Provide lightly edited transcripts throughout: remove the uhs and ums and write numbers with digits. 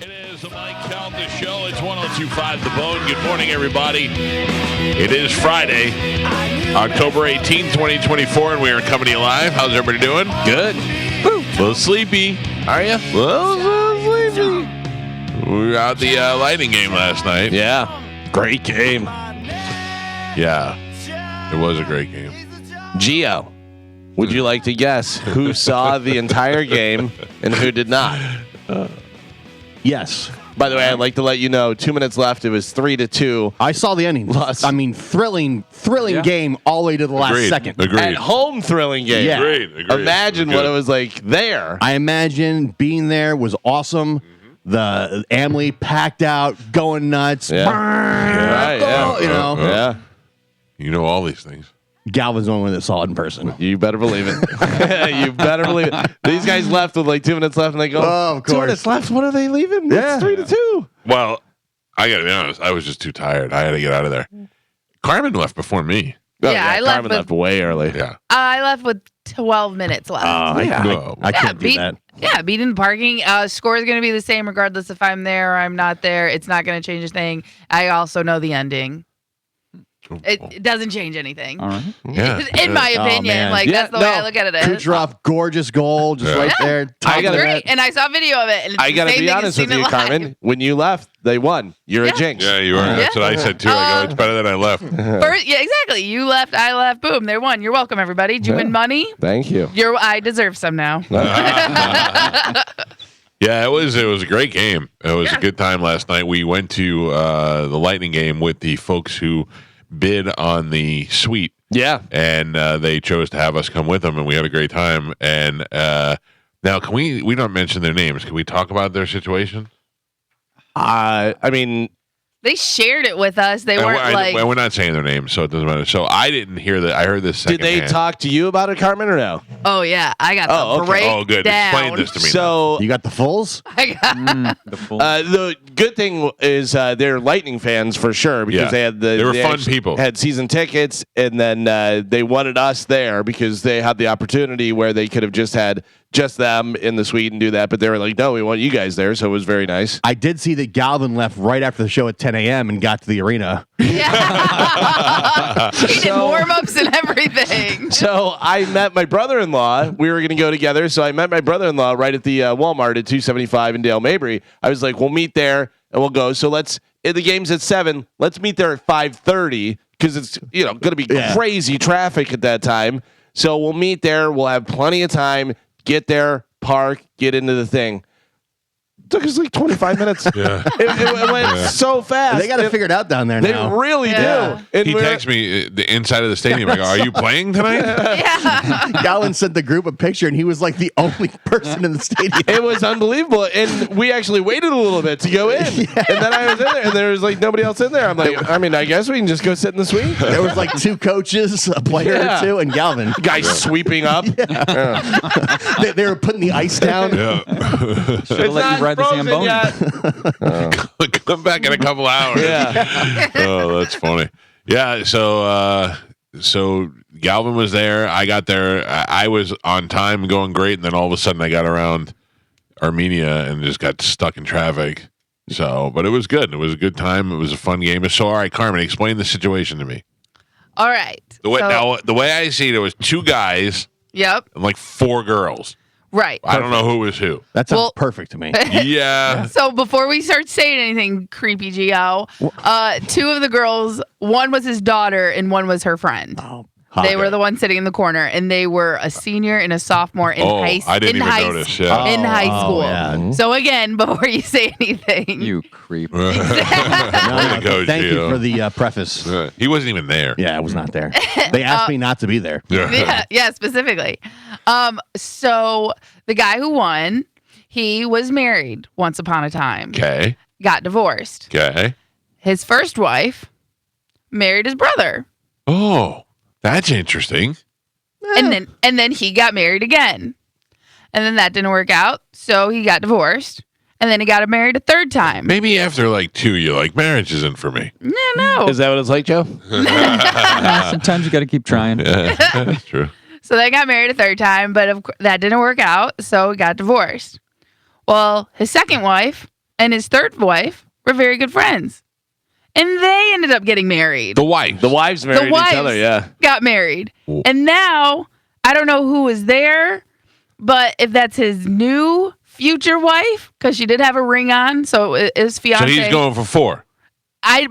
It is the Mike Calta Show. It's 102.5 The Bone. Good morning, everybody. It is Friday, October 18th, 2024, and we are coming to you live. How's everybody doing? Good. Woo. A little sleepy. Are you? A little sleepy. We were out the Lightning game last night. Yeah. Great game. Yeah. It was a great game. Gio, would you like to guess who saw the entire game and who did not? Yes. By the way, I'd like to let you know, 2 minutes left. It was 3-2. I saw the ending. Lost. I mean, thrilling game all the way to the last second. Agreed. At home, thrilling game. Yeah. Agreed. Imagine what it was like there. I imagine being there was awesome. The Amalie packed out, going nuts. Yeah. Right, yeah. You know, Yeah. You know all these things. Galvin's the only one that saw it in person. You better believe it. You better believe it. These guys left with like 2 minutes left, and they go, Oh, of 2 course. minutes left? What are they leaving? Yeah. It's 3-2. Well, I got to be honest. I was just too tired. I had to get out of there. Carmen left before me. Yeah, I left Carmen with- left way early. Yeah. I left with 12 minutes left. I can't do that. Yeah, beat in the parking. Score is going to be the same regardless if I'm there or I'm not there. It's not going to change a thing. I also know the ending. It doesn't change anything. All right. Yeah. In my Oh, opinion. man. Like, that's the way I look at it. Kucherov, gorgeous goal, just right there. I gotta- Great. And I saw video of it. And it's I got to the same be thing as honest with seeing you, it live. Carmen. When you left, they won. You're a jinx. Yeah, you were. That's what I said too. I go, it's better than I left. First, yeah, exactly. You left, I left. Boom, they won. You're welcome, everybody. Did you win money? Thank you. I deserve some now. Yeah, it was a great game. It was a good time last night. We went to the Lightning game with the folks who bid on the suite, Yeah. and they chose to have us come with them, and we had a great time. And now, can we don't mention their names. Can we talk about their situation? I mean, They shared it with us. They And weren't like. we're not saying their names, so it doesn't matter. So I didn't hear that. I heard this second did they talk to you about it, Carmen, or no? Oh yeah, I got Oh, the okay. breakdown. Oh, good. Explain this to me. So You got the fulls? I got the good thing is they're Lightning fans for sure because Yeah. they had They were fun actually people. had season tickets, and then they wanted us there because they had the opportunity where they could have just had just them in the suite and do that, but they were like, no, we want you guys there, so it was very nice. I did see that Galvin left right after the show at 10 a.m. and got to the arena. yeah. He did warm-ups and everything. So I met my brother-in-law. We were going to go together, so I met my brother-in-law right at the Walmart at 275 in Dale Mabry. I was like, we'll meet there and we'll go. So the game's at 7. Let's meet there at 5:30 because it's going to be crazy traffic at that time. So we'll meet there. We'll have plenty of time. Get there, park, get into the thing. Took us like 25 minutes. Yeah. It went so fast. They got it figured out down there They now. really Yeah. do. And He we're- texts me the inside of the stadium. I go, "Are you playing tonight?" Yeah. Galvin sent the group a picture, and he was like the only person in the stadium. It was unbelievable, and we actually waited a little bit to go in, and then I was in there, and there was like nobody else in there. I'm like, I mean, I guess we can just go sit in the suite. There was like 2 coaches, a player Yeah. or 2, and Galvin. Guys sweeping up. They were putting the ice down. Yeah. It's not you ride the frozen Zamboni. yet. Come back in a couple hours. Yeah, Oh, that's funny. Yeah. So Galvin was there. I got there. I was on time, going great, and then all of a sudden I got around Armenia and just got stuck in traffic. So, but it was good. It was a good time. It was a fun game. So, all right, Carmen, explain the situation to me. All right. The way I see it, it was 2 guys Yep. and like 4 girls. Right. I don't know who was who. That sounds Well- perfect to me. Yeah. So before we start saying anything creepy, Gio, 2 of the girls, one was his daughter and one was her friend. Oh, They were the ones sitting in the corner, and they were a senior and a sophomore in I didn't even notice. Yeah. in high school. yeah. So again, before you say anything, You creep. No, Way to go, thank you Gio. for the preface. He wasn't even there. Yeah, I was not there. They asked me not to be there. yeah, specifically. So the guy who won, he was married once upon a time, Okay. got divorced. Okay. His first wife married his brother, Oh, that's interesting. and then he got married again, and then that didn't work out, so he got divorced, and then he got married a third time. Maybe after like 2, you're like, marriage isn't for me. No. is that what it's like, Joe? Sometimes you got to keep trying. Yeah, that's true. So they got married a third time, but that didn't work out, so he got divorced. Well, his second wife and his third wife were very good friends. And they ended up getting married. The wife. The wives married each other, yeah. Got married. Ooh. And now, I don't know who was there, but if that's his new future wife, because she did have a ring on, so his fiance. So he's going for 4.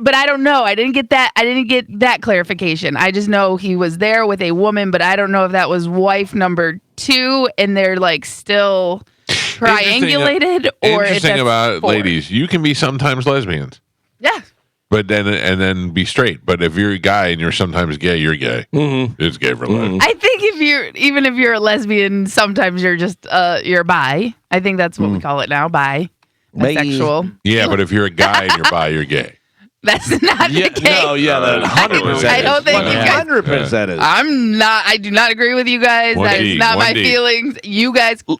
But I don't know. I didn't get that clarification. I just know he was there with a woman, but I don't know if that was wife number 2 and they're like still triangulated or if Interesting that's about 4. ladies, you can be sometimes lesbians, Yeah. but then be straight. But if you're a guy and you're sometimes gay, you're gay. Mm-hmm. It's gay for life. I think if you're a lesbian, sometimes you're just you're bi. I think that's what we call it now, bi. Bi. Bisexual. Yeah, but if you're a guy and you're bi, you're gay. That's not the case. No, yeah, that 100%. I don't think you guys. 100% is. I do not agree with you guys. One That D, is not one my D. feelings. You guys Listen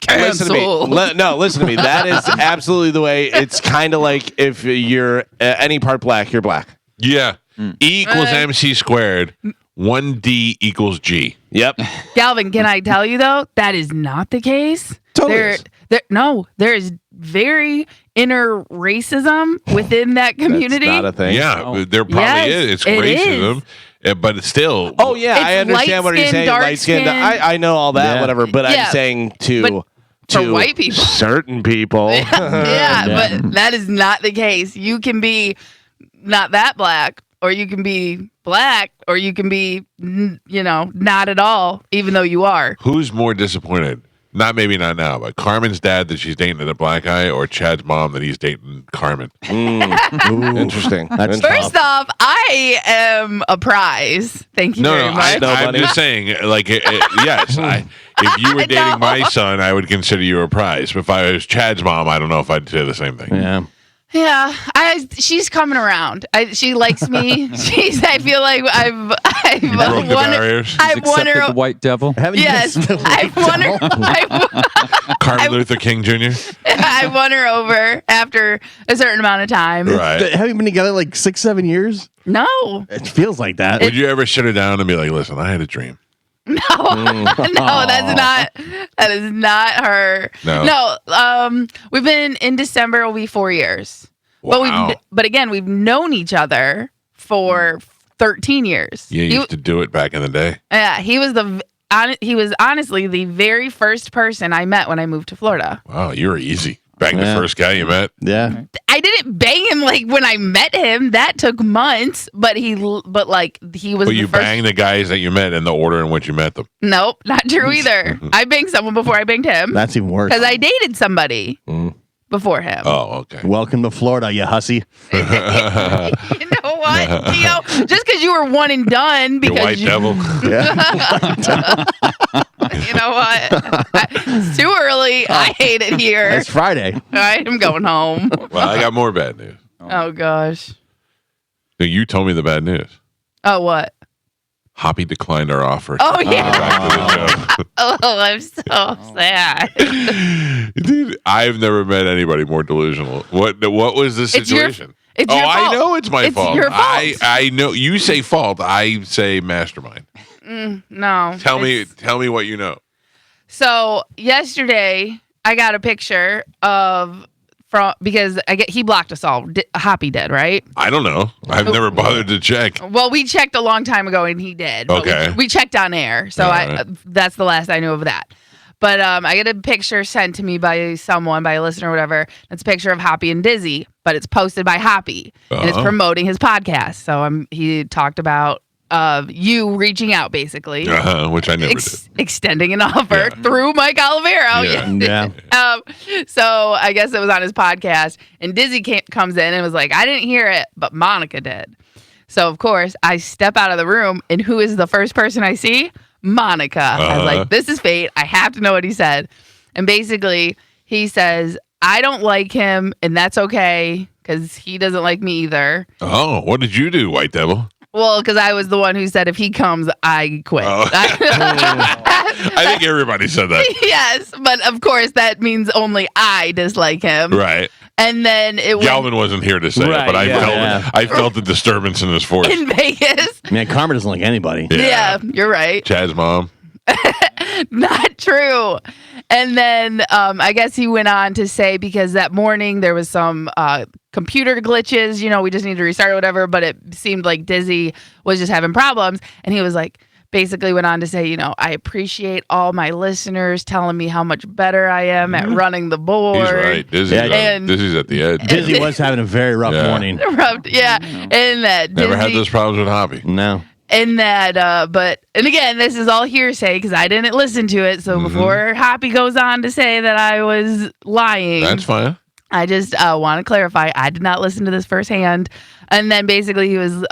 to me. cancel. Listen to me. That is absolutely the way. It's kind of like if you're any part black, you're black. Yeah. E equals MC squared. 1D equals G. Yep. Galvin, can I tell you though, that is not the case. Totally There, is. there is very inner racism within that community. That's not a thing. Yeah, there probably Yes, is. It's it racism, but it's still. Oh yeah, I It's understand what you're light-skinned, saying. dark Light skin. skin. I know all that, Yeah. whatever. But Yeah. I'm saying But to for white people. certain people. yeah, but that is not the case. You can be not that black, or you can be black, or you can be, not at all, even though you are. Who's more disappointed? Maybe not now, but Carmen's dad that she's dating a black guy, or Chad's mom that he's dating Carmen. Interesting. That's First off, I am a prize. Thank you very much. I'm just saying, yes. If you were dating my son, I would consider you a prize. If I was Chad's mom, I don't know if I'd say the same thing. Yeah. Yeah, she's coming around. She likes me. I feel like I've broke the won her. barriers. I've won Accepted her. the white devil. Haven't you Yes, missed the I've won her. Carmen Luther King Jr. I won her over after a certain amount of time. Right. Haven't you been together like 6-7 years? No, It feels like that. Would you ever sit her down and be like, "Listen, I had a dream." no, that is not her. No. We've been in December. Will be 4 years. Wow. But again, we've known each other for 13 years. You used to do it back in the day. Yeah, he was honestly the very first person I met when I moved to Florida. Wow, you were easy. Bang the Yeah. first guy you met. Yeah. I didn't bang him like when I met him. That took months, but he was But the you first. banged the guys that you met in the order in which you met them. Nope, not true either. I banged someone before I banged him That's even worse. because I dated somebody before him. Oh, okay. Welcome to Florida, you hussy. You know what, Gio? Just because you were one and done, You because white devil. you know what? It's too early. I hate it here. It's Friday. I am going home. Well, I got more bad news. Oh gosh. No, you told me the bad news. Oh what? Hoppy declined our offer. Oh yeah. Back to Oh, I'm so sad. the show. Dude, I've never met anybody more delusional. What was the It's your- situation? It's your I fault. know it's my It's fault. your fault. I know you say fault. I say mastermind. No. Tell me it's- what you know. So yesterday I got a picture because he blocked us all. Hoppy did, right? I don't know. I've never bothered to check. Well, we checked a long time ago and he did. But Okay. We checked on air, so All right. that's the last I knew of that. But I get a picture sent to me by a listener or whatever. It's a picture of Hoppy and Dizzy, but it's posted by Hoppy and it's Uh-huh. promoting his podcast. So he talked about you reaching out basically. Which I never did. Extending an offer through Mike Olivero. Yeah. Yeah. So I guess it was on his podcast, and Dizzy comes in and was like, I didn't hear it, but Monica did. So, of course, I step out of the room, and who is the first person I see? Monica. I was like, this is fate. I have to know what he said. And basically, he says, I don't like him, and that's okay, because he doesn't like me either. Oh, what did you do, White Devil? Well, because I was the one who said if he comes, I quit. Oh. I think everybody said that. Yes, but of course that means only I dislike him. Right. And then it went Galvin wasn't here to say Right, it, but yeah. I felt the disturbance in his voice. in Vegas. Man, Karma doesn't like anybody. Yeah, you're right. Chad's mom. Not true. And then I guess he went on to say because that morning there was some computer glitches, we just need to restart or whatever, but it seemed like Dizzy was just having problems. And he was like, basically went on to say, I appreciate all my listeners telling me how much better I am at running the board. He's right. Dizzy's at the edge. Dizzy was having a very rough morning. And that Never Dizzy, had those problems with Hobby. No. And that, and again, this is all hearsay because I didn't listen to it. So before Hoppy goes on to say that I was lying, That's fine. I just want to clarify, I did not listen to this firsthand. And then basically he was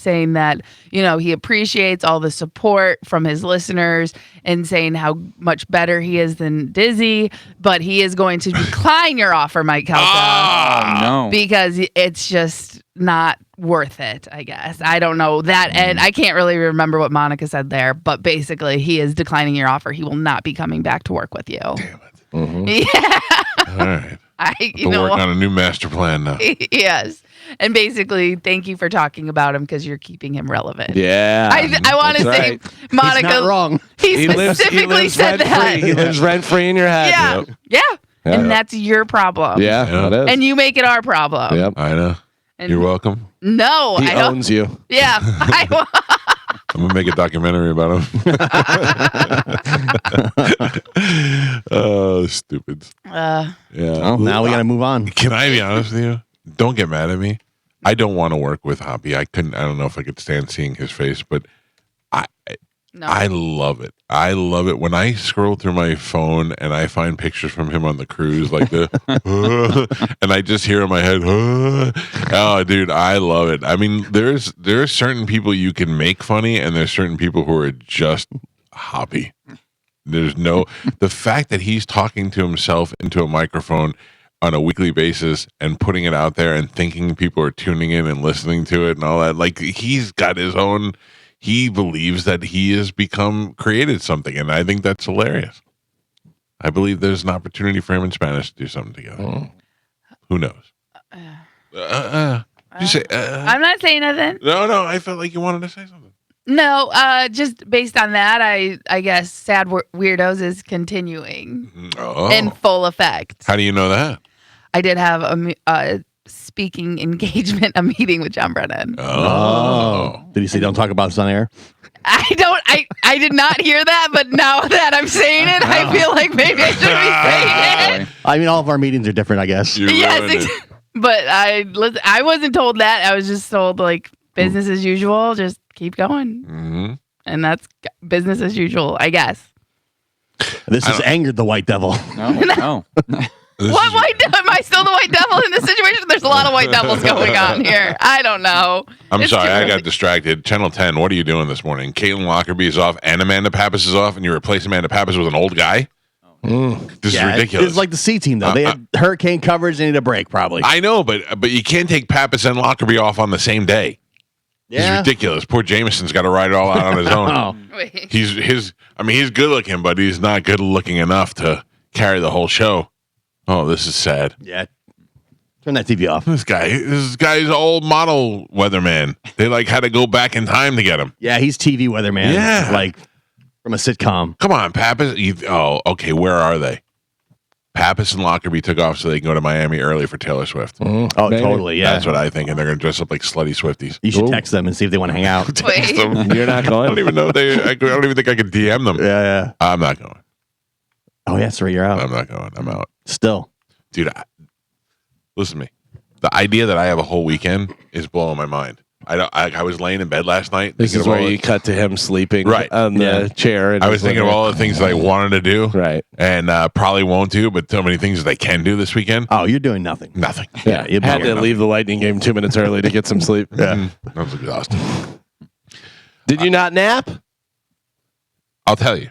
saying that, he appreciates all the support from his listeners and saying how much better he is than Dizzy, but he is going to decline your offer, Mike Calta. Oh, no. Because it's just not worth it, I guess. I don't know that. And I can't really remember what Monica said there, but basically he is declining your offer. He will not be coming back to work with you. Damn it. Yeah. All right. You We'll work on a new master plan now. Yes. And basically, thank you for talking about him because you're keeping him relevant. Yeah. I want to say, right. Monica. He's not wrong. He specifically said that. He lives rent free in your head. Yeah. Yep. Yeah. And Yep. that's your problem. Yeah. Yeah. That is. And you make it our problem. Yep. I know. And You're welcome. No, He I don't. owns you. Yeah. I'm going to make a documentary about him. Oh, stupid. Yeah. Well, now we got to move on. Can I be honest with you? Don't get mad at me. I don't want to work with Hoppy. I don't know if I could stand seeing his face, but No. I love it. I love it when I scroll through my phone and I find pictures from him on the cruise, like the, and I just hear in my head, oh, dude, I love it. I mean, there are certain people you can make funny, and there's certain people who are just Hoppy. The fact that he's talking to himself into a microphone on a weekly basis and putting it out there and thinking people are tuning in and listening to it and all that, like he's got his own. He believes that he has created something, and I think that's hilarious. I believe there's an opportunity for him in Spanish to do something together. Who knows? You say, I'm not saying nothing. No, I felt like you wanted to say something. No, just based on that, I guess Sad Weirdos is continuing in full effect. How do you know that? I did have a speaking engagement, a meeting with John Brennan. Did he say don't talk about this on air? I did not hear that, but now that I'm saying it, I feel like maybe I should be saying it. I mean, all of our meetings are different, I guess. You ruined Yes, it. but I wasn't told that. I was just told like business as usual. Just keep going, and that's business as usual, I guess. This has angered the white devil. No. What white devil? Am I still the white devil in this situation? There's a lot of white devils going on here. I don't know. I'm It's sorry, too I early. got distracted. Channel 10, what are you doing this morning? Caitlin Lockerbie is off and Amanda Pappas is off, and you replace Amanda Pappas with an old guy? This is ridiculous. It's like the C team, though. They had hurricane coverage. They need a break, probably. I know, but you can't take Pappas and Lockerbie off on the same day. It's ridiculous. Poor Jameson's got to ride it all out on his own. Wait. He's good looking, but he's not good looking enough to carry the whole show. Oh, this is sad. Yeah. Turn that TV off. This guy's an old model weatherman. They had to go back in time to get him. Yeah, he's TV weatherman. Yeah. Like from a sitcom. Come on, Pappas. Okay. Where are they? Pappas and Lockerbie took off so they can go to Miami early for Taylor Swift. Oh, Maybe. totally. Yeah. That's what I think, and they're going to dress up like slutty Swifties. You should Ooh. text them and see if they want to hang out. Wait. You're not I don't going. even know I don't even think I could DM them. Yeah. I'm not going. Oh, yeah, sorry, you're out. I'm not going. I'm out. Still. Dude, listen to me. The idea that I have a whole weekend is blowing my mind. I was laying in bed last night. This thinking is of where all you cut to him sleeping Right. on the chair. And I was thinking of all the things that I wanted to do, Right. and probably won't do, but so many things that I can do this weekend. Oh, you're doing nothing. Nothing. Yeah, you Had to leave the Lightning game 2 minutes early to get some sleep. I was exhausted. Did you not nap? I'll tell you.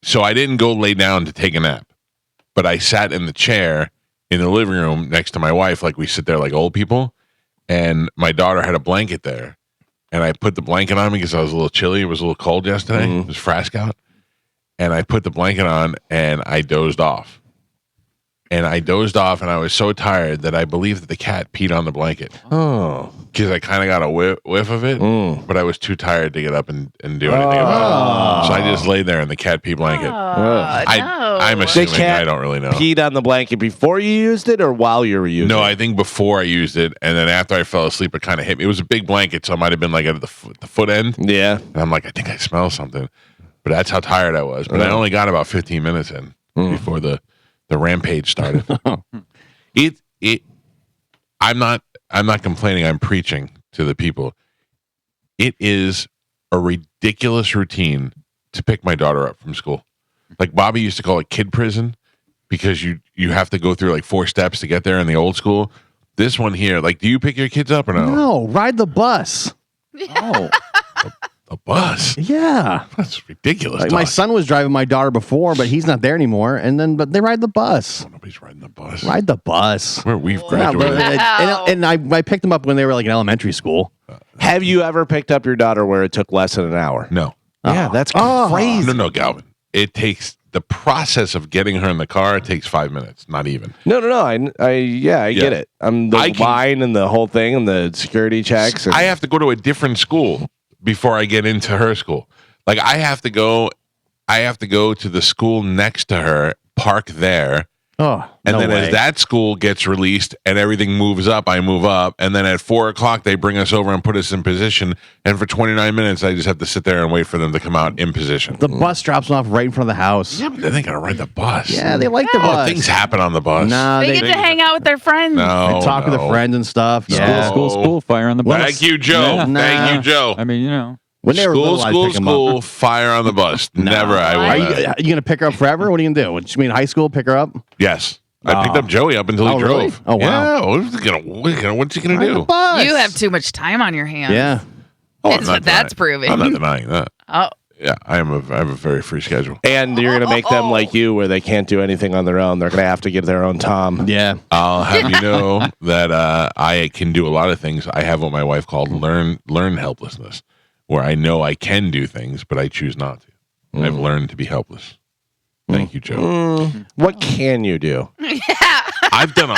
So I didn't go lay down to take a nap, but I sat in the chair in the living room next to my wife, like we sit there like old people, and my daughter had a blanket there, and I put the blanket on me because I was a little chilly. It was a little cold yesterday. It was frask out, and I put the blanket on, and I dozed off. And I was so tired that I believe that the cat peed on the blanket. Oh. Because I kind of got a whiff of it, but I was too tired to get up and do anything about it. So I just laid there in the cat pee blanket. Oh, I I'm They assuming. can't I don't really know. peed on the blanket before you used it or while you were using No, it? I think before I used it, and then after I fell asleep, it kind of hit me. It was a big blanket, so it might have been like at the foot end. Yeah. And I'm like, I think I smell something. But that's how tired I was. But I only got about 15 minutes in before the rampage started. I'm not complaining. I'm preaching to the people. It is a ridiculous routine to pick my daughter up from school. Like Bobby used to call it kid prison because you have to go through like 4 steps to get there in the old school. This one here, like, do you pick your kids up or no? No, ride the bus. Oh, A bus. Yeah. That's ridiculous. Like my talk. son was driving my daughter before, but he's not there anymore. But they ride the bus. Nobody's riding the bus. Ride the bus. Where we've Yeah, graduated. and I picked them up when they were like in elementary school. Have you ever picked up your daughter where it took less than an hour? No. Yeah, that's Oh. crazy. No, Galvin. It takes the process of getting her in the car. It takes 5 minutes, not even. No. I get it. I'm the I can- line and the whole thing and the security checks. And, I have to go to a different school before I get into her school. Like I have to go to the school next to her, park there, Oh, and no then way. as that school gets released and everything moves up, I move up, and then at 4:00 they bring us over and put us in position. And for 29 minutes, I just have to sit there and wait for them to come out in position. The bus drops them off right in front of the house. Yeah, but then they gotta ride the bus. Yeah, they like the Oh, bus. things happen on the bus. Nah, They get to hang out with their friends. No, they talk with their friends and stuff. Yeah. No. fire on the bus. Thank you, Joe. Yeah. Thank you, Joe. I mean, you know. When they were School, little, I'd pick 'em up. fire on the bus. Never. I Are will. you, you gonna pick her up forever? What are you gonna do? What, you mean high school? Pick her up? Yes. I picked up Joey up until he Oh, drove. really? Oh, wow. Yeah. What's he gonna Ride the do? bus. You have too much time on your hands. Yeah. Oh, It's what that's proving. I'm not denying that. Oh, Yeah, I have a very free schedule. and you're going to make them like you where they can't do anything on their own. They're going to have to get their own Tom. Yeah. I'll have you know that I can do a lot of things. I have what my wife called learn helplessness, where I know I can do things, but I choose not to. I've learned to be helpless. Thank you, Joe. What can you do? I've done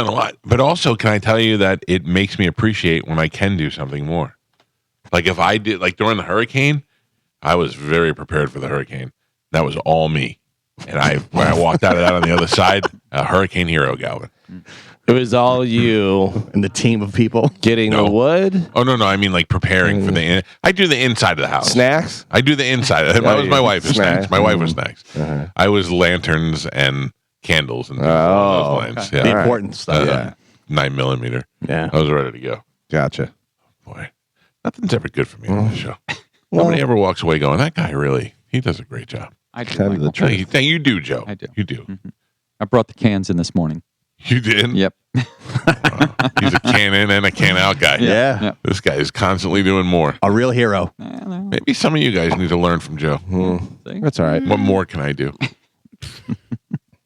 a lot, but also can I tell you that it makes me appreciate when I can do something more. Like if I did, like during the hurricane, I was very prepared for the hurricane. That was all me, and when I walked out of that on the other side, a hurricane hero, Galvin. It was all you And the team of people. getting No. the wood, Oh no, I mean like preparing for I do the inside of the house. snacks. I do the inside. That was my wife. Was Snack. snacks. My wife was snacks. I was lanterns and candles and all those lines. The Yeah, important stuff. Yeah. 9mm. Yeah. I was ready to go. Gotcha. Boy, nothing's ever good for me on this show. Nobody ever walks away going, "That guy he does a great job." I do. Kind of the Michael. truth. You do, Joe. I do. You do. I brought the cans in this morning. You did. Yep. He's a can in and a can out guy. Yeah. Yep. This guy is constantly doing more. A real hero. Maybe some of you guys need to learn from Joe. See? That's all right. What more can I do?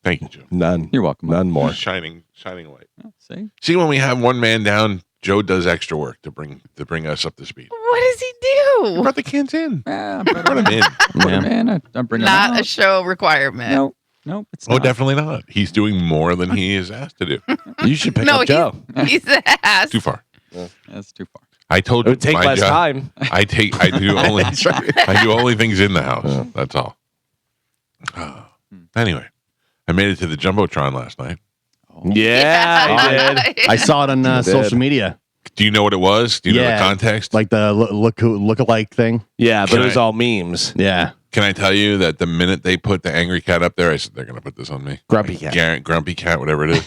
Thank you, Joe. None. You're welcome. None more. Shining light. See? See, when we have one man down, Joe does extra work to bring us up to speed. what does he He do? brought the cans in. Yeah, Brought them in. man, I bring them Not a out. show requirement. Nope, it's Oh, not. definitely not. He's doing more than he is asked to do. You should pick No, up Joe. he's ass. Too far. That's too far. I told It you would take my less job- time. I do only I do only things in the house. That's all. Anyway, I made it to the Jumbotron last night. Yeah, I did. I saw it on did. social media. Do you know what it was? Do you know the Yeah. context? Like the look-alike thing. Yeah, but Can it was I- all memes. Yeah. Can I tell you that the minute they put the angry cat up there, I said they're going to put this on me. Grumpy cat. Grumpy cat, whatever it is.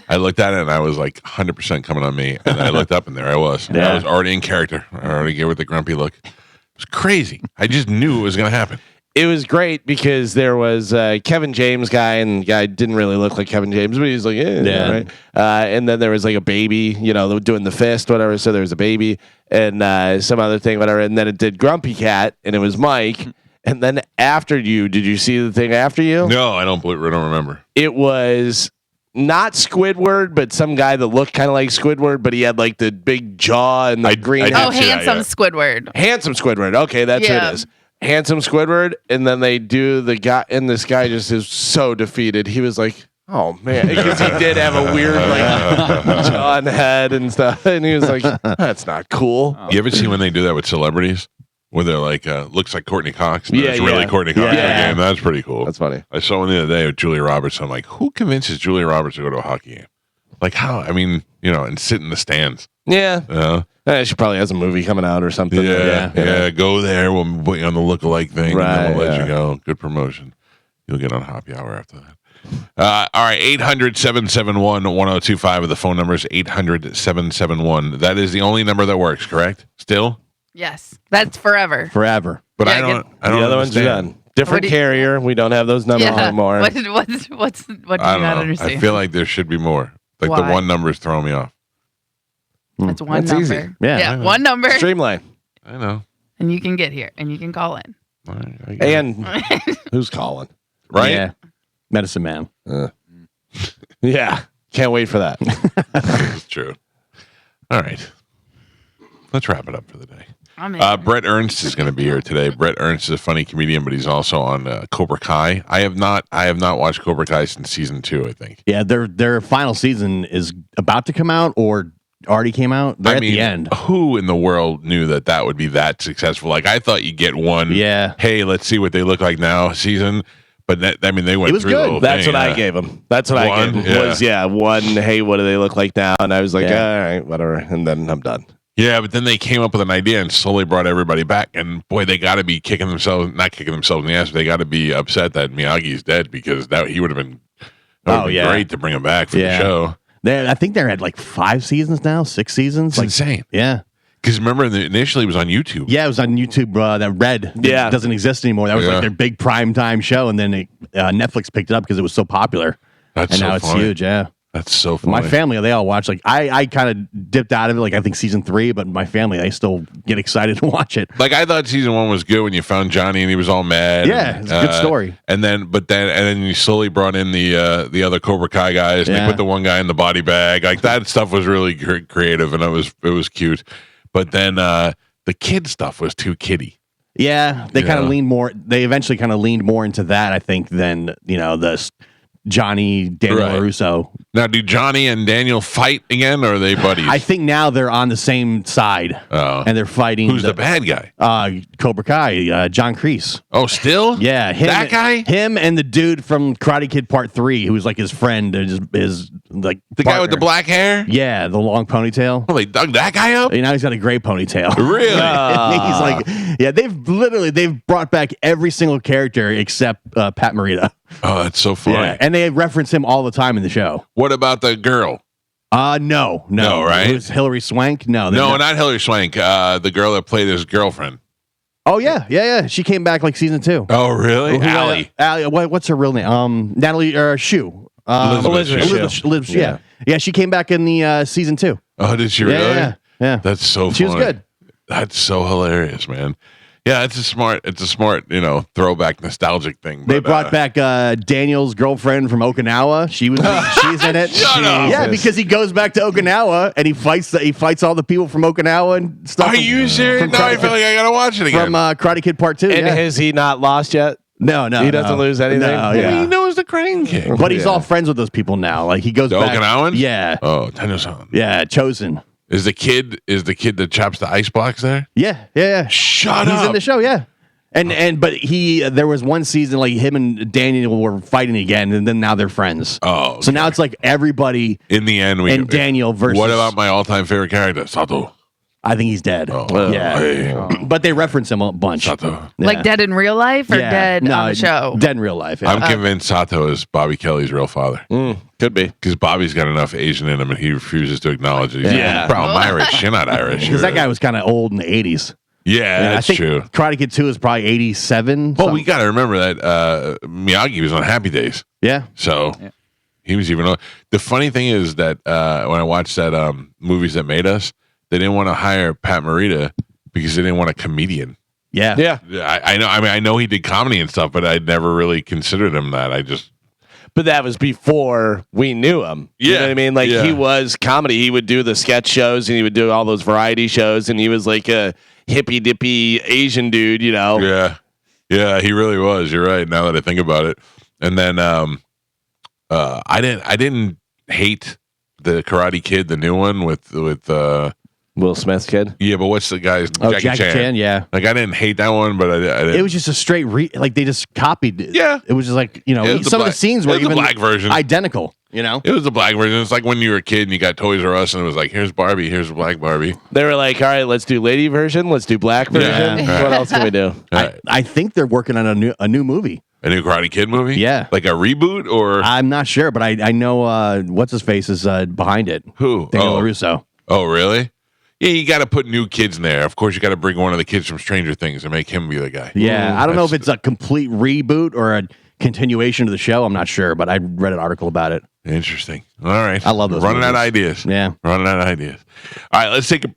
I looked at it and I was like 100% coming on me. And then I looked up and there I was. Yeah. I was already in character. I already gave it the grumpy look. It was crazy. I just knew it was going to happen. It was great because there was Kevin James guy, and the guy didn't really look like Kevin James, but he was like, Yeah. right. And then there was like a baby, doing the fist, whatever. So there was a baby and some other thing, whatever. And then it did Grumpy Cat, and it was Mike. And then after you, did you see the thing after you? No, I don't remember. It was not Squidward, but some guy that looked kind of like Squidward, but he had like the big jaw and the green. I did Oh, see that, handsome yeah. Squidward. Handsome Squidward. Okay, that's who Yeah. it is. Handsome Squidward, and then they do the guy, and this guy just is so defeated. He was like, "Oh man," because he did have a weird like jaw and head and stuff, and he was like, "That's not cool." You ever see when they do that with celebrities? where they're like, looks like Courtney Cox. And Yeah, it's really yeah. Courtney Cox in the Yeah. game. That's pretty cool. That's funny. I saw one the other day with Julia Roberts. I'm like, who convinces Julia Roberts to go to a hockey game? Like, how? I mean, and sit in the stands. Yeah. She probably has a movie coming out or something. Yeah. Go there. We'll put you on the lookalike thing. Right, and then we'll let yeah. you go. Good promotion. You'll get on happy hour after that. All right. 800-771-1025 of the phone numbers. 800-771. That is the only number that works, correct? Still? Yes, that's forever. Forever. But Yeah, I don't The other ones are understand. done. Different What do you- carrier. We don't have those numbers anymore. What do you not I don't know. understand? I feel like there should be more. Like the Why? one number is throwing me off. That's one That's number. easy. Yeah. One number, Streamline. I know. and you can get here, and you can call in. I get it. And who's calling? right? Yeah. Medicine Man. Yeah. Can't wait for that. It's true. All right. Let's wrap it up for the day. I'm in. Brett Ernst is going to be here today. Brett Ernst is a funny comedian, but he's also on Cobra Kai. I have not watched Cobra Kai since season 2, I think. Yeah, their final season is about to come out or already came out. They're at the end. Who in the world knew that would be that successful? Like, I thought you'd get one. Yeah. Hey, let's see what they look like now season. But they went It was through the good. whole That's thing. what I gave them. That's what I One, gave them. Was one. Hey, what do they look like now? And I was like, Yeah. all right, whatever. And then I'm done. Yeah, but then they came up with an idea and slowly brought everybody back. And boy, they got to be not kicking themselves in the ass, but they got to be upset that Miyagi's dead because he would have been, great to bring him back for the show. I think they're at like 5 seasons now, 6 seasons. It's Like, insane. yeah. Because remember, initially it was on YouTube. Yeah, it was on YouTube. That Red doesn't exist anymore. That was Yeah. like their big prime time show, and then Netflix picked it up because it was so popular. That's and so now it's funny. huge. Yeah, That's so funny. my family they all watch. Like I kind of dipped out of it. Like I think season 3, but my family they still get excited to watch it. Like, I thought season 1 was good when you found Johnny and he was all mad. Yeah, and, it's a good story. And then you slowly brought in the other Cobra Kai guys. And Yeah. they put the one guy in the body bag. Like, that stuff was really creative and it was cute. But then the kid stuff was too kiddie. Yeah, they kind Yeah. of leaned more. They eventually kind of leaned more into that, I think, than the Johnny Daniel Right. Russo. Now, do Johnny and Daniel fight again, or are they buddies? I think now they're on the same side, Oh. and they're fighting. Who's the bad guy? Cobra Kai, John Kreese. Oh, still? Yeah, That guy? him, and the dude from Karate Kid Part 3, who's like his friend, his like The guy with the partner. black hair? Yeah, the long ponytail. Oh, they dug that guy up? Now he's got a gray ponytail. Really? He's like, yeah, they've brought back every single character except Pat Morita. Oh, that's so funny. Yeah, and they reference him all the time in the show. What about the girl? No, right? Who's Hillary Swank? No, No, not Hillary Swank. The girl that played his girlfriend. Oh yeah. She came back like season 2. Oh, really? Allie. Allie. What's her real name? Natalie Shue. Elizabeth Shue. Yeah. She came back in the season 2. Oh, did she really? Yeah. That's so funny. She was good. That's so hilarious, man. Yeah, it's a smart, throwback nostalgic thing. They but, brought back Daniel's girlfriend from Okinawa. She's in it. Shut up. Yeah, because he goes back to Okinawa and he fights all the people from Okinawa and stuff. Are you serious? From Now I Karate feel like I gotta watch it again. From Karate Kid Part 2. And yeah. has he not lost yet? No, He doesn't lose anything? No, He yeah. knows the Crane King. But he's all friends with those people now. Like he goes The back. Okinawans? Yeah. Oh, Tennyson. Yeah, Chosen. Is the kid that chops the ice blocks there? Yeah. Shut He's up. in the show, yeah. But there was one season like him and Daniel were fighting again, and then now they're friends. Oh, okay. So now it's like everybody In the end, and Daniel versus. What about my all-time favorite character, Sato? I think he's dead. Oh, yeah. hey. But they reference him a bunch. Sato. Yeah. Like dead in real life or Yeah. dead No, on the show? Dead in real life. Yeah. I'm convinced Sato is Bobby Kelly's real father. Could be. Because Bobby's got enough Asian in him and he refuses to acknowledge it. He's Yeah. like, bro, I'm Irish. You're not Irish. Because that guy was kind of old in the 80s. Yeah, that's I think true. Karate Kid 2 is probably 87. Well, we got to remember that Miyagi was on Happy Days. Yeah. So he was even. The funny thing is that when I watched that Movies That Made Us, they didn't want to hire Pat Morita because they didn't want a comedian. Yeah. Yeah. I know. I mean, I know he did comedy and stuff, but I'd never really considered him that. But that was before we knew him. You know what I mean? Like he was comedy. He would do the sketch shows and he would do all those variety shows and he was like a hippy dippy Asian dude, you know? Yeah, he really was. You're right. Now that I think about it, and then I didn't hate the Karate Kid, the new one with Will Smith's kid. Yeah, but what's the guy's Jackie Chan, yeah. Like I didn't hate that one, but I didn't. It was just a straight like they just copied it. Yeah. It was just like, It was the some of black- the scenes it were was the even black version. identical, you know? It was the black version. It's like when you were a kid and you got Toys R Us and it was like, here's Barbie, here's black Barbie. They were like, all right, let's do lady version. Let's do black version. Yeah. What else can we do? I think they're working on a new movie. A new Karate Kid movie? Yeah. Like a reboot or I'm not sure, but I know what's his face is behind it. who? Daniel Oh. LaRusso. Oh, really? Yeah, you got to put new kids in there. Of course, you got to bring one of the kids from Stranger Things and make him be the guy. Yeah, I don't know if That's- it's a complete reboot or a continuation of the show. I'm not sure, but I read an article about it. Interesting. All right. I love those Running out of movies. ideas. Yeah. Running out of ideas. All right, let's take a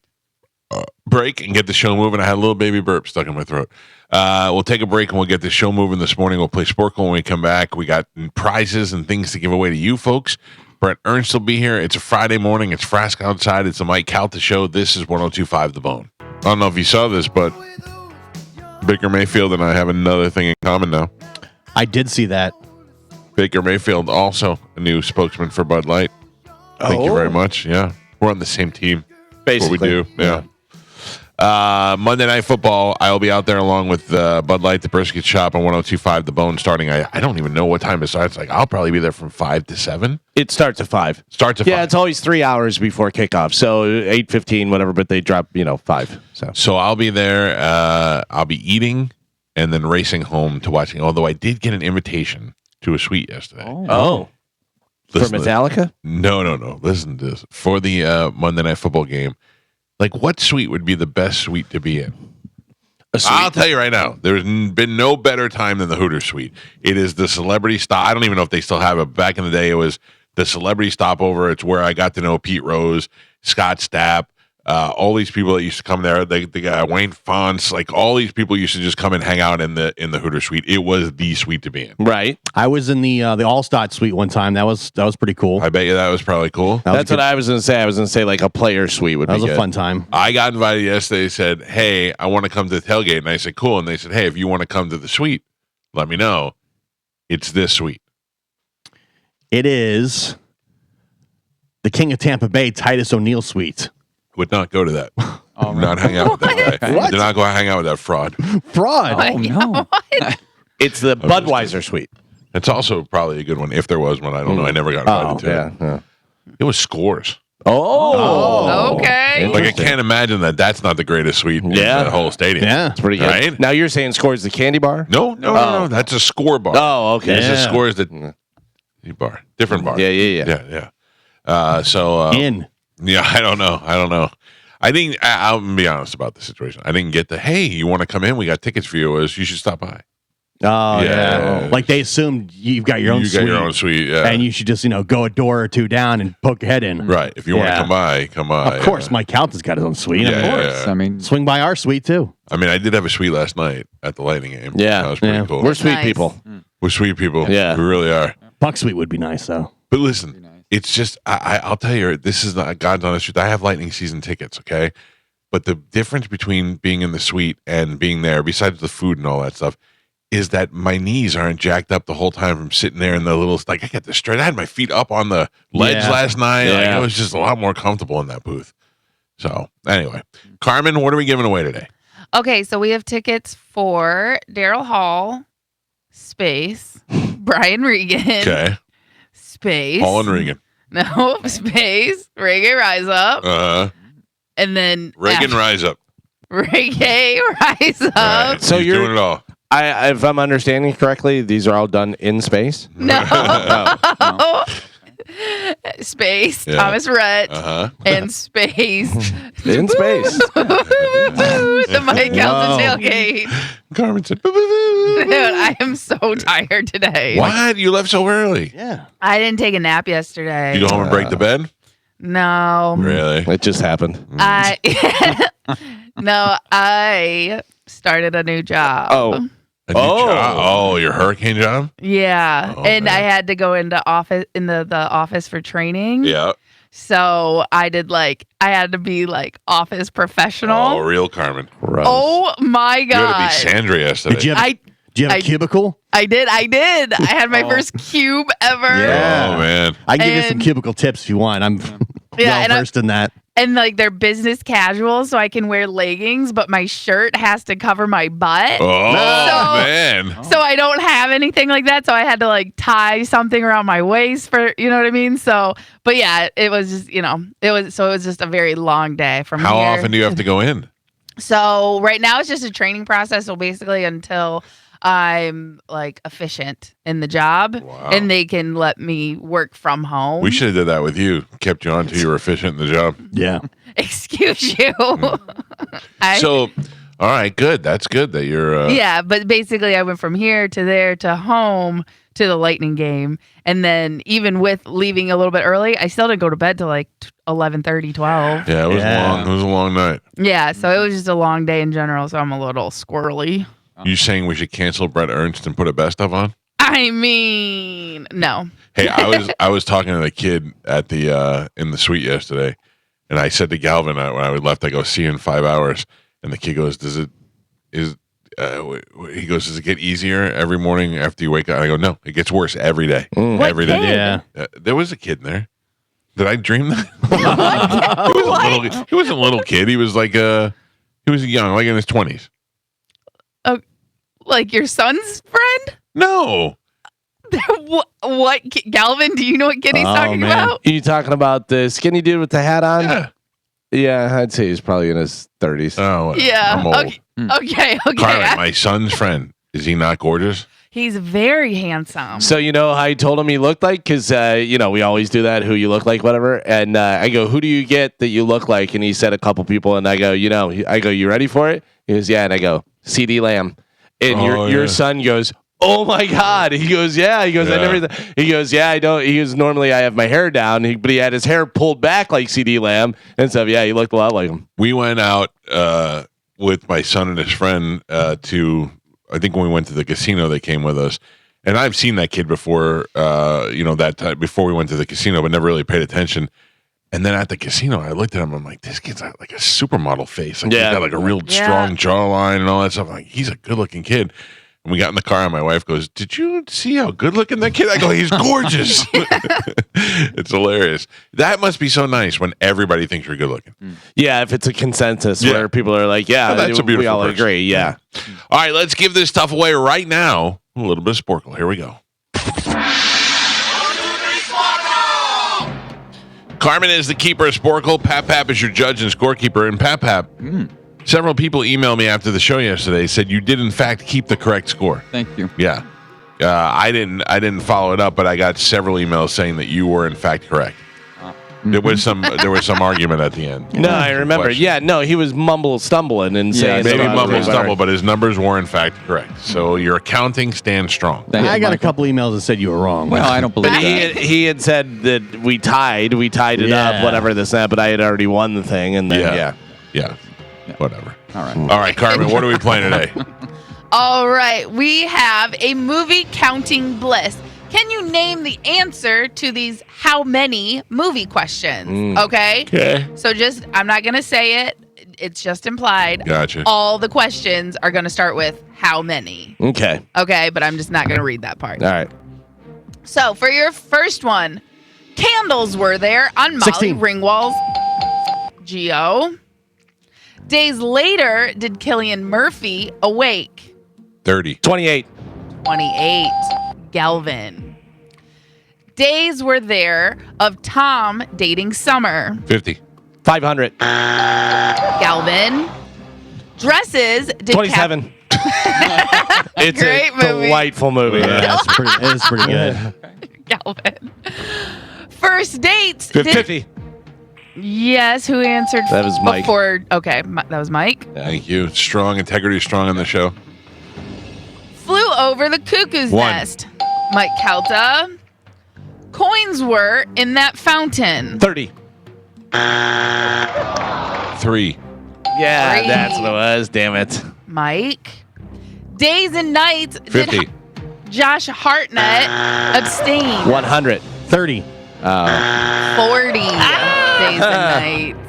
break and get the show moving. I had a little baby burp stuck in my throat. We'll take a break and we'll get the show moving this morning. We'll play Sporkle when we come back. We got prizes and things to give away to you folks. Brett Ernst will be here. It's a Friday morning. It's Frask outside. It's the Mike Calta Show. This is 102.5 The Bone. I don't know if you saw this, but Baker Mayfield and I have another thing in common now. I did see that. Baker Mayfield, also a new spokesman for Bud Light. Thank you very much. Yeah. We're on the same team. Basically. What we do. Yeah. Monday Night Football, I'll be out there along with Bud Light, the Brisket Shop, on 102.5 The Bone starting. I don't even know what time it starts. Like, I'll probably be there from 5 to 7. It starts at 5. Starts at Yeah, 5. it's always 3 hours before kickoff. So 8:15, whatever, but they drop, 5. So I'll be there. I'll be eating and then racing home to watching. Although I did get an invitation to a suite yesterday. Oh. For Listen to- Metallica? No. Listen to this. For the Monday Night Football game, like what suite would be the best suite to be in? I'll tell you right now, there's been no better time than the Hooters suite. It is the celebrity stop. I don't even know if they still have it. Back in the day, it was the celebrity stopover. It's where I got to know Pete Rose, Scott Stapp, all these people that used to come there. The guy Wayne Fonts, like all these people used to just come and hang out in the Hooters suite. It was the suite to be in. Right. I was in the All-Star suite one time. That was pretty cool. I bet you that was probably cool. That's what I was going to say. I was going to say like a player suite would That be was good. a fun time. I got invited yesterday. They said, hey, I want to come to the tailgate. And I said, cool. And they said, hey, if you want to come to the suite, let me know. It's this suite. It is the King of Tampa Bay, Titus O'Neil suite. Would not go to that. Not hang out with that guy. What? Did not go hang out with that fraud. Fraud. Oh, no. It's the Budweiser suite. It's also probably a good one. If there was one, I don't know. I never got invited to it. Yeah. It was Scores. Oh. Okay. Like I can't imagine that that's not the greatest suite in Yeah. the whole stadium. Yeah. It's pretty good. Right? Now you're saying Scores the candy bar? No. That's a Score bar. Oh, okay. This is Yeah. Scores the bar. Different bar. Yeah. So In. yeah, I don't know. I think I'll be honest about the situation. I didn't get the hey, you want to come in? We got tickets for you. You should stop by. Oh, Yeah. yeah. Like they assumed you've got your own You suite. got your own suite, yeah. And you should just, go a door or two down and poke your head in. Right. If you want to Yeah. come by, come by. Of course, Mike Calta's got his own suite. Yeah, Of course. yeah. I mean, Swing by our suite, too. I mean, I did have a suite last night at the Lightning game. Yeah. That was pretty Yeah. cool. We're sweet Nice. people. We're sweet people. Yeah. We really are. Puck suite would be nice, though. But listen, it's just, I'll tell you, this is not God's honest truth. I have Lightning season tickets, okay? But the difference between being in the suite and being there, besides the food and all that stuff, is that my knees aren't jacked up the whole time from sitting there in the little, like I got this straight. I had my feet up on the ledge Yeah. last night. Like, Yeah. it was just a lot more comfortable in that booth. So anyway, Carmen, what are we giving away today? Okay, so we have tickets for Daryl Hall, Space, Brian Regan, Okay. Space. Paul and Regan. No, Space, Reggae Rise Up, and then Reagan, rise up. Reggae Rise Up. All right, So he's you're- doing it all. If I'm understanding correctly, these are all done in space. No. Oh. Space, Yeah. Thomas Rhett, and Space. In space. The Mike Calta Wow. tailgate. Carmen said, Dude, I am so tired today. what? You left so early. Yeah. I didn't take a nap yesterday. You go home and break the bed? No. Really? It just happened. I started a new job. Oh. A new job? Oh, your hurricane job? Yeah. Oh, and man. I had to go into the office for training. Yeah. So I had to be like office professional. Oh, real Carmen. Gross. Oh my You had God. to be Sandra yesterday. Did you have, I do you have a I- cubicle? I did. I had my first cube ever. Yeah. Oh, man. I can give you some And- cubicle tips if you want. I'm Yeah, well versed in that. and like they're business casual, so I can wear leggings, but my shirt has to cover my butt. Oh, So- man. So I don't have anything like that. So I had to like tie something around my waist for, you know what I mean? So, but yeah, it was just, it was just a very long day from How here. often do you have to go in? So right now it's just a training process. So basically until I'm like efficient in the job Wow. and they can let me work from home. We should have did that with you. Kept you on until you were efficient in the job. Yeah. Excuse you. So, all right, good. That's good that you're. Yeah, but basically I went from here to there to home to the Lightning game. And then even with leaving a little bit early, I still didn't go to bed till like 11:30, 12. Yeah, it was Yeah. long. It was a long night. Yeah, so it was just a long day in general, so I'm a little squirrely. You saying we should cancel Brett Ernst and put a best of on? I mean, no. Hey, I was talking to the kid at the in the suite yesterday, and I said to Galvin when I left, I go, "See you in 5 hours," and the kid goes, "Does it get easier every morning after you wake up?" And I go, "No, it gets worse every day, What every day." kid? Yeah. There was a kid in there. Did I dream that? He wasn't a little kid. He was like he was young, like in his 20s. Like your son's friend? No. What Galvin, do you know what kid he's Oh, talking man. about? Are you talking about the skinny dude with the hat on? Yeah. Yeah, I'd say he's probably in his 30s. Oh, Yeah. I'm old. Okay. Carmen, my son's friend. Is he not gorgeous? He's very handsome. So you know how I told him he looked like? Because, we always do that, who you look like, whatever. And I go, who do you get that you look like? And he said a couple people. And I go, you ready for it? He goes, yeah. And I go, CD Lamb. And Oh, your yeah. son goes, oh my God. He goes, yeah. He goes, I Yeah. never. He goes, yeah, I don't. He goes, normally I have my hair down. But he had his hair pulled back like CD Lamb and stuff. Yeah, he looked a lot like him. We went out with my son and his friend to, I think when we went to the casino, they came with us. And I've seen that kid before, that time before we went to the casino, but never really paid attention. And then at the casino, I looked at him. I'm like, this kid's got like a supermodel face. Like, Yeah. he's got like a real Yeah. strong jawline and all that stuff. I'm like, he's a good looking kid. And we got in the car, and my wife goes, "Did you see how good looking that kid?" I go, "He's gorgeous." It's hilarious. That must be so nice when everybody thinks you're good looking. Yeah, if it's a consensus Yeah. where people are like, yeah, Oh, that's a we beautiful all person. agree. Yeah. All right, let's give this stuff away right now. A little bit of Sporkle. Here we go. Carmen is the keeper of Sporkle. Pap is your judge and scorekeeper. And Pap, several people emailed me after the show yesterday, said you did in fact keep the correct score. Thank you. Yeah. I didn't follow it up, but I got several emails saying that you were in fact correct. There was some argument at the end. No, I remember. Question. Yeah, no, he was stumbling and saying Maybe something mumble about- stumble, but his numbers were in fact correct. So your accounting stands strong. Thank I you, got a Michael. couple emails that said you were wrong. Well, I don't believe But that. he had said that we tied it Yeah. up, whatever this that, but I had already won the thing, and then Yeah. Whatever. All right. All right, Carmen, what are we playing today? All right, we have a movie counting bliss. Can you name the answer to these how many movie questions? Okay? Okay. So I'm not going to say it. It's just implied. Gotcha. All the questions are going to start with how many. Okay. Okay, but I'm just not going to read that part. All right. So for your first one, candles were there on Molly 16. Ringwald's Geo. Days later, did Cillian Murphy awake? 30. 28. 28. Galvin. Days were there of Tom dating Summer. 50. 500. Galvin. Dresses did 27. It's Great a movie. delightful movie. Yeah, it is pretty good. Galvin. First dates. did- 50. Yes, who answered That was Mike. before? Okay, that was Mike. Thank you. Strong integrity, strong on the show. Flew over the cuckoo's 1. nest. Mike Calta. Coins were in that fountain. 30. 3. Yeah, 3. that's what it was. Damn it. Mike. Days and nights. 50. Did Josh Hartnett abstain? 100. 30. 40 days and nights.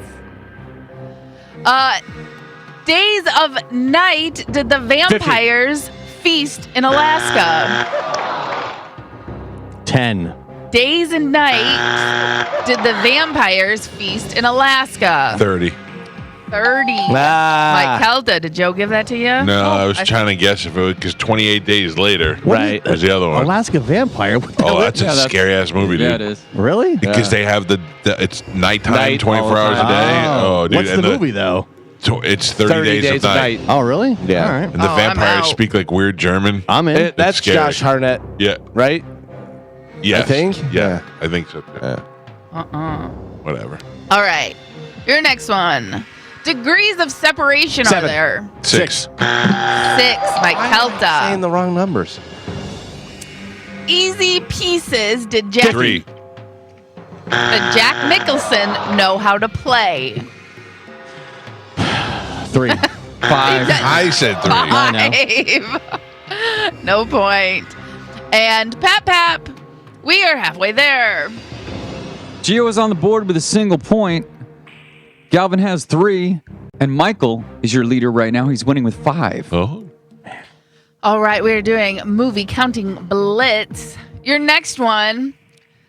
Days of night did the vampires feast in Alaska? 10. days and nights did the vampires feast in Alaska? 30. 30. Ah. Mike Calta, did Joe give that to you? No, I was trying to guess if it was because 28 days later. Right. Was the other one. Alaska Vampire. What the Oh, hell that's is a scary ass movie, dude. Yeah, it is. Really? Because they have it's nighttime, Night 24 all the hours a time. day. Oh, dude. What's the and movie though? It's 30 days of night. Oh, really? Yeah. All right. And the I'm vampires out. speak like weird German. I'm in. That's scary. Josh Hartnett, Yeah. right? Yes. I think? Yeah. I think so. Too. Whatever. All right. Your next one. Degrees of separation 7. are there? 6. 6. Mike Saying Calta. the wrong numbers. Easy pieces did Jack 3. Did Jack Nicholson know how to play? 3. 5. I said 3. I 5. No point. And Pap, we are halfway there. Gio is on the board with a single point. Galvin has 3. And Michael is your leader right now. He's winning with 5. Oh. All right, we're doing movie counting blitz. Your next one,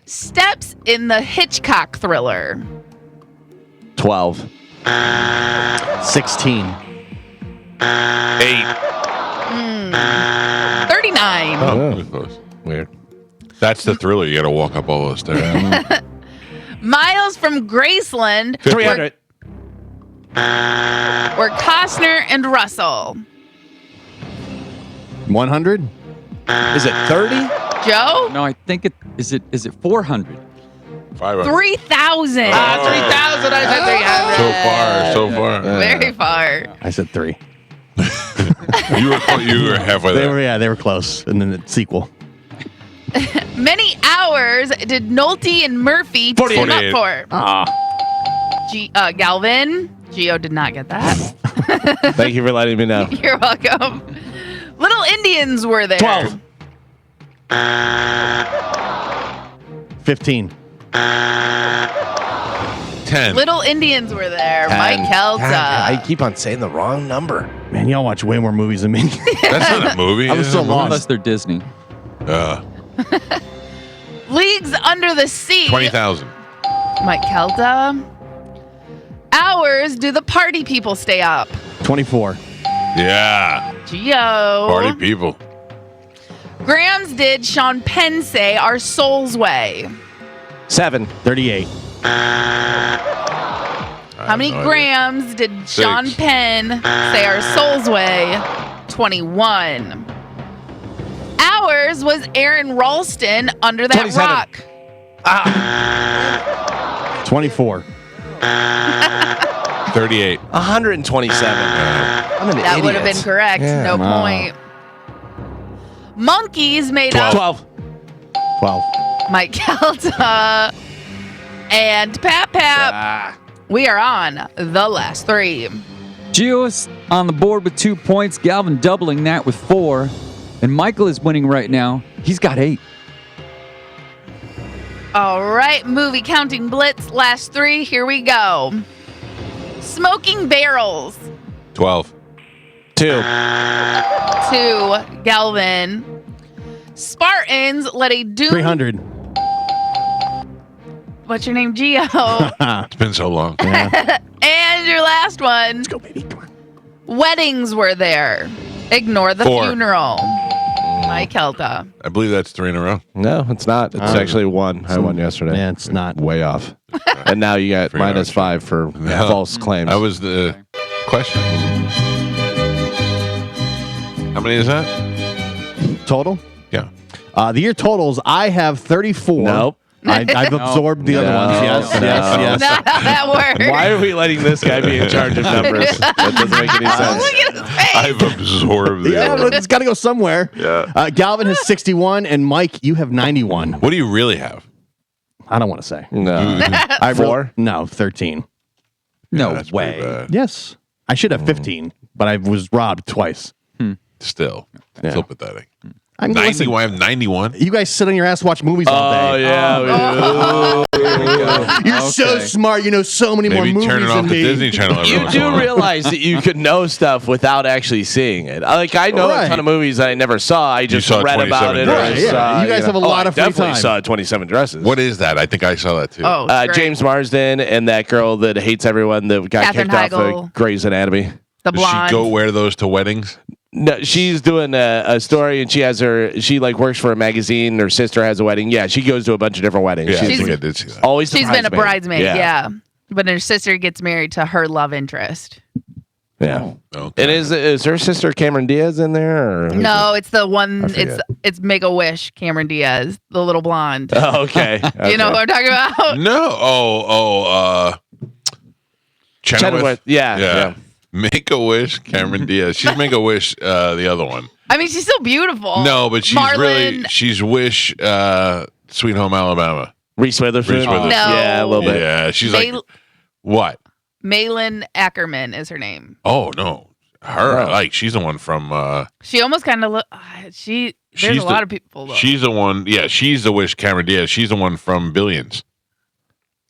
steps in the Hitchcock thriller. 12. 16. 8. 39. Oh, really close. Weird. That's the thriller. You got to walk up all those stairs. Miles from Graceland 300. were Costner and Russell. 100. Is it 30? Joe? No, I think is it 400? 500. 3,000. 3,000. I said 300. So far. Very far. I said 3. You were halfway They there. were close. And then the sequel. Many hours did Nolte and Murphy team up 48. for? Galvin? Gio did not get that. Thank you for letting me know. You're welcome. Little Indians were there. 12. 15. 10. Little Indians were there. Mike Calta. I keep on saying the wrong number. Man, y'all watch way more movies than me. That's not a movie. I was so lost. Unless they're Disney. Leagues Under the Sea. 20,000. Mike Calta. Hours do the party people stay up? 24. Yeah. Gio. Party people. Grams did Sean Penn say our soul's way? 7. 38. How many no idea. grams did Sean Penn say our soul's way? 21. Hours was Aaron Ralston under that 27. rock? 24. 38. 127. I'm an That idiot. would have been correct. Yeah. No Wow. point. Monkeys made 12. up 12. Mike Calta and Pap. We are on the last 3. Gio is on the board with 2 points. Galvin doubling that with 4. And Michael is winning right now. He's got 8. All right, movie counting blitz, last 3. Here we go. Smoking barrels. 12. 2. 2. Galvin. Spartans let a doom. 300. What's your name, Gio? It's been so long. And your last one. Let's go, baby. Come on. Weddings were there. Ignore the 4. funeral. Mike Calta. I believe that's 3 in a row. No, it's not. It's actually 1. I won yesterday. Yeah, it's not. Way off. And now you got Free minus action. 5 for No. false claims. That was the question. How many is that? Total? Yeah. The year totals, I have 34. Nope. I've absorbed the other No, ones. Yes, no. yes. Not how that works. Why are we letting this guy be in charge of numbers? That doesn't make any sense. Look at his face. I've absorbed the Yeah, other. but it's got to go somewhere. Yeah. Galvin has 61, and Mike, you have 91. What do you really have? I don't want to say. No. I 4? No, 13. No That's way. pretty bad. Yes. I should have 15, but I was robbed twice. Still. Yeah. Still pathetic. I mean, listen, 91. I have 91. you guys sit on your ass, watch movies all Oh day. yeah. You're so smart. You know so many more Maybe movies turn it than off the me. Disney Channel every You once in a do while. realize that you could know stuff without actually seeing it. Like I know a Right. ton of movies that I never saw. I just saw read about 27 it. Dresses. Or Right, yeah. saw, You guys have a lot I of free definitely time. saw 27 Dresses. What is that? I think I saw that too. Oh, it's great. James Marsden and that girl that hates everyone that got Katherine kicked off Heigl. of Grey's Anatomy. the Does blonde. she go wear those to weddings? No, she's doing a story, and she like works for a magazine. Her sister has a wedding. Yeah, she goes to a bunch of different weddings. Yeah, I She's think I did see that. always the She's been a bridesmaid. bridesmaid, yeah. But her sister gets married to her love interest. Yeah. Okay. And is her sister Cameron Diaz in there? Or who's No, it's the one. forget. It's Make a Wish. Cameron Diaz, the little blonde. it? Oh, okay. You know what I'm talking about? No. Chenoweth. Yeah. Make a Wish, Cameron Diaz. She's Make a Wish, the other one. I mean, she's still beautiful. No, but she's Marlon. she's Wish, Sweet Home Alabama. Reese Witherspoon. Reese Witherspoon. No. Yeah, a little bit. Yeah, she's May- like, what? Malin Ackerman is her name. Oh no, her. Oh. Like she's the one from. She almost kind of look. There's She's a lot of people. Look. She's the one. Yeah, she's the Wish Cameron Diaz. She's the one from Billions.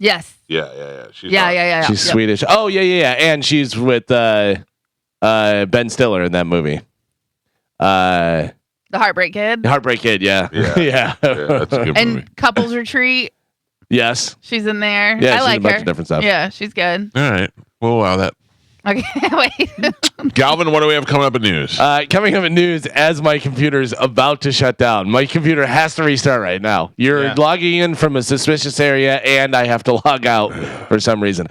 Yes. Yeah. She's Yeah. She's Yep. Swedish. Oh, yeah. And she's with Ben Stiller in that movie. The Heartbreak Kid. Heartbreak Kid, yeah. Yeah. yeah. That's a good movie. And Couples Retreat. Yes. She's in there. Yeah, I she's like in a bunch her. of different stuff. Yeah, she's good. All right, we'll allow that. Okay, wait. Galvin, what do we have coming up in news? Coming up in news, as my computer's about to shut down, my computer has to restart right now. You're logging in from a suspicious area, and I have to log out for some reason.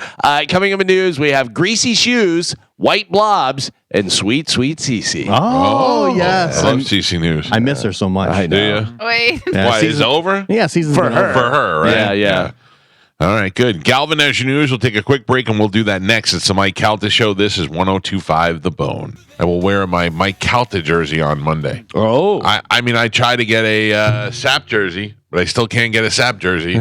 Coming up in news, we have greasy shoes, white blobs, and sweet Cece. Oh, yes. I love CC News. I miss her so much. I Do know. you? Wait. Yeah, Why, is it season- over? Yeah, season's For been her. over. For her, right? Yeah. All right, good. Galvin, as your news, we'll take a quick break and we'll do that next. It's the Mike Calta Show. This is 102.5 The Bone. I will wear my Mike Calta jersey on Monday. Oh. I mean, I tried to get a SAP jersey, but I still can't get a SAP jersey.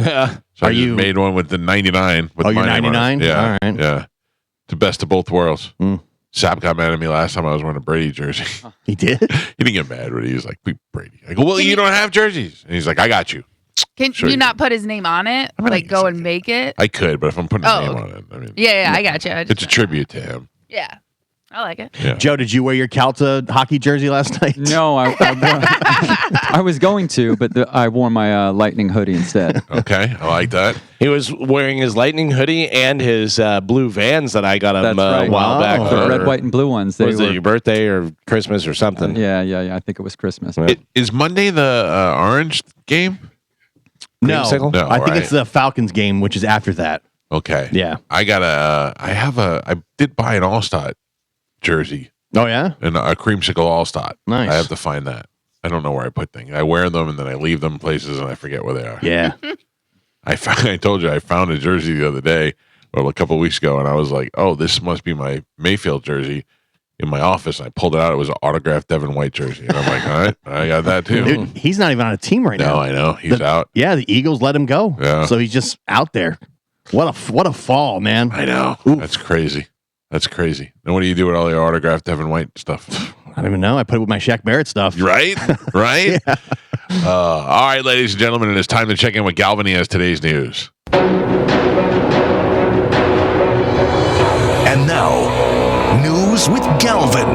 So I just you- made one with the 99. With Oh, you're my name on it. 99? Yeah. All right. Yeah. The best of both worlds. Mm. SAP got mad at me last time I was wearing a Brady jersey. He did? He didn't get mad, but he was like, Brady. I go, well, you don't have jerseys. And he's like, I got you. Can Sure you you not put his name on it? mean, I Like, guess go I and could. make it? I could, but if I'm putting a Oh, name okay. on it, I mean, Yeah, I got you. it's a tribute to him. Yeah, I like it. Yeah. Joe, did you wear your Calta hockey jersey last night? No, I was going to, but I wore my Lightning hoodie instead. Okay, I like that. He was wearing his Lightning hoodie and his blue Vans that I got him That's right. a while Wow. back. The The for- red, white, and blue ones. They was were, it your birthday or Christmas or something? yeah. I think it was Christmas. Is Monday the Orange game? No. Creamsicle? No, I think right. it's the Falcons game, which is after that. Okay. Yeah. I did buy an All-Star jersey Oh, yeah? and a creamsicle All-Star. Nice. I have to find that. I don't know where I put things. I wear them and then I leave them places and I forget where they are. Yeah. I told you I found a jersey the other day or a couple of weeks ago and I was like, oh, this must be my Mayfield jersey in my office. I pulled it out. It was an autographed Devin White jersey. And I'm like, all right, I got that too. Dude, he's not even on a team right No, now. I know. He's out. Yeah, the Eagles let him go. Yeah. So he's just out there. What a fall, man. I know. Oof. That's crazy. That's crazy. And what do you do with all your autographed Devin White stuff? I don't even know. I put it with my Shaq Barrett stuff. Right? Right? All right, ladies and gentlemen, it is time to check in with Galvin. He has today's news. And now, news with Galvin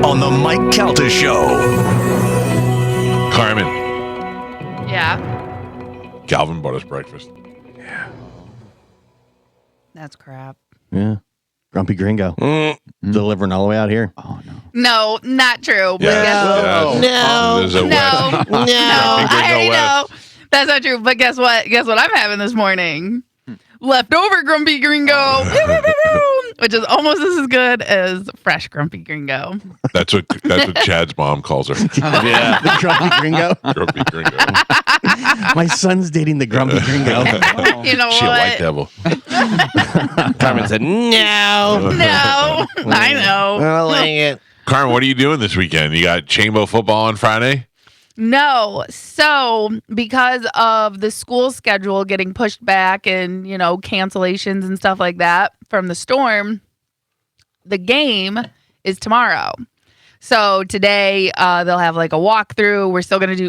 on the Mike Calta Show. Carmen, Yeah, Galvin bought us breakfast. that's crap. Yeah. Grumpy Gringo. Delivering all the way out here. Oh no. No, not true. But Yeah. guess Yeah. There's a no, West. no, I already know. West. That's not true. But guess what? Guess what I'm having this morning? Leftover Grumpy Gringo, which is almost as good as fresh Grumpy Gringo. That's what Chad's mom calls her. Yeah. The Grumpy Gringo. Grumpy Gringo. My son's dating the Grumpy Gringo. You know She a white what? devil. Carmen said, no. No, I know. I don't like it. Carmen, what are you doing this weekend? You got Chambo football on Friday? No. So, because of the school schedule getting pushed back and, cancellations and stuff like that from the storm, the game is tomorrow. So today they'll have like a walkthrough.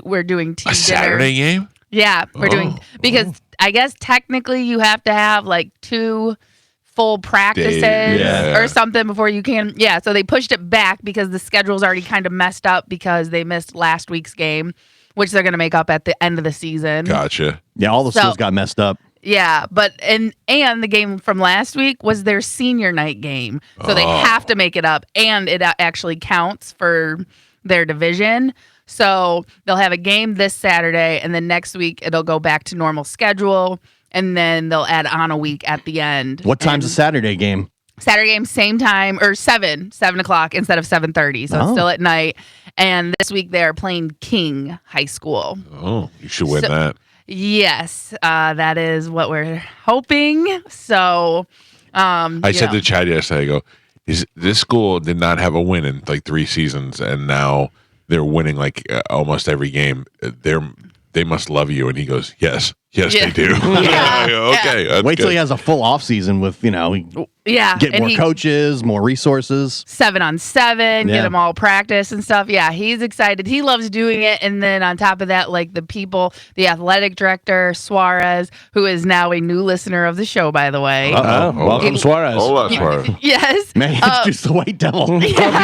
We're doing team A dinner. Saturday game? Yeah, we're doing because I guess technically you have to have like 2 full practices yeah. or something before you can. Yeah, so they pushed it back because the schedule's already kind of messed up because they missed last week's game, which they're going to make up at the end of the season. Gotcha. Yeah, all the schools got messed up. Yeah, but and the game from last week was their senior night game. So they have to make it up, and it actually counts for their division. So they'll have a game this Saturday, and then next week it'll go back to normal schedule, and then they'll add on a week at the end. What time's the Saturday game? Saturday game, same time, or 7 o'clock instead of 7:30. So it's still at night. And this week they're playing King High School. Oh, you should win that. Yes, that is what we're hoping. So I said to Chad yesterday, I go, this school did not have a win in like 3 seasons, and now they're winning like almost every game. They must love you. And he goes, yes, they do. Okay. Wait till good. he has a full off season with, get more coaches, more resources. 7-on-7, get them all practice and stuff. Yeah, he's excited. He loves doing it. And then on top of that, like the athletic director, Suarez, who is now a new listener of the show, by the way. Welcome, Suarez. Hold on, Suarez. Yes. Man, he introduced the White Devil. he does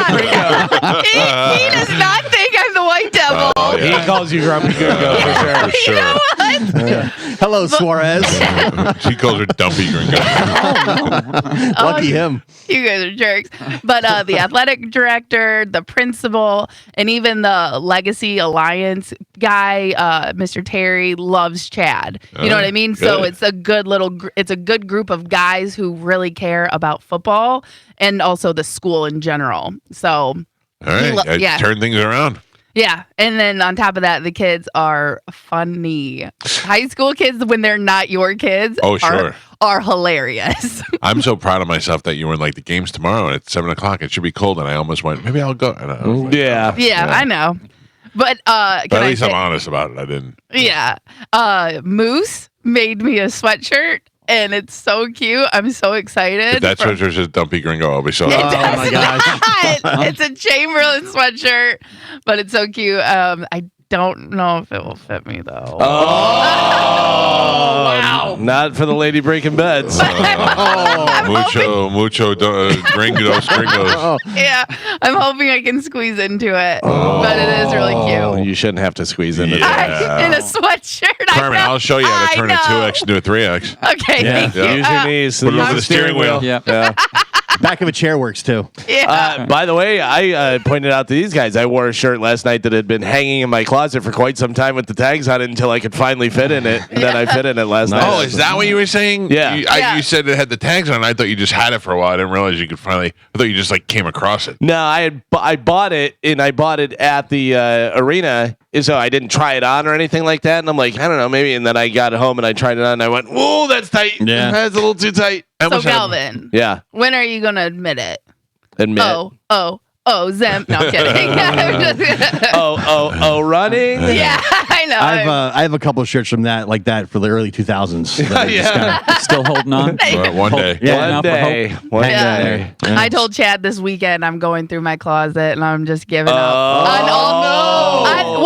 not think I'm the White Devil. He calls you Grumpy Gringo for sure. For sure. You know what? Hello, Suarez. She calls her Dumpy Gringo. Lucky him. You guys are jerks. But the athletic director, the principal, and even the Legacy Alliance guy, Mr. Terry, loves Chad. You know what I mean? So good. it's a good it's a good group of guys who really care about football and also the school in general. So, All right. Turn things around. yeah. And then on top of that, the kids are funny. High school kids, when they're not your kids, Oh, sure. are hilarious. I'm so proud of myself that you were in like the games tomorrow and it's 7 o'clock. It should be cold. And I almost went, maybe I'll go. And I was like, Yeah, I know. But But at least I'm honest about it. I didn't. Yeah. Moose made me a sweatshirt and it's so cute. I'm so excited. If that sweatshirt says Dumpy Gringo, I'll be so It happy. does my gosh. not. It's a Chamberlain sweatshirt, but it's so cute. I don't know if it will fit me though. Wow. Not for the lady breaking beds. Mucho gringos. Yeah, I'm hoping I can squeeze into it, but it is really cute. You shouldn't have to squeeze into Yeah. In a sweatshirt. Carmen, I'll show you how to turn a I know. 2X into a 3X. Okay, thank you. Use your knees. Put it use over the steering wheel. Yeah. Back of a chair works too. Yeah. By the way, I pointed out to these guys, I wore a shirt last night that had been hanging in my closet for quite some time with the tags on it until I could finally fit in it. And then I fit in it last night. Oh, is that what you were saying? Yeah. You said it had the tags on it. I thought you just had it for a while. I didn't realize you could finally. I thought you just like came across it. No, I bought it, and I bought it at the arena, so I didn't try it on or anything like that. And I'm like, I don't know, maybe. And then I got it home and I tried it on, and I went, whoa, that's tight. Yeah. That's a little too tight. So Galvin, Yeah, when are you gonna admit it? admit. Zem. No, I'm kidding. Running. Yeah, I know. I have a couple of shirts from that like that for the early 2000s. Yeah. Still holding on. One day. Yeah, One day. One Yeah. day. I told Chad this weekend I'm going through my closet and I'm just giving up on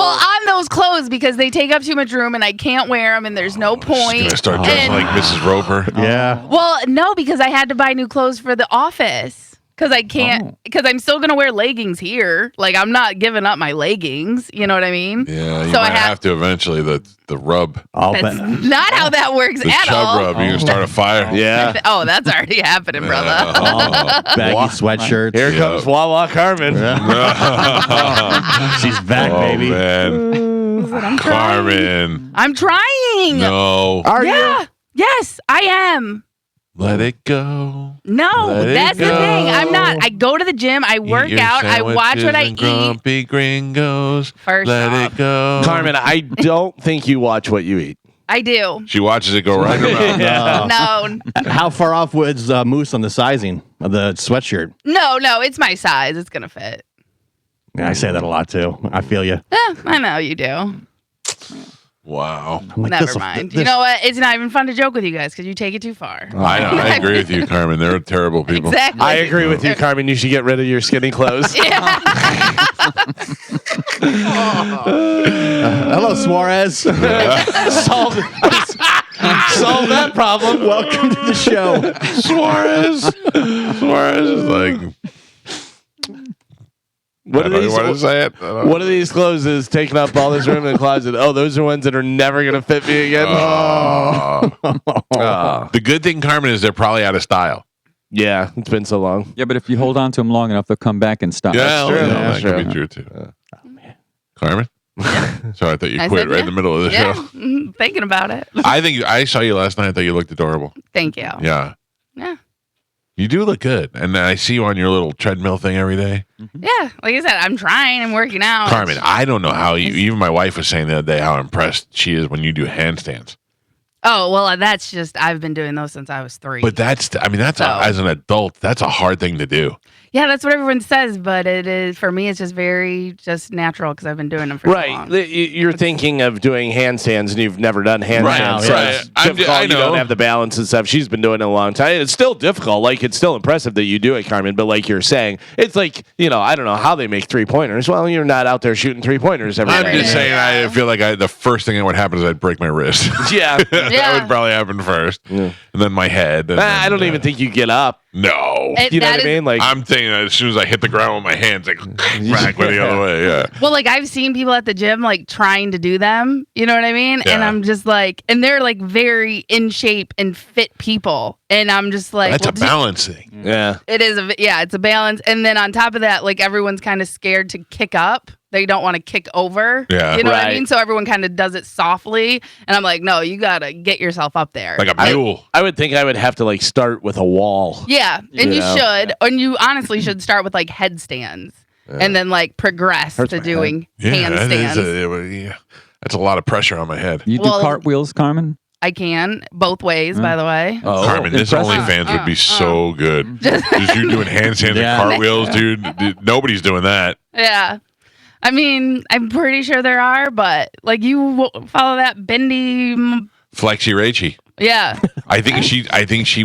on those clothes because they take up too much room and I can't wear them and there's no She's point. gonna start dressing And- like Mrs. Roper. Yeah. Well, no, because I had to buy new clothes for the office. Because I can't, because I'm still going to wear leggings here. Like, I'm not giving up my leggings. You know what I mean? Yeah, you So might have to eventually. The rub, I'll That's bet. not how that works the at chub all. rub. You're gonna start a fire. Yeah. Oh, that's already happening, brother. Baggy sweatshirts. Here comes Wawa Carmen. She's back, Oh baby. man, Carmen. I'm trying. No, Are Yeah. Yes, I am. let it go. No, Let it that's the go. thing. I'm not. I go to the gym. I work Eat your out. I watch what I sandwiches and eat. Grumpy Gringos. First let off. it go. Carmen, I don't think you watch what you eat. I do. She watches it go right in her mouth. No, How far off was Moose on the sizing of the sweatshirt? no. It's my size. It's gonna fit. Yeah, I say that a lot too. I feel you. I know you do. I'm like, Never this'll- mind. this- You know what? It's not even fun to joke with you guys because you take it too far. I know. I agree with you, Carmen. They're terrible people. Exactly. I agree with you, Carmen. You should get rid of your skinny clothes. Yeah. Hello, Suarez. solve that problem. Welcome to the show. Suarez is like. What I are don't these? want to say it. One of these clothes is taking up all this room in the closet. Oh, those are ones that are never going to fit me again. The good thing, Carmen, is they're probably out of style. Yeah, it's been so long. Yeah, but if you hold on to them long enough, they'll come back in style. Yeah, true. that That's could be true too. Carmen? Sorry, I thought you I quit said right yeah. in the middle of the Yeah. show. Thinking about it. I think I saw you last night. I thought you looked adorable. Thank you. Yeah. Yeah. You do look good. And I see you on your little treadmill thing every day. Yeah. Like I said, I'm trying. I'm working out. Carmen, I don't know how you, even my wife was saying the other day how impressed she is when you do handstands. Oh, well, that's just, I've been doing those since I was 3. But that's So- as an adult, that's a hard thing to do. Yeah, that's what everyone says, but it is, for me, it's just very just natural because I've been doing them for so Right. long. You're thinking of doing handstands and you've never done handstands. Right, So right. it's I difficult. You know. don't have the balance and stuff. She's been doing it a long time. It's still difficult. Like, it's still impressive that you do it, Carmen. But like you're saying, it's like, I don't know how they make 3-pointers. Well, you're not out there shooting 3-pointers every I'm day. just saying, I feel like the first thing that would happen is I'd break my wrist. Yeah. That Yeah. would probably happen first. And then my head. And I don't even think you get up. No. It- You know that what I is- mean? Like, I'm thinking that as soon as I hit the ground with my hands, like back the other way. Yeah. Well, like I've seen people at the gym like trying to do them, you know what I mean? And Yeah. I'm just like, and they're like very in shape and fit people. And I'm just like, That's well, a balance thing. yeah. It is it's a balance. And then on top of that, like everyone's kind of scared to kick up. They don't want to kick over. Yeah. You know what I Right. mean? So everyone kind of does it softly. And I'm like, no, you got to get yourself up there. Like a mule. I would think I would have to like start with a wall. Yeah. And you Yeah. should. And you honestly should start with like headstands and then like progress Hurts to my doing Yeah, handstands. that's a lot of pressure on my head. You do Well- cartwheels, Carmen? I can both ways, by the way. Oh, Carmen, this impressive. OnlyFans would be so good. Just you doing handstands Yeah. and cartwheels, dude. Nobody's doing that. Yeah. I mean, I'm pretty sure there are, but like you follow that bendy. Flexi Rachie. Yeah. I think she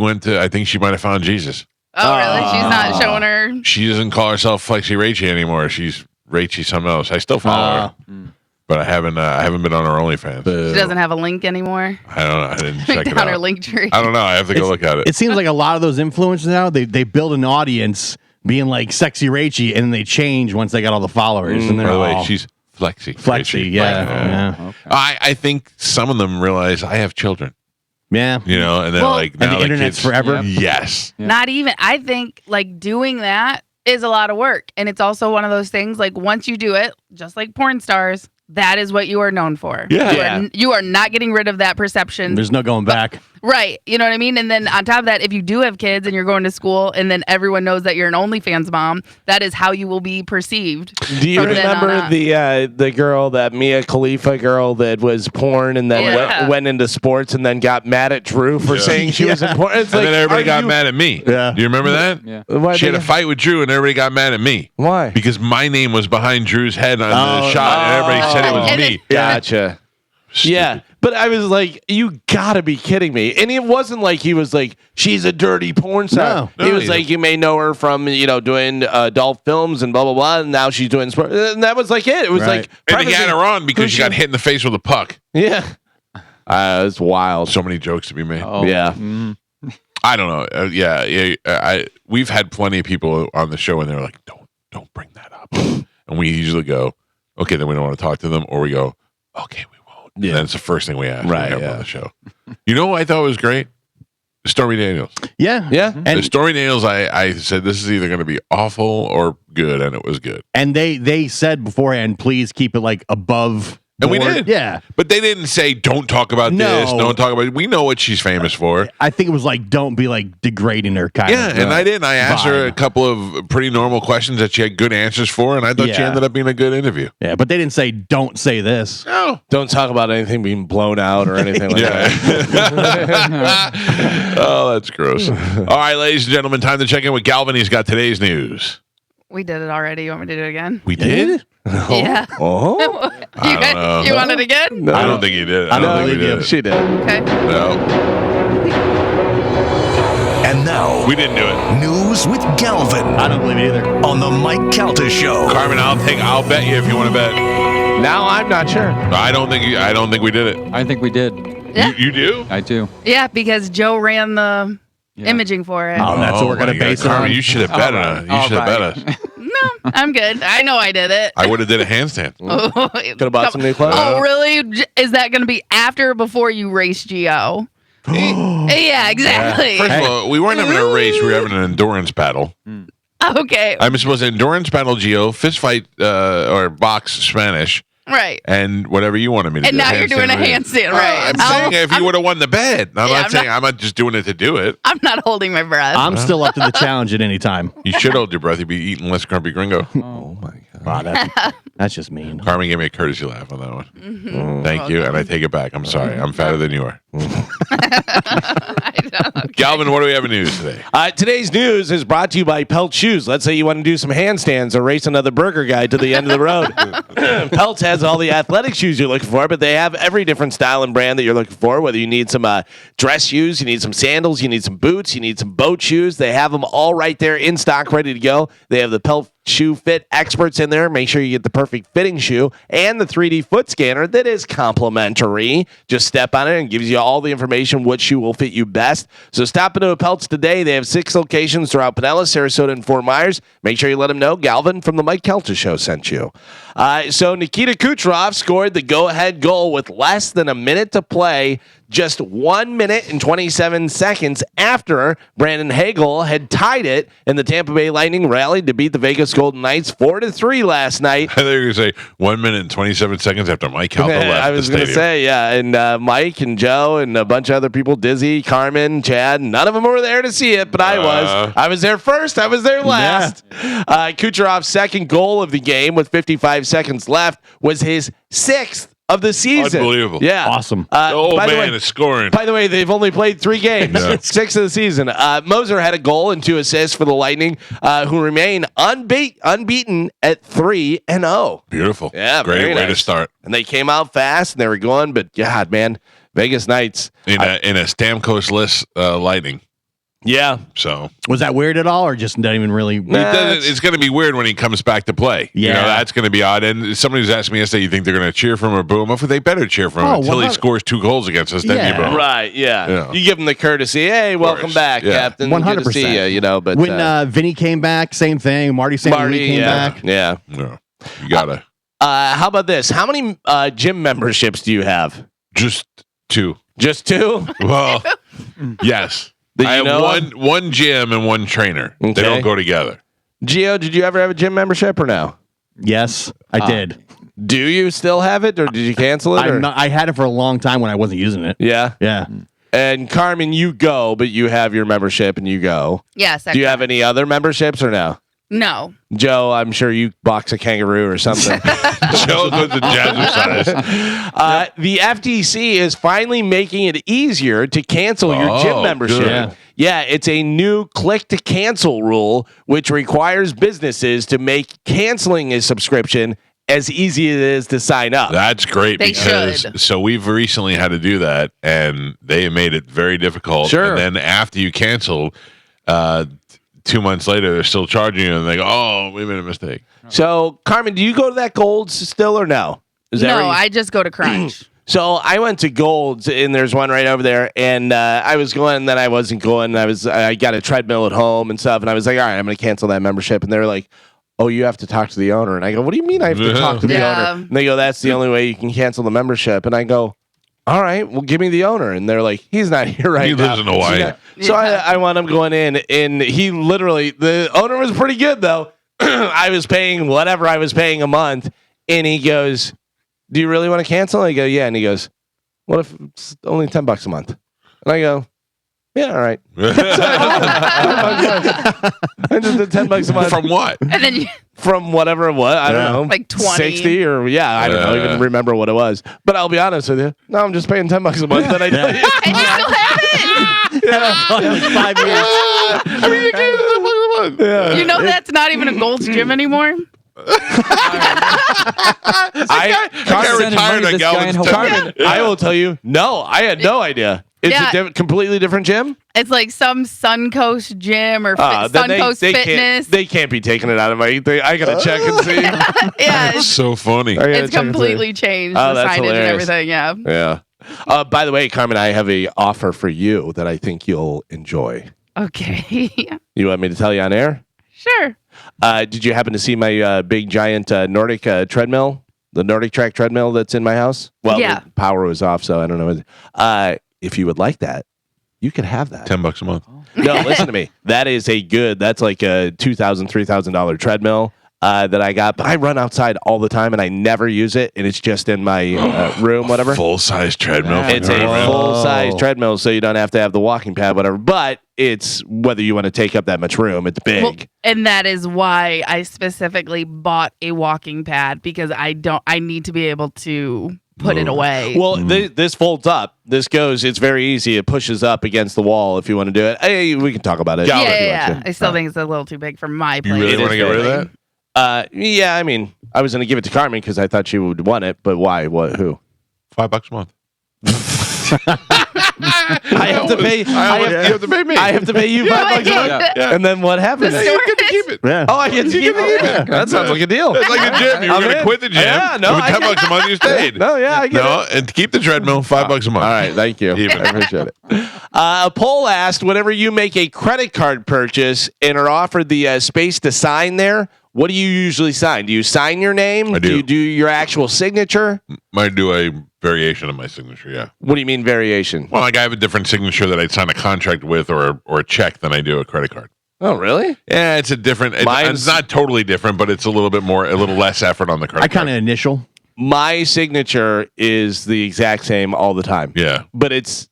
might have found Jesus. Oh, really? She's not showing her. She doesn't call herself Flexi Rachie anymore. She's Rachie something else. I still follow her, but I haven't been on her OnlyFans. She doesn't have a link anymore. I don't know. I didn't check it Down her out. link tree. I don't know. I have to go look at it. It seems like a lot of those influencers now, they build an audience being like sexy Rachie, and then they change once they got all the followers. And By they're the way, all she's Flexi. flexy. Rachie. Yeah. I think some of them realize I have children. Yeah. And they're Well- like, And now the internet's kids, forever. Yes. Yeah. Not even. I think like doing that is a lot of work. And it's also one of those things like once you do it, just like porn stars, that is what you are known for. Yeah. You are not getting rid of that perception. There's no going back. Right. You know what I mean? And then on top of that, if you do have kids and you're going to school and then everyone knows that you're an OnlyFans mom, that is how you will be perceived. Do you from then on remember out. the girl, that Mia Khalifa girl that was porn and then Yeah. went into sports and then got mad at Drew for saying she was in porn? It's And then everybody are got you- mad at me. Yeah. Do you remember that? Yeah. Why She had they- a fight with Drew, and everybody got mad at me. Why? Because my name was behind Drew's head on the shot, and everybody said it was And me. Gotcha. Yeah, but I was like, you gotta be kidding me. And it wasn't like he was like, she's a dirty porn star. No, he was he like, you may know her from, doing adult films and blah, blah, blah. And now she's doing sport. And that was like it. It was Right. like, And they got prefacing- her on because she got hit in the face with a puck. Yeah. It's wild. So many jokes to be made. Oh, Yeah. I don't know. We've had plenty of people on the show, and they're like, "Don't bring that up." And we usually go, "Okay, then we don't want to talk to them," or we go, "Okay, we won't." Yeah. And that's the first thing we ask. Right, When we have them yeah. on the show. You know what I thought was great? Stormy Daniels. Yeah. Yeah. The And Stormy Daniels. I said this is either going to be awful or good, and it was good. and they said beforehand, please keep it like above. And we board. did. Yeah. But they didn't say, "Don't talk about No. this. Don't talk about it." We know what she's famous for. I think it was like, don't be like degrading her kind Yeah, of. and I didn't. I asked her a vibe. couple of pretty normal questions that she had good answers for, and I thought she Yeah. ended up being a good interview. Yeah, but they didn't say, don't say this. No. Don't talk about anything being blown out or anything like that. Yeah. Oh, that's gross. All right, ladies and gentlemen, time to check in with Galvin. He's got today's news. We did it already. You want me to do it again? We did? Yeah. Oh. I don't know. You want it again? No. I don't think he did. I don't think we did. She did. Okay. No, And now, we didn't do it. news with Galvin I don't believe it either. on the Mike Calta Show. Carmen, I'll bet you if you want to bet. Now I'm not sure. I don't think we did it. I think we did. Yeah. You do? I do. Yeah, because Joe ran the imaging for it. Oh, that's what we're my going to God, base it Carmen, on. you should have bet us. You should have bet us. No, I'm good. I know I did it. I would have did a handstand. Could have bought some new clothes. Oh, really? Is that going to be after or before you race Gio? Yeah, exactly. First of all, we weren't having a race. We were having an endurance battle. Okay, I'm supposed to endurance battle Gio, fist fight or box Spanish, right. and whatever you wanted me to And do. now you're doing a handstand, right? I'm saying if you would have won the bet. I'm Yeah, not saying I'm not just doing it to do it. I'm not holding my breath. I'm still up to the challenge at any time. You should hold your breath. You'd be eating less grumpy gringo. Oh my God. Wow, that's just mean. Carmen gave me a courtesy laugh on that one. Thank you, and I take it back. I'm sorry. I'm fatter than you are. Galvin, what do we have in news today? Today's news is brought to you by Pelt Shoes. Let's say you want to do some handstands or race another burger guy to the end of the road. Pelts has all the athletic shoes you're looking for, but they have every different style and brand that you're looking for. Whether you need some dress shoes, you need some sandals, you need some boots, you need some boat shoes. They have them all right there in stock, ready to go. They have the Pelt shoe fit experts in there. Make sure you get the perfect fitting shoe and the 3D foot scanner that is complimentary. Just step on it and gives you all the information what shoe will fit you best. So stop into a Pelts today. They have 6 locations throughout Pinellas, Sarasota, and Fort Myers. Make sure you let them know Galvin from the Mike Calta Show sent you. So Nikita Kucherov scored the go-ahead goal with less than a minute to play, just 1 minute and 27 seconds after Brandon Hagel had tied it, and the Tampa Bay Lightning rallied to beat the Vegas Golden Knights 4-3 last night. I thought you were going to say 1 minute and 27 seconds after Mike Calta left I was going to say, yeah, and Mike and Joe and a bunch of other people, Dizzy, Carmen, Chad, none of them were there to see it, but I was. I was there first. I was there last. Kucherov's second goal of the game with 55 seconds left was his 6th of the season. Unbelievable. Yeah. Awesome. By the way, is scoring. By the way, they've only played 3 games, Yeah. 6 of the season. Moser had a goal and 2 assists for the Lightning, who remain unbeaten at 3-0. Beautiful. Yeah, great very way to nice. start. And they came out fast and they were going, but God, man, Vegas Knights. In a Stamkos-less Lightning. Yeah. So Was that weird at all, or just not even really? it's going to be weird when he comes back to play. You know, Yeah. that's going to be odd. And somebody was asking me yesterday, you think they're going to cheer for him or boo him? If they better cheer for him until he 100 scores 2 goals against us, then you boo him. Right, yeah. Yeah. You give them the courtesy. Hey, welcome course. back, Yeah. Captain. Good to see 100%. you, but When Vinny came back, same thing. Marty St. Louis came back. Yeah. Yeah. You got to. How about this? How many gym memberships do you have? Just 2. Just 2? Well, yes. That I you have know of? one gym and one trainer. Okay. They don't go together. Gio, did you ever have a gym membership or no? Yes, I did. Do you still have it, or did you cancel it? Or? I had it for a long time when I wasn't using it. Yeah. Yeah. And Carmen, you go, but you have your membership and you go. Yes. Do you have any other memberships or no? No. Joe, I'm sure you box a kangaroo or something. Joe goes to jazzercise. The FTC is finally making it easier to cancel your gym membership. good. Yeah, it's a new click to cancel rule, which requires businesses to make canceling a subscription as easy as it is to sign up. That's great They because should. so we've recently had to do that, and they made it very difficult. Sure. And then after you cancel, 2 months later, they're still charging you, and they go, "Oh, we made a mistake." So, Carmen, do you go to that Gold's still or no? Is that No, where you- I just go to Crunch. So I went to Gold's, and there's one right over there, and I was going, and then I wasn't going. I got a treadmill at home and stuff, and I was like, all right, I'm going to cancel that membership. And they were like, oh, you have to talk to the owner. And I go, what do you mean I have to talk to the Yeah. owner? And they go, that's the only way you can cancel the membership. And I go, all right, well, give me the owner. And they're like, he's not here right He now. lives in Hawaii. Yeah. So I want him going in, and he literally, the owner was pretty good, though. I was paying whatever I was paying a month, and he goes, do you really want to cancel? I go, yeah. And he goes, what if it's only $10 a month? And I go, yeah, all right. I just did $10 a month From what? And then you, from whatever it was. I don't know, Like 20. 60 or I don't know. Even remember what it was. But I'll be honest with you. No, I'm just paying $10 a month. Then I tell you. and you still have it. 5 years. I mean, you gave it $10 a month. Yeah. You know that's not even a Gold's Gym anymore? I retired at Galvin's Carmen, I will tell you, no, I had no idea. It's a completely different gym? It's like some Suncoast gym or then Suncoast they Fitness. They can't be taking it out of my thing. I got to check and see. Yeah. That's so funny. It's completely changed. Oh, the that's signage hilarious. and everything. Yeah. Yeah. By the way, Carmen, I have a offer for you that I think you'll enjoy. Okay. You want me to tell you on air? Sure. Did you happen to see my big giant Nordic treadmill? The Nordic track treadmill that's in my house? Well, Yeah. the power was off, so I don't know. If you would like that, you could have that. $10 a month. No, listen to me. That's like a $2,000, $3,000 treadmill that I got. But I run outside all the time and I never use it. And it's just in my room, whatever. Full-size treadmill. It's a full-size treadmill, so you don't have to have the walking pad, whatever. But it's whether you want to take up that much room. It's big. Well, and that is why I specifically bought a walking pad, because I need to be able to put it away. Well, this folds up. This goes. It's very easy. It pushes up against the wall if you want to do it. Hey, we can talk about it. Yeah. I still think it's a little too big for my place. You really want to get rid of that? Yeah, I mean, I was going to give it to Carmen because I thought she would want it, but why? What? Who? $5 a month. I have to pay. You have to pay me. I have to pay you $5 a month. Yeah. And then what happens? The You get to keep it. Yeah. Oh, I get to keep it. That sounds like a deal. It's like a gym. You were I'm going to in. quit the gym. Yeah, no, With I $10 a month, you stayed. No, yeah, I get No, it. and to keep the treadmill, $5 a month. All right, thank you. Even. I appreciate it. A poll asked, whenever you make a credit card purchase and are offered the space to sign there, what do you usually sign? Do you sign your name? I do. You do your actual signature? Might do a variation of my signature, yeah. What do you mean variation? Well, like I have a different signature that I'd sign a contract with or a check than I do a credit card. Oh, really? Yeah, it's a different. Mine's- It's not totally different, but it's a little less effort on the credit I kind card. of initial. My signature is the exact same all the time. Yeah. But it's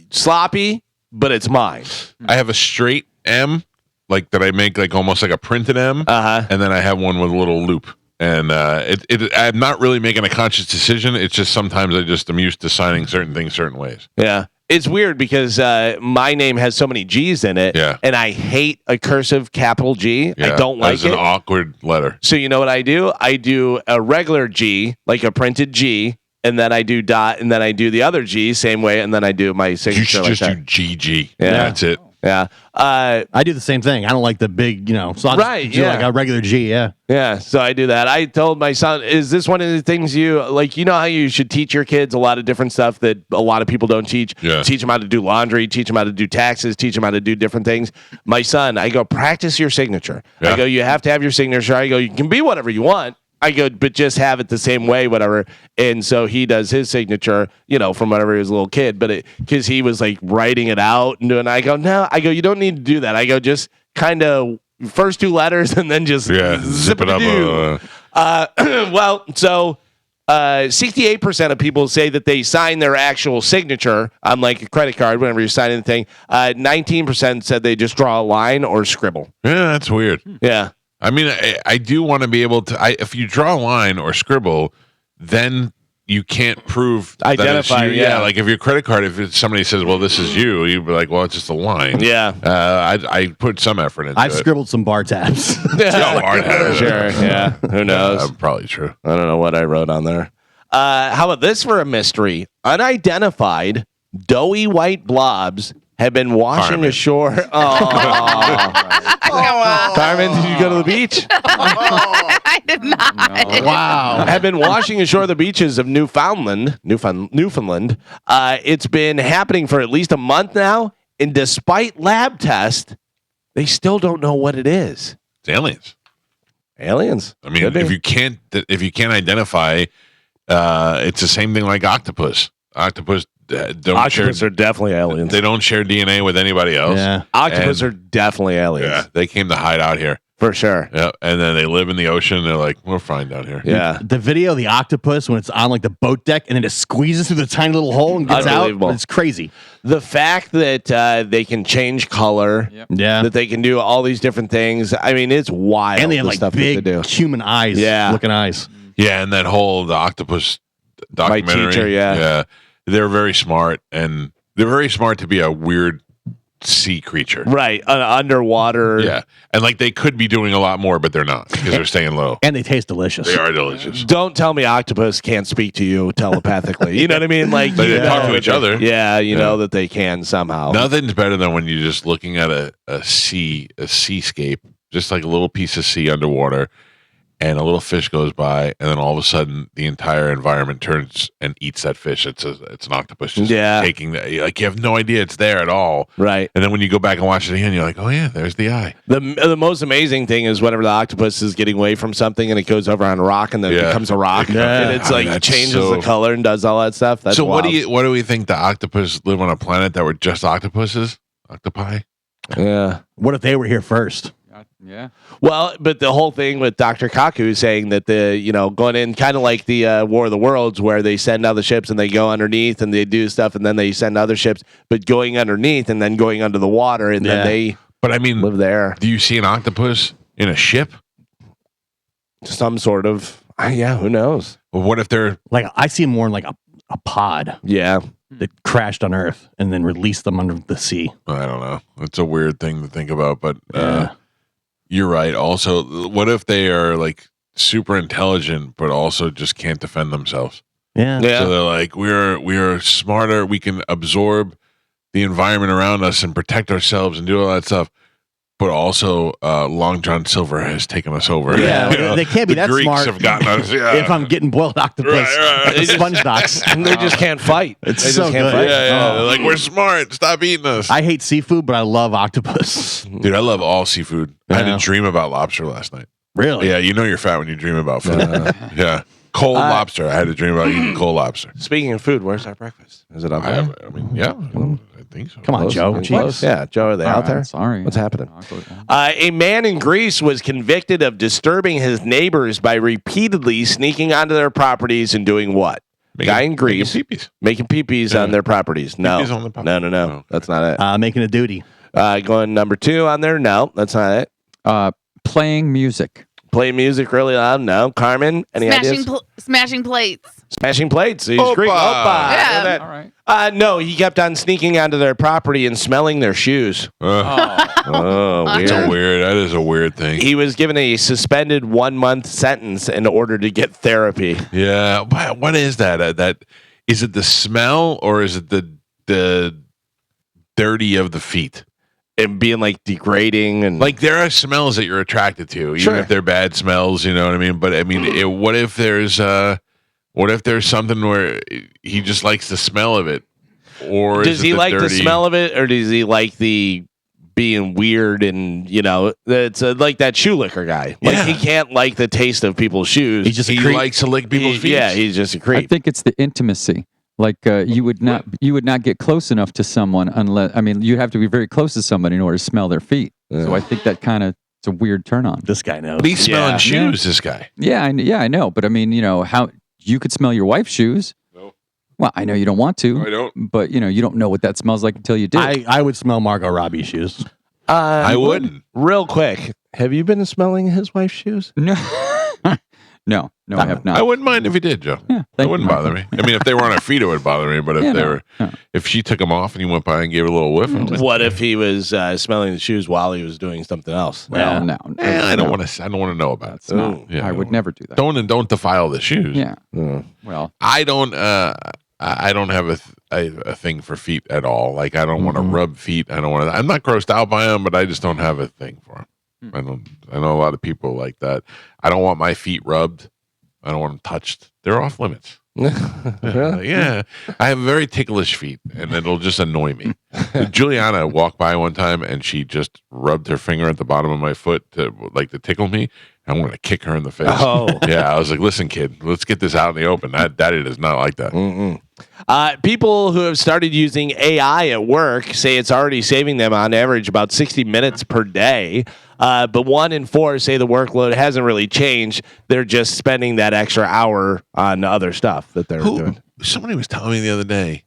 sloppy, but it's mine. I have a straight M, like that I make like almost like a printed M, Uh-huh. and then I have one with a little loop. And I'm not really making a conscious decision. It's just sometimes I'm used to signing certain things certain ways. Yeah. It's weird because my name has so many G's in it. Yeah. And I hate a cursive capital G. Yeah, I don't like it's it. an awkward letter. So you know what I do? I do a regular G, like a printed G, and then I do dot, and then I do the other G, same way, and then I do my You signature should like just that. do GG. Yeah. That's it. Yeah. I do the same thing. I don't like the big, so I'll Right, just do yeah. like a regular G. Yeah. Yeah, so I do that. I told my son, is this one of the things you like? You know how you should teach your kids a lot of different stuff that a lot of people don't teach? Yeah. Teach them how to do laundry, teach them how to do taxes, teach them how to do different things. My son, I go, practice your signature. Yeah. I go, you have to have your signature. I go, you can be whatever you want. I go, but just have it the same way, whatever. And so he does his signature, from whenever he was a little kid, but because he was like writing it out and doing, I go, no, you don't need to do that. I go, just kind of first two letters and then just Zip it up. well, so 68% of people say that they sign their actual signature on like a credit card whenever you're signing the thing. 19% said they just draw a line or scribble. Yeah, that's weird. Yeah. I mean, I do want to be able to. If you draw a line or scribble, then you can't prove that Identify, it's you. yeah. Like if your credit card, if somebody says, "Well, this is you," you'd be like, "Well, it's just a line." Yeah. I put some effort into I've it. scribbled some bar tabs. Yeah, hard hat. Sure. Yeah. Who knows? Probably true. I don't know what I wrote on there. How about this for a mystery? Unidentified doughy white blobs have been washing Carmen. ashore. Oh. Carmen, did you go to the beach? I did not. Wow. Have been washing ashore the beaches of Newfoundland. It's been happening for at least a month now, and despite lab tests, they still don't know what it is. It's aliens. Aliens. I mean, Could be. if you can't identify, it's the same thing like octopus. Octopus Octopus are definitely aliens. They don't share DNA with anybody else. Yeah. Octopus are definitely aliens. Yeah, they came to hide out here. For sure. Yeah, and then they live in the ocean. They're like, we're fine down here. Yeah. The video of the octopus when it's on like the boat deck and then it squeezes through the tiny little hole and gets out. Unbelievable. It's crazy. The fact that they can change color, Yeah. that they can do all these different things. I mean, it's wild. And they have the like stuff that big they do. human eyes. Yeah. Looking eyes. Yeah, and that whole the octopus documentary. teacher, yeah. They're very smart, and they're very smart to be a weird sea creature. Right, underwater. Yeah, and like they could be doing a lot more, but they're not because they're staying low. And they taste delicious. They are delicious. Don't tell me octopus can't speak to you telepathically. You know what I mean? Like They you talk know to each that- other. Yeah, you know that they can somehow. Nothing's better than when you're just looking at a seascape, just like a little piece of sea underwater, and a little fish goes by, and then all of a sudden the entire environment turns and eats that fish. It's an octopus just taking that. Like you have no idea it's there at all. Right. And then when you go back and watch it again, you're like, oh yeah, there's the eye. The most amazing thing is whenever the octopus is getting away from something and it goes over on a rock and then it becomes a rock and it's like That's changes so- the color and does all that stuff. That's so wild. what do we think the octopus live on a planet that were just octopuses? Octopi? Yeah. What if they were here first? Yeah. Well, but the whole thing with Dr. Kaku saying that going in kind of like the War of the Worlds where they send other ships and they go underneath and they do stuff and then they send other ships, but going underneath and then going under the water and then they But I mean, live there. do you see an octopus in a ship? Some sort of, who knows? Well, what if they're Like I see them more in like a pod Yeah. that crashed on Earth and then released them under the sea. I don't know. It's a weird thing to think about, but you're right. Also, what if they are like super intelligent, but also just can't defend themselves? Yeah. Yeah. So they're like, we are smarter. We can absorb the environment around us and protect ourselves and do all that stuff. But also, Long John Silver has taken us over. Yeah, You know, they can't be the that Greeks smart. have gotten us. Yeah. If I'm getting boiled octopus, Right. at the sponge docks. And they just can't fight. It's they so just can't good. fight. yeah. Oh. They're like, we're smart. Stop eating us. I hate seafood, but I love octopus. Dude, I love all seafood. I had Yeah. a dream about lobster last night. Really? Yeah, you know you're fat when you dream about food. Yeah. Cold lobster. I had a dream about eating cold lobster. Speaking of food, where's our breakfast? Is it up there? I mean, yeah, I think so. Come on, Close? Joe. Getting Jeez. close? Yeah, Joe, are they out there? Sorry. What's happening? Awkward. A man in Greece was convicted of disturbing his neighbors by repeatedly sneaking onto their properties and doing what? Guy in Greece Making peepees. making peepees on their properties. No, Peepees on the property. no, No. that's not it. Making a duty. Going number 2 on there. No, that's not it. Playing music. Play music really loud. No, Carmen. Any ideas? Smashing plates. Smashing plates. He's Opa. Greek. Opa. Yeah. Know that? All right. No, he kept on sneaking onto their property and smelling their shoes. Oh, That's weird. a weird. That is a weird thing. He was given a suspended 1-month sentence in order to get therapy. Yeah. What is that? That is it the smell or is it the dirty of the feet? And being like degrading and Like there are smells that you're attracted to, even Sure. if they're bad smells. You know what I mean? But I mean, what if there's something where he just likes the smell of it, or does is it he the like the dirty- smell of it, or does he like the being weird and it's like that shoe licker guy? Like Yeah. he can't like the taste of people's shoes. He's just a He creep. likes to lick people's feet. Yeah, he's just a I creep. think it's the intimacy. Like you would not get close enough to someone unless you have to be very close to somebody in order to smell their feet. So I think that kind of it's a weird turn on. This guy knows. But he's smelling Yeah. shoes. This guy. Yeah, I know, but I mean, how you could smell your wife's shoes. No. Well, I know you don't want to. No, I don't. But you don't know what that smells like until you do. I would smell Margot Robbie's shoes. I wouldn't. Real quick, have you been smelling his wife's shoes? No. No, I have not. I wouldn't mind if he did, Joe. Yeah, It thank wouldn't you, bother me. I mean, if they were on her feet, it would bother me. But if Yeah, they no, were, no. if she took them off and he went by and gave her a little whiff, of it, What if he was smelling the shoes while he was doing something else? Well, no. I don't want to. I don't want to know about it. That's not. Yeah, I would never do that. Don't defile the shoes. Yeah. Mm. Well, I don't. I don't have a thing for feet at all. Like I don't want to rub feet. I don't want to. I'm not grossed out by them, but I just don't have a thing for them. I don't. I know a lot of people like that. I don't want my feet rubbed. I don't want them touched. They're off limits. Yeah. I have very ticklish feet, and it'll just annoy me. Juliana walked by one time, and she just rubbed her finger at the bottom of my foot to tickle me. I want to kick her in the face. Oh. Yeah, I was like, "Listen, kid, let's get this out in the open." Daddy does not like that. People who have started using AI at work say it's already saving them on average about 60 minutes per day. But 1 in 4 say the workload hasn't really changed. They're just spending that extra hour on other stuff that they're doing. Somebody was telling me the other day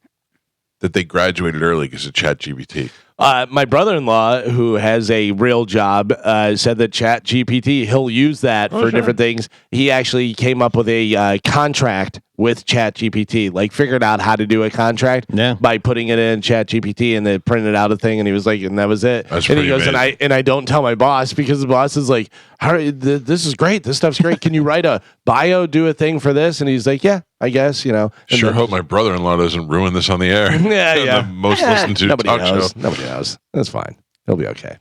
that they graduated early because of ChatGPT. My brother-in-law, who has a real job, said that ChatGPT, he'll use that for different things. He actually came up with a contract with ChatGPT, like figured out how to do a contract by putting it in ChatGPT, and they printed out a thing, and he was like, and that was it. That's and he pretty goes, and I don't tell my boss because the boss is like, this is great. This stuff's great. Can you write a bio, do a thing for this? And he's like, yeah, I guess, you know. And Sure hope my brother-in-law doesn't ruin this on the air. Yeah. The most listened to Nobody talk knows. show. Nobody knows. That's fine. He'll be okay.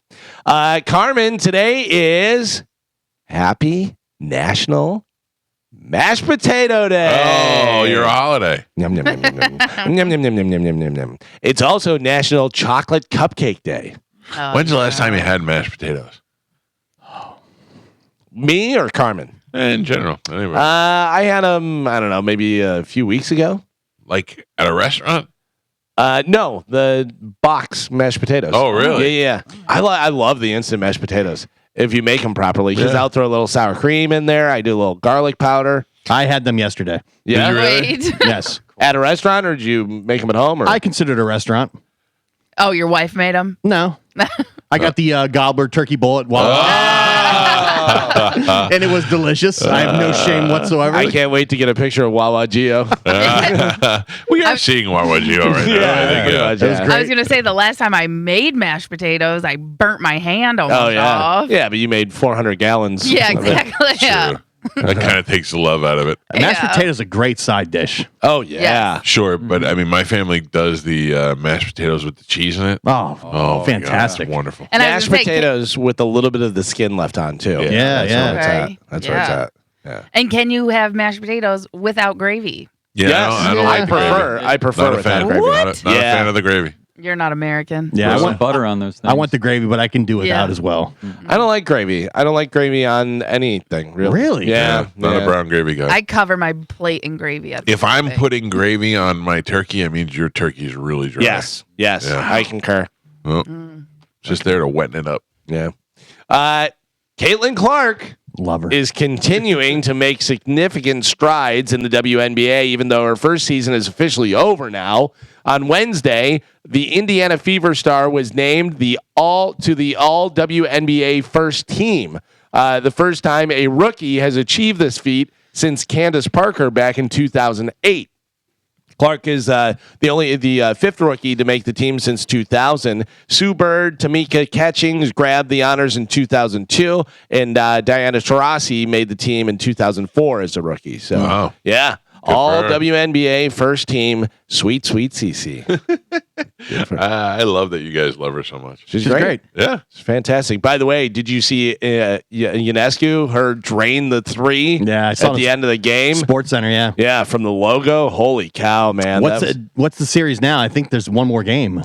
Carmen, today is Happy National Mashed Potato Day. Oh, your holiday. Yum, yum, yum, yum, yum. Yum, yum, yum, yum, yum, yum, yum, yum. It's also National Chocolate Cupcake Day. Oh, When's the last time you had mashed potatoes? Me or Carmen? In general, anyway. I had them, I don't know, maybe a few weeks ago. Like at a restaurant? No, the box mashed potatoes. Oh, really? Yeah. I love the instant mashed potatoes if you make them properly, because I'll throw a little sour cream in there. I do a little garlic powder. I had them yesterday. Yeah, Wait. Yes. At a restaurant, or did you make them at home? Or I considered a restaurant. Oh, your wife made them? No. I got the gobbler turkey bowl at Wawa. And it was delicious. I have no shame whatsoever. I can't wait to get a picture of Wawa Geo. We are seeing Wawa Geo right now. I think, pretty much, yeah. I was going to say the last time I made mashed potatoes, I burnt my hand almost Oh yeah, off. yeah. But you made 400 gallons. Yeah, of it. exactly. Yeah. True. That kind of takes the love out of it. Mashed Yeah. potatoes is a great side dish. Oh yeah. Yes. Sure, but I mean, my family does the mashed potatoes with the cheese in it. Oh, Oh, my God, fantastic. that's wonderful. And I Mashed was gonna say, potatoes with a little bit of the skin left on too. Yeah, That's yeah. where it's at. Okay. That's where it's Yeah. at. Yeah. And can you have mashed potatoes without gravy? Yeah, Yes. I don't I like prefer. gravy. I prefer Not a without fan. gravy. Not a Yeah. fan of the gravy. You're not American. Yeah, I Put some want, butter on those things. I want the gravy, but I can do without as well. I don't like gravy. I don't like gravy on anything. Really? Really? Yeah. Not a brown gravy guy. I cover my plate in gravy. At the If I'm thing. putting gravy on my turkey, it means your turkey is really dry. Yes. Yes. Yeah. I concur. Well, just there to wetten it up. Yeah. Caitlin Clark Love her. is continuing to make significant strides in the WNBA, even though her first season is officially over now. On Wednesday, the Indiana Fever star was named the all WNBA first team. The first time a rookie has achieved this feat since Candace Parker back in 2008. Clark is the fifth rookie to make the team since 2000. Sue Bird, Tamika Catchings grabbed the honors in 2002, and Diana Taurasi made the team in 2004 as a rookie. So, Wow. yeah, Good all for her. WNBA first team. Sweet Cece. I love that you guys love her so much. She's She's great. Yeah. It's fantastic. By the way, did you see Ionescu, her drain the three Yeah, I saw at the end of the game? Sports Center, yeah. Yeah, from the logo. Holy cow, man. What's the series now? I think there's one more game.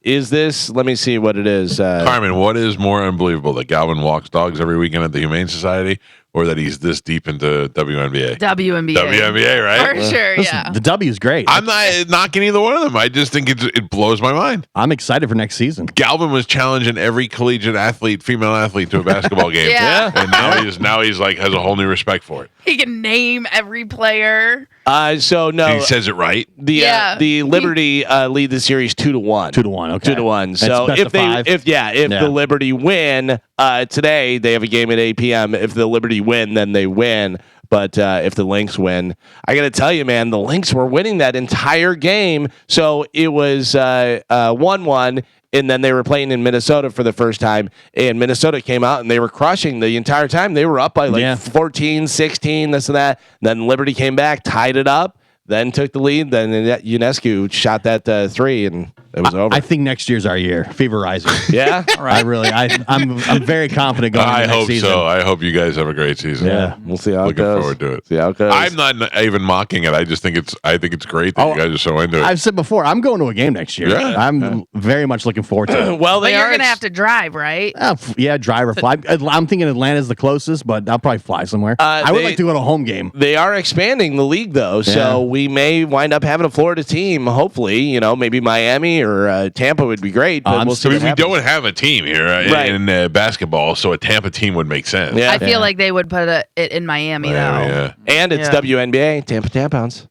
Is this? Let me see what it is. Carmen, what is more unbelievable, that Galvin walks dogs every weekend at the Humane Society, or that he's this deep into WNBA? WNBA. WNBA, right? For sure, Listen, yeah. the W is great. I'm not knocking either one of them. I just think it blows my mind. I'm excited for next season. Galvin was challenging every collegiate athlete, female athlete, to a basketball game. Yeah. And now he's like has a whole new respect for it. He can name every player. So no, He says it right. the Liberty lead the series 2-1. 2-1, okay. 2-1. That's So best of five. if the Liberty win today, they have a game at 8 p.m. If the Liberty win, then they win. But if the Lynx win, I got to tell you, man, the Lynx were winning that entire game. So it was 1-1. And then they were playing in Minnesota for the first time. And Minnesota came out and they were crushing the entire time. They were up by 14, 16, this and that. Then Liberty came back, tied it up, then took the lead. Then Ionescu shot that three, and it was over. I think next year's our year. Fever Rising. Yeah? I'm very confident going into I next hope season. so. I hope you guys have a great season. Yeah. We'll see how Looking it goes. forward to it. See how it goes. I'm not even mocking it. I just think it's great that you guys are so into it. I've said before, I'm going to a game next year. Yeah. I'm very much looking forward to it. well, But they you're are going to have to drive, right? Yeah, drive or fly. I'm thinking Atlanta's the closest, but I'll probably fly somewhere. I would like to go to a home game. They are expanding the league, though, so we may wind up having a Florida team. Hopefully, maybe Miami or Tampa would be great. But we'll see I what mean, we happens. don't have a team here in basketball, so a Tampa team would make sense. Yeah. I feel like they would put it in Miami, though. Yeah. And it's Yeah. WNBA, Tampa Tampons.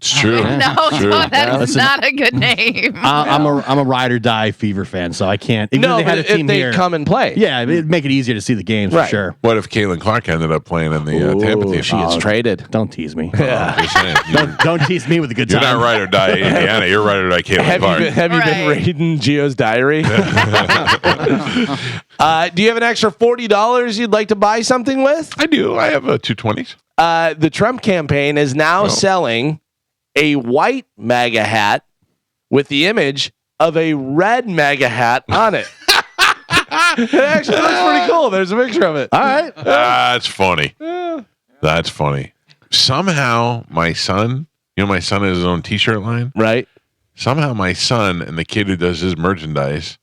It's true. No, It's true. that is Listen, not a good name. I'm a ride or die Fever fan, so I can't. Even No, if they had but a team if they here, come and play. yeah, it'd make it easier to see the games Right. for sure. What if Caitlin Clark ended up playing in the Tampa team? She gets traded. Don't tease me. I'm just saying. Don't tease me with a good You're time. not ride or die Indiana. You're ride or die Caitlin Have Clark. you been Right. reading Gio's diary? Do you have an extra $40 you'd like to buy something with? I do. I have 220s. The Trump campaign is now selling a white MAGA hat with the image of a red MAGA hat on it. It actually looks pretty cool. There's a picture of it. All right. That's funny. That's funny. Somehow my son, my son has his own T-shirt line. Right? Somehow my son and the kid who does his merchandise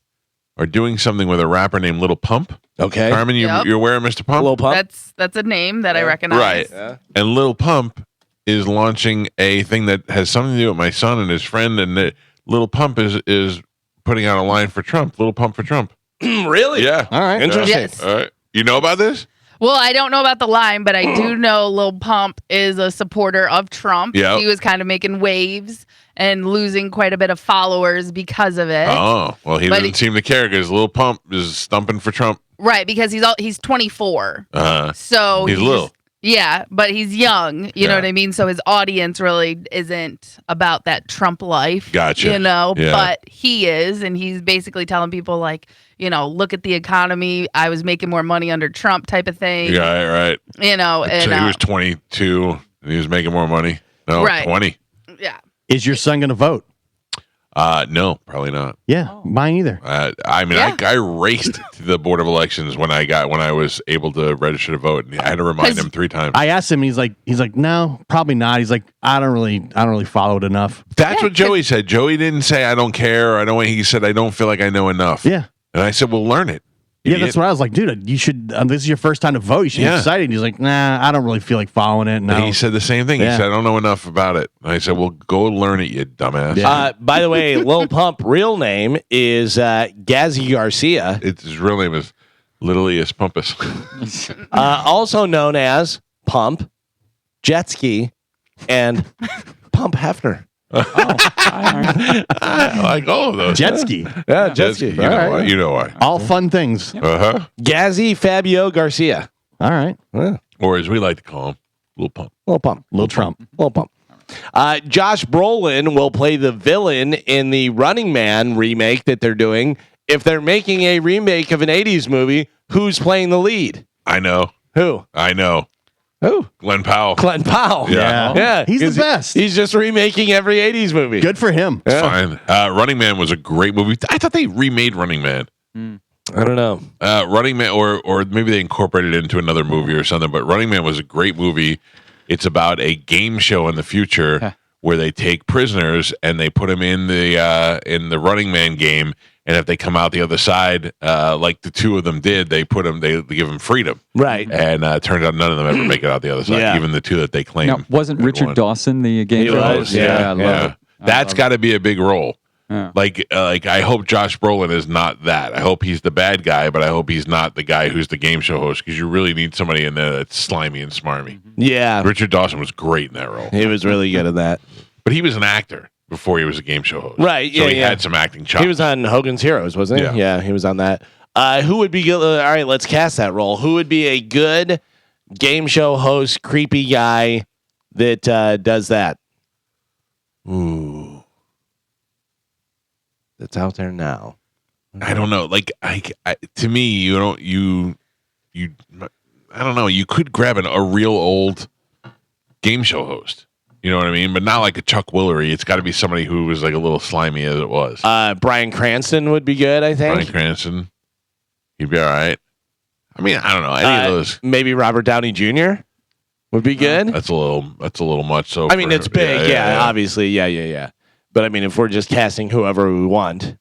are doing something with a rapper named Little Pump. Okay. Carmen, Yep. you're aware of Mr. Pump? Little Pump. That's a name that I recognize. Right. And Little Pump is launching a thing that has something to do with my son and his friend. And Little Pump is putting out a line for Trump. Little Pump for Trump. Really? Yeah. All right. Interesting. Yes. All right. You know about this? Well, I don't know about the line, but I do know Lil Pump is a supporter of Trump. Yep. He was kind of making waves and losing quite a bit of followers because of it. Oh, well, he But doesn't seem to care because Little Pump is stumping for Trump. Right, because he's 24. Uh, So He's little. Yeah, but he's young. You know Yeah. what I mean? So his audience really isn't about that Trump life. Gotcha. You know, Yeah. but he is. And he's basically telling people, like, look at the economy. I was making more money under Trump type of thing. yeah, right. You know, and So he was 22 and he was making more money. No, Right. 20. yeah. Is your son going to vote? No, probably not. Yeah, mine either. I mean, Yeah. I raced to the Board of Elections when I was able to register to vote, and I had to remind him 3 times. I asked him. He's like, no, probably not. He's like, I don't really follow it enough. That's what Joey said. Joey didn't say I don't care. Or I don't. He said I don't feel like I know enough. Yeah. And I said, well, learn it. Yeah, idiot. that's what I was like, dude. You should. This is your first time to vote. You should Yeah. be excited. He's like, nah, I don't really feel like following it. No. And he said the same thing. Yeah. He said, I don't know enough about it. And I said, well, go learn it, you dumbass. Yeah. By the way, Lil Pump real name is Gazzy Garcia, His real name is Litilius Pumpus. also known as Pump, Jet Ski, and Pump Hefner. I like all of those. Jet ski. Yeah, Jet ski. You All know right. why. You know why. All fun things. Uh-huh. Gazzy Fabio Garcia. All right. Or as we like to call him, Little Pump. Lil Pump. Little Trump. Lil Pump. Josh Brolin will play the villain in the Running Man remake that they're doing. If they're making a remake of an 80s movie, who's playing the lead? I know. Who? I know. Who? Glenn Powell. Glenn Powell. Yeah. Yeah. He's the 'cause best. He's just remaking every 80s movie. Good for him. It's fine. Running Man was a great movie. I thought they remade Running Man. I don't know. Running Man, or maybe they incorporated it into another movie or something. But Running Man was a great movie. It's about a game show in the future where they take prisoners and they put them in the Running Man game. And if they come out the other side, like the 2 of them did, they give them freedom. Right. And it turns out none of them ever make it out the other side, Yeah. even the 2 that they claim. Now, wasn't had Richard won. Dawson the game He show was, host? yeah, I love Yeah. it. That's got to be a big role. Yeah. Like I hope Josh Brolin is not that. I hope he's the bad guy, but I hope he's not the guy who's the game show host because you really need somebody in there that's slimy and smarmy. Yeah. Richard Dawson was great in that role, He was really good at that. but he was an actor before he was a game show host. Right, So yeah, he yeah. had some acting chops. He was on Hogan's Heroes, wasn't he? Yeah. Yeah, he was on that. Who would be good? All right, let's cast that role. Who would be a good game show host, creepy guy that does that? Ooh. That's out there now. I don't know. Like I to me, I don't know. You could grab a real old game show host. You know what I mean? But not like a Chuck Woolery. It's got to be somebody who was like a little slimy as it was. Bryan Cranston would be good, I think. Bryan Cranston. He'd be all right. I mean, I don't know. Any of those. Maybe Robert Downey Jr. would be good. That's a little much. So I mean, it's big. Yeah, obviously. Yeah. But I mean, if we're just casting whoever we want,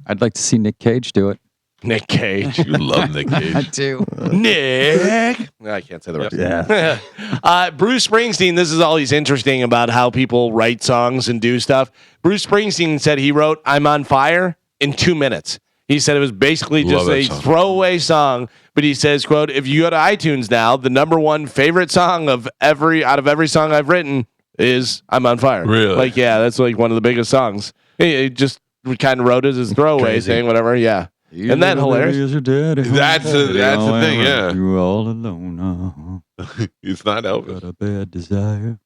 I'd like to see Nick Cage do it. Nick Cage. You love Nick I Cage. do. Nick. I can't say the rest. Yeah. Bruce Springsteen, this is always interesting about how people write songs and do stuff. Bruce Springsteen said he wrote I'm on Fire in 2 minutes. He said it was basically Love just that a song. throwaway song, but he says, quote, if you go to iTunes now, the #1 favorite song out of every song I've written is "I'm on Fire." Really? Like, yeah, that's like one of the biggest songs. He just kind of wrote it as his throwaway thing, whatever. Yeah. Isn't that hilarious? That's the thing, yeah. You're all alone now. It's not Elvis. Got a bad desire.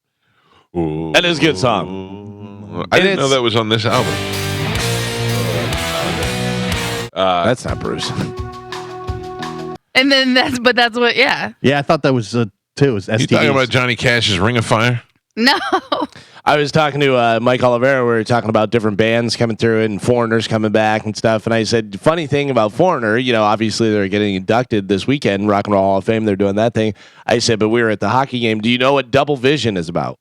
Ooh. That is a good song. I didn't know that was on this album. That's not Bruce. And then that's what, yeah. Yeah, I thought that was too. It was You STDs. talking about Johnny Cash's Ring of Fire? No. I was talking to Mike Oliveira. We were talking about different bands coming through and foreigners coming back and stuff. And I said, funny thing about Foreigner, obviously they're getting inducted this weekend, Rock and Roll Hall of Fame. They're doing that thing. I said, but we were at the hockey game. Do you know what Double Vision is about?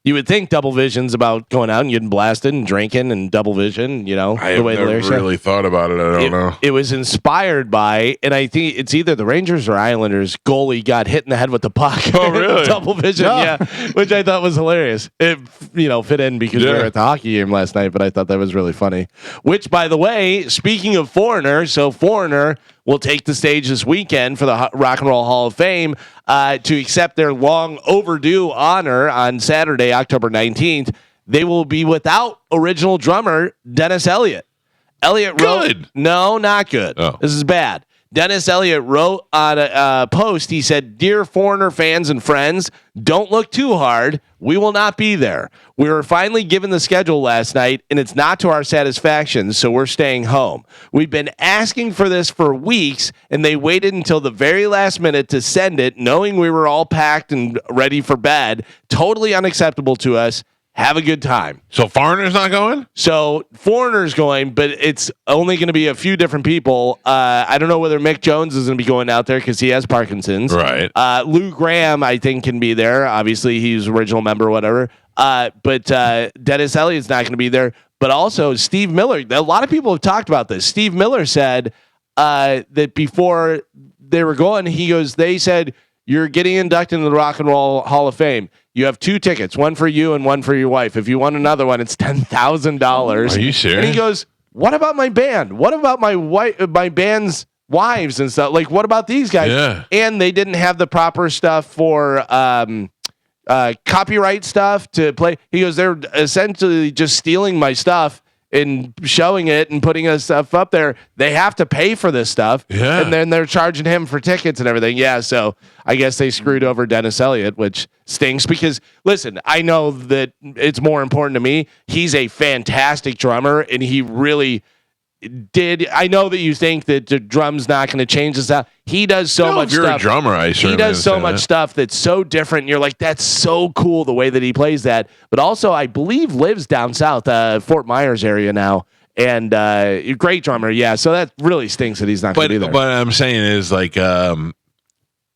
You would think Double Vision's about going out and getting blasted and drinking and Double Vision, I the have way the never lyrics really thought about it. I don't know. It was inspired by, and I think it's either the Rangers or Islanders goalie got hit in the head with the puck. Oh, really? Double Vision, yeah, which I thought was hilarious. It, fit in because we were at the hockey game last night, but I thought that was really funny. Which, by the way, speaking of Foreigner, so Foreigner will take the stage this weekend for the Rock and Roll Hall of Fame to accept their long overdue honor on Saturday, October 19th. They will be without original drummer Dennis Elliott. Elliott wrote, no, not good. Oh. This is bad. Dennis Elliott wrote on a post, he said, "Dear Foreigner fans and friends, don't look too hard. We will not be there. We were finally given the schedule last night, and it's not to our satisfaction, so we're staying home. We've been asking for this for weeks, and they waited until the very last minute to send it, knowing we were all packed and ready for bed. Totally unacceptable to us. Have a good time." So Foreigner's not going? So Foreigner's going, but it's only going to be a few different people. I don't know whether Mick Jones is going to be going out there because he has Parkinson's. Right. Lou Graham, I think, can be there. Obviously, he's original member or whatever. But Dennis Elliott's not going to be there. But also Steve Miller. A lot of people have talked about this. Steve Miller said that before they were going, they said, "You're getting inducted into the Rock and Roll Hall of Fame. You have 2 tickets, one for you and one for your wife. If you want another one, it's $10,000. Are you serious? And he goes, "What about my band? What about my band's wives and stuff? Like, what about these guys?" Yeah. And they didn't have the proper stuff for copyright stuff to play. He goes, "They're essentially just stealing my stuff and showing it and putting us stuff up there. They have to pay for this stuff." Yeah. And then they're charging him for tickets and everything. Yeah. So I guess they screwed over Dennis Elliott, which stinks because, listen, I know that it's more important to me. He's a fantastic drummer, and he really did. I know that you think that the drum's not going to change this out. He does so much if you're stuff. a drummer, I certainly He does so understand much that. stuff that's so different. And you're like, that's so cool the way that he plays that. But also, I believe lives down south, Fort Myers area now. And great drummer, yeah. So that really stinks that he's not going to be there. But I'm saying is like,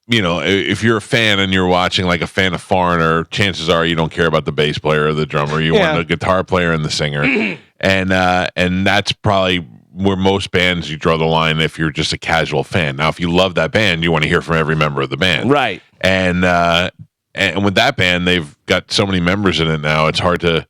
if you're a fan and you're watching like a fan of Foreigner, chances are you don't care about the bass player or the drummer. You want the guitar player and the singer, and that's probably where most bands you draw the line. If you're just a casual fan, now if you love that band, you want to hear from every member of the band, Right. And with that band, they've got so many members in it now. It's hard to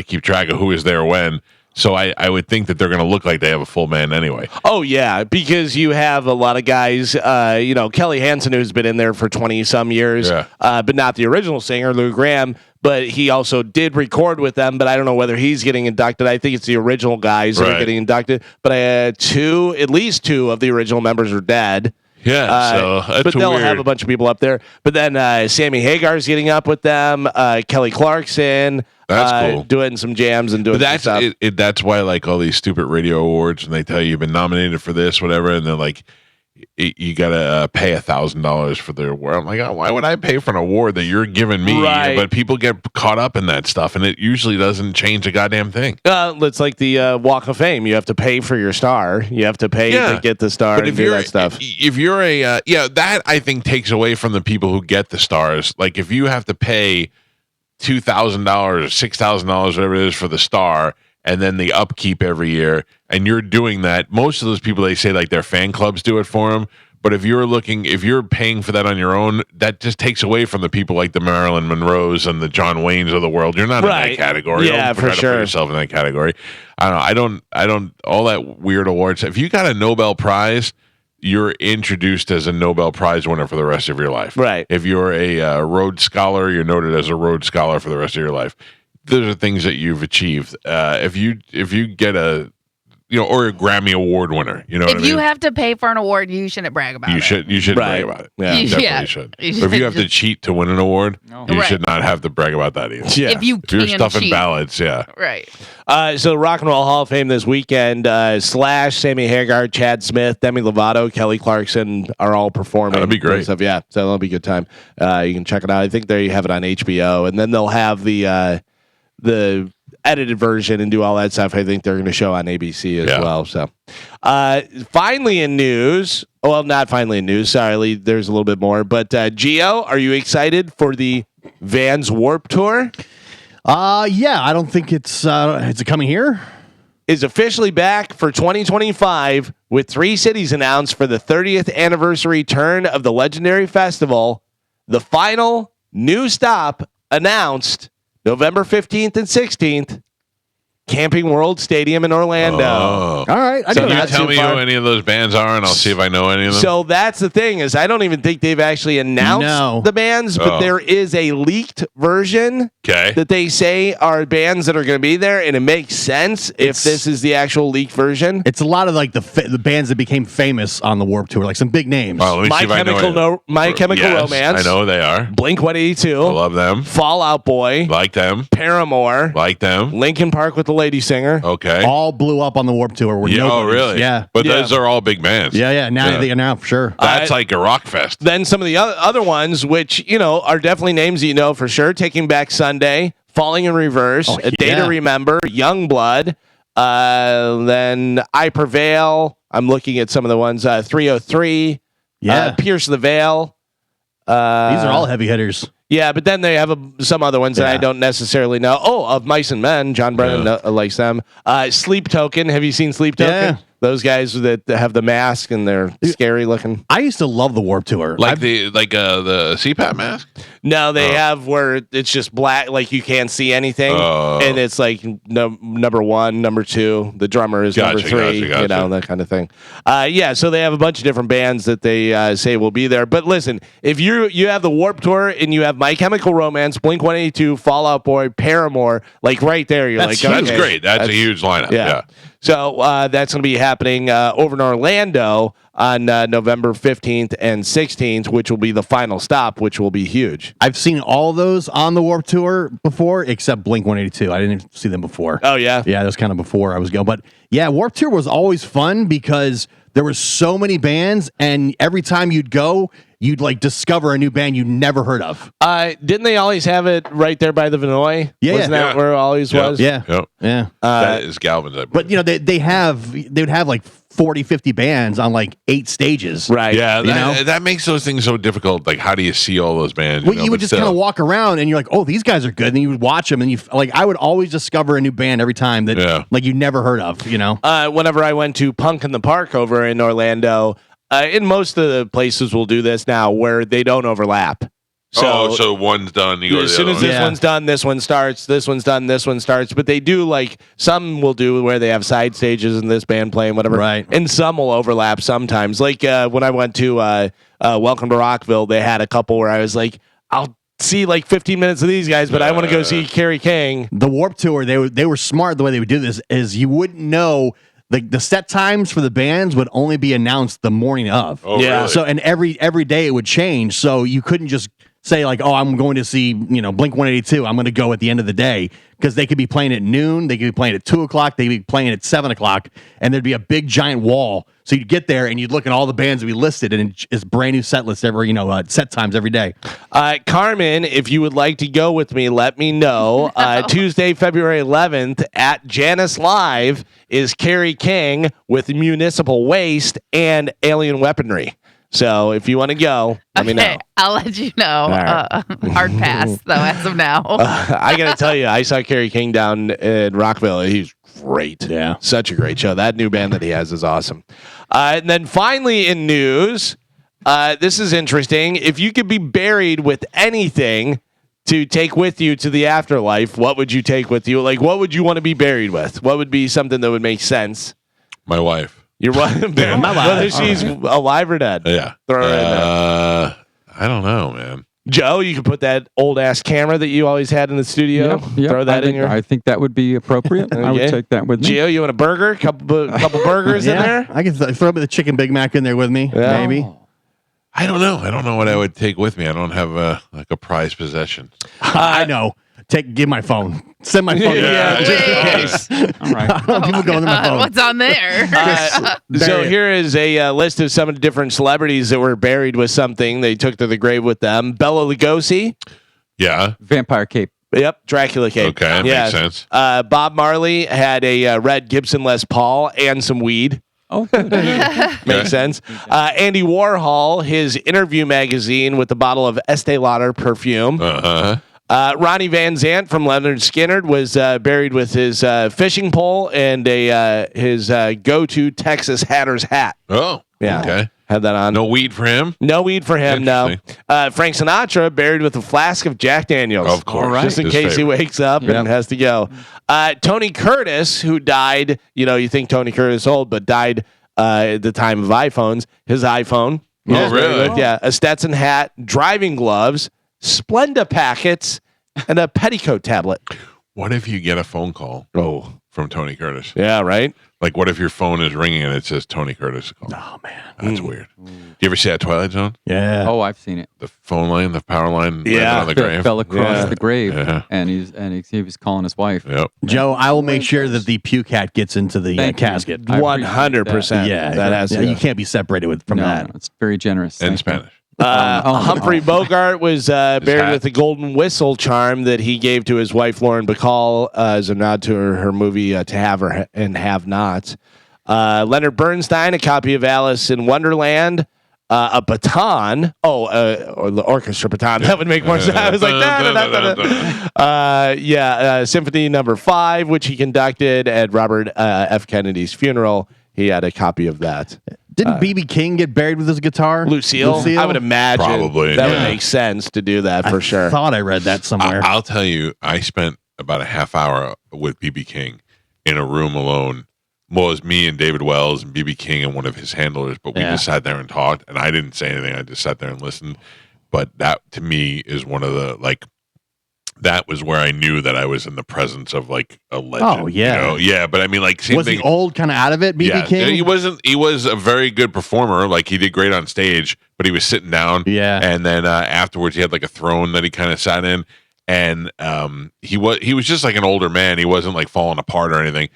keep track of who is there when. So I would think that they're going to look like they have a full band anyway. Oh, yeah, because you have a lot of guys, Kelly Hansen, who's been in there for 20-some years, but not the original singer, Lou Graham, but he also did record with them, but I don't know whether he's getting inducted. I think it's the original guys that are getting inducted, but at least 2 of the original members are dead. Yeah, so that's but they'll weird. have a bunch of people up there. But then Sammy Hagar's getting up with them, Kelly Clarkson. That's cool. Doing some jams and doing But some stuff. that's why like all these stupid radio awards, and they tell you you've been nominated for this, whatever, and they're like, you gotta pay $1,000 for the award. I'm like, oh, why would I pay for an award that you're giving me? Right. But people get caught up in that stuff, and it usually doesn't change a goddamn thing. It's like the Walk of Fame. You have to pay for your star. You have to pay to get the star But and do that stuff. If you're that I think takes away from the people who get the stars. Like if you have to pay $2,000 or $6,000, whatever it is, for the star, and then the upkeep every year, and you're doing that. Most of those people, they say like their fan clubs do it for them. But if you're paying for that on your own, that just takes away from the people like the Marilyn Monroes and the John Waynes of the world. You're not in that category. Yeah, don't for try to sure. put yourself in that category. I don't. All that weird awards. If you got a Nobel Prize, you're introduced as a Nobel Prize winner for the rest of your life. Right. If you're a Rhodes Scholar, you're noted as a Rhodes Scholar for the rest of your life. Those are things that you've achieved. If you get a or a Grammy Award winner, you know what I mean? If you have to pay for an award, you shouldn't brag about it. You should Right. brag about it. Yeah. You definitely Yeah. should. You But if you should have to cheat to win an award, you Right. should not have to brag about that either. Yeah. If you If you're can stuffing cheat. ballots, yeah. Right. So Rock and Roll Hall of Fame this weekend. Slash, Sammy Hagar, Chad Smith, Demi Lovato, Kelly Clarkson are all performing. That'd be great. and stuff. Yeah, so that'll be a good time. You can check it out. I think they have it on HBO, and then they'll have the edited version and do all that stuff. I think they're going to show on ABC as well. So, finally in news. Well, not finally in news. Sorry, Lee, there's a little bit more. But Gio, are you excited for the Vans Warped Tour? Yeah, I don't think it's it coming here? Is officially back for 2025 with 3 cities announced for the 30th anniversary turn of the legendary festival. The final new stop announced November 15th and 16th, Camping World Stadium in Orlando. Oh. All right, I So know Can you not that. tell too me far. who any of those bands are, and I'll see if I know any of them? So that's the thing is I don't even think they've actually announced No. the bands, but Oh. there is a leaked version Okay. that they say are bands that are going to be there, and it makes sense if this is the actual leaked version. It's a lot of like the bands that became famous on the Warped Tour, like some big names. Well, let me see if I know any. My Chemical Yes, Romance. I know who they are. Blink-182. I love them. Fall Out Boy. Like them. Paramore. Like them. Linkin Park with the Lady Singer. Okay. All blew up on the Warped Tour. Were Yeah, oh, nobodies. really? Yeah. But Yeah. those are all big bands. Yeah. Now they are now for sure. That's like a rock fest. Then some of the other ones, which, are definitely names that you know for sure. Taking Back Sunday, Falling in Reverse, Oh, A Day yeah. to Remember, Youngblood, then I Prevail. I'm looking at some of the ones, 303, Yeah. Pierce the Veil. These are all heavy hitters. Yeah, but then they have some other ones that I Yeah. don't necessarily know. Oh, of Mice and Men, John Brennan likes them. Sleep Token. Have you seen Sleep Token? Yeah. Those guys that have the mask and they're scary looking. I used to love the Warped Tour. Like the CPAP mask? No, they have where it's just black, like you can't see anything, Oh. and it's like number 1, number 2. The drummer is number 3, gotcha. that kind of thing. So they have a bunch of different bands that they say will be there. But listen, if you have the Warped Tour and you have My Chemical Romance, Blink-182, Fall Out Boy, Paramore, like right there, you're That's like, huge. That's okay, great. That's a huge lineup. Yeah. So that's going to be happening over in Orlando on November 15th and 16th, which will be the final stop, which will be huge. I've seen all those on the Warped Tour before, except Blink-182. I didn't see them before. Oh, yeah? Yeah, that was kind of before I was going. But yeah, Warped Tour was always fun because there were so many bands, and every time you'd go, you'd like discover a new band you never heard of. Didn't they always have it right there by the Vinoy? Yeah, Wasn't that yeah. where it always Yep. was? Yeah. Yep. Yeah. That is Galvin's. I But believe. they would have like 40, 50 bands on like 8 stages. Right. Yeah, You know? that makes those things so difficult. Like, how do you see all those bands? Well, you would But just still. kind of walk around and you're like, oh, these guys are good. And then you would watch them and I would always discover a new band every time that like you never heard of, Whenever I went to Punk in the Park over in Orlando, in most of the places will do this now where they don't overlap. So one's done. You go to as the soon other as one. this one's done, this one starts. This one's done, this one starts. But they do like some will do where they have side stages and this band playing whatever. Right. And some will overlap sometimes. Like when I went to Welcome to Rockville, they had a couple where I was like, I'll see like 15 minutes of these guys, but I want to go see Kerry King. The Warped Tour, they were smart the way they would do this is you wouldn't know the set times for the bands would only be announced the morning of. Oh, Yeah. really? So and every day it would change. So you couldn't just say like, oh, I'm going to see Blink-182. I'm going to go at the end of the day because they could be playing at noon, they could be playing at 2:00, they could be playing at 7:00, and there'd be a big giant wall. So you'd get there and you'd look at all the bands that we listed, and it's brand new set lists every set times every day. Carmen, if you would like to go with me, let me know. Tuesday, February 11th at Janice Live is Kerry King with Municipal Waste and Alien Weaponry. So if you want to go, let me know. Okay, I'll let you know. Hard pass, though, as of now. I got to tell you, I saw Kerry King down in Rockville. He's great. Yeah. Such a great show. That new band that he has is awesome. And then finally in news, this is interesting. If you could be buried with anything to take with you to the afterlife, what would you take with you? Like, what would you want to be buried with? What would be something that would make sense? My wife. You're what? Whether she's alive or dead. Yeah. Throw her in there. I don't know, man. Joe, you can put that old ass camera that you always had in the studio. Yep, Throw that in your. I think that would be appropriate. I would take that with me. Gio, you want a burger? Couple burgers in there? I can throw the chicken Big Mac in there with me, maybe. I don't know. I don't know what I would take with me. I don't have a prized possession. I know. Give my phone. Send my phone. Yeah, just in case. All right. People go into my phone. What's on there? So here is a list of some of the different celebrities that were buried with something they took to the grave with them. Bela Lugosi. Yeah. Vampire cape. Yep, Dracula cape. Okay, that makes sense. Bob Marley had a red Gibson Les Paul and some weed. Oh, good. Makes sense. Andy Warhol, his interview magazine with the bottle of Estee Lauder perfume. Uh-huh. Ronnie Van Zant from Leonard Skinner was buried with his fishing pole and his go-to Texas Hatter's hat. Oh, Yeah. okay. Had that on. No weed for him? No weed for him, no. Frank Sinatra buried with a flask of Jack Daniels. Of course. All right. Just in His case he favorite. wakes up and has to go. Tony Curtis, who died, you think Tony Curtis old, but died at the time of iPhones. His iPhone. he Oh, was buried really? with, yeah. A Stetson hat, driving gloves, Splenda packets, and a petticoat tablet. What if you get a phone call Oh. from Tony Curtis? Yeah, right? Like, what if your phone is ringing and it says Tony Curtis call? Oh, man. That's weird. Do you ever see that Twilight Zone? Yeah. Oh, I've seen it. The phone line, the power line Yeah. on the grave? Fell across Yeah. the grave, Yeah. and he was calling his wife. Yep. Joe, I will make sure that the puke hat gets into the Thank you. casket. I appreciate 100%. Yeah, That has to you can't be separated from No, that. it's very generous. In Thank you. Spanish. Humphrey Bogart was buried hat. with the golden whistle charm that he gave to his wife Lauren Bacall as a nod to her movie To Have or and Have Nots. Leonard Bernstein, a copy of Alice in Wonderland, a baton. Or the orchestra baton. That would make more sense. I was like, Symphony Number 5, which he conducted at Robert F. Kennedy's funeral. He had a copy of that. Didn't B.B. King get buried with his guitar? Lucille? I would imagine Probably, that yeah. would make sense to do that for sure. I thought I read that somewhere. I'll tell you, I spent about a half hour with B.B. King in a room alone. Well, it was me and David Wells and B.B. King and one of his handlers, but we just sat there and talked, and I didn't say anything. I just sat there and listened. But that, to me, is one of the, that was where I knew that I was in the presence of, a legend. Oh, yeah. Yeah, but I mean, same was thing. he old, kind of out of it, B.B. Yeah, King? he was a very good performer. He did great on stage, but he was sitting down. Yeah. And then afterwards, he had a throne that he kind of sat in, and he was just like an older man. He wasn't falling apart or anything.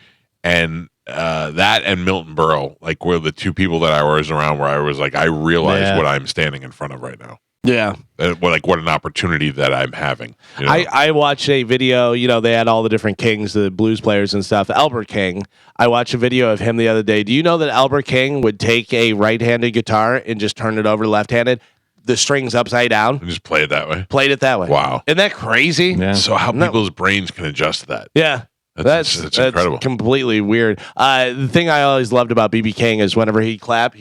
And that and Milton Berle were the two people that I was around where I was I realize what I'm standing in front of right now. Yeah. What an opportunity that I'm having. I watched a video, they had all the different kings, the blues players and stuff. Albert King, I watched a video of him the other day. Do you know that Albert King would take a right-handed guitar and just turn it over left-handed, the strings upside down? And just play it that way. Played it that way. Wow. Isn't that crazy? Yeah. So how people's brains can adjust to that. Yeah. That's incredible. Completely weird. The thing I always loved about B.B. King is whenever he'd clap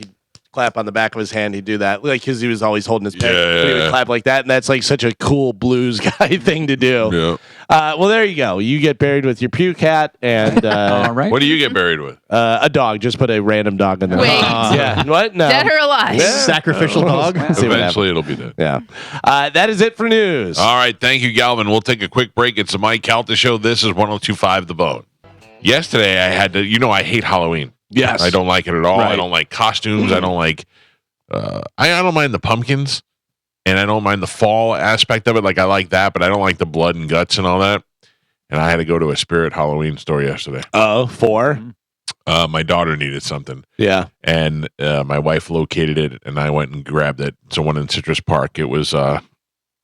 on the back of his hand. He'd do that, because he was always holding his pick. Yeah. But he would clap like that, and that's such a cool blues guy thing to do. Yeah. Well, there you go. You get buried with your puke hat and All right. What do you get buried with? a dog. Just put a random dog in there. Wait. Yeah. What? No. Dead or alive? Yeah. Sacrificial dog? See what Eventually, it'll be dead. Yeah. That is it for news. All right. Thank you, Galvin. We'll take a quick break. It's the Mike Calta Show. This is 102.5 The Bone. Yesterday, I had to, I hate Halloween. Yes. I don't like it at all. Right. I don't like costumes. I don't like, I don't mind the pumpkins, and I don't mind the fall aspect of it. I like that, but I don't like the blood and guts and all that. And I had to go to a Spirit Halloween store yesterday. Oh, 4? My daughter needed something. Yeah. And my wife located it, and I went and grabbed it. It's one in Citrus Park. It was,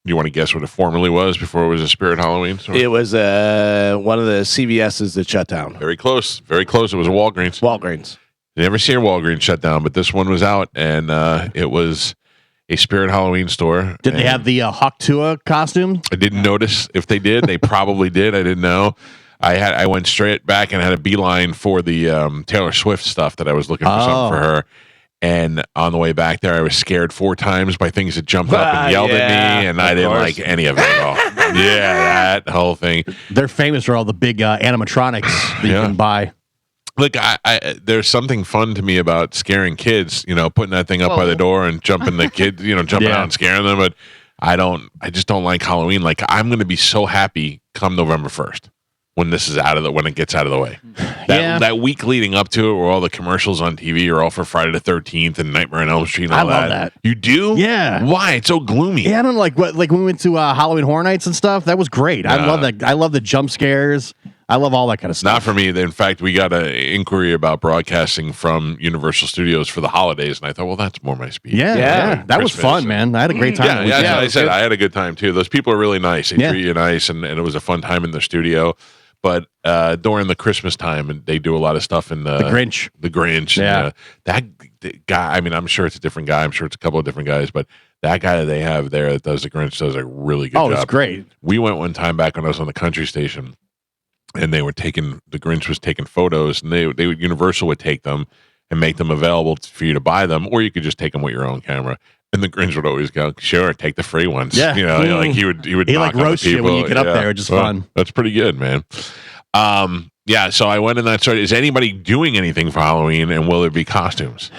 you want to guess what it formerly was before it was a Spirit Halloween store? It was one of the CVS's that shut down. Very close. Very close. It was a Walgreens. Walgreens. You never seen a Walgreens shut down, but this one was out, and it was a Spirit Halloween store. Did they have the Hawk Tua costume? I didn't notice if they did. They probably did. I didn't know. I went straight back and had a beeline for the Taylor Swift stuff that I was looking for something for her. And on the way back there, I was scared 4 times by things that jumped up and yelled at me, and I didn't like any of it at all. Yeah, that whole thing. They're famous for all the big animatronics that you can buy. Look, there's something fun to me about scaring kids, putting that thing up by the door and jumping the kids, jumping out and scaring them. But I just don't like Halloween. Like, I'm going to be so happy come November 1st when this is when it gets out of the way. That week leading up to it, where all the commercials on TV are all for Friday the 13th and Nightmare on Elm Street and all love that. You do? Yeah. Why? It's so gloomy. Yeah, I don't know, like when we went to Halloween Horror Nights and stuff. That was great. I love that. I love the jump scares. I love all that kind of stuff. Not for me. In fact, we got an inquiry about broadcasting from Universal Studios for the holidays, and I thought, well, that's more my speed. Yeah. That was fun, man. I had a great time. Yeah, that's what I said. I had a good time, too. Those people are really nice. They treat you nice, and it was a fun time in the studio. But during the Christmas time, and they do a lot of stuff in the Grinch. The Grinch. Yeah. And, that guy, I mean, I'm sure it's a different guy. I'm sure it's a couple of different guys, but that guy that they have there that does the Grinch does a really good job. Oh, it's great. We went one time back when I was on the country station, and the Grinch was taking photos, and Universal would take them and make them available for you to buy them, or you could just take them with your own camera. And the Grinch would always go, sure, take the free ones. Yeah. Like he would like roast you when you get up there, which is fun. That's pretty good, man. So I went in that story. Is anybody doing anything for Halloween, and will there be costumes?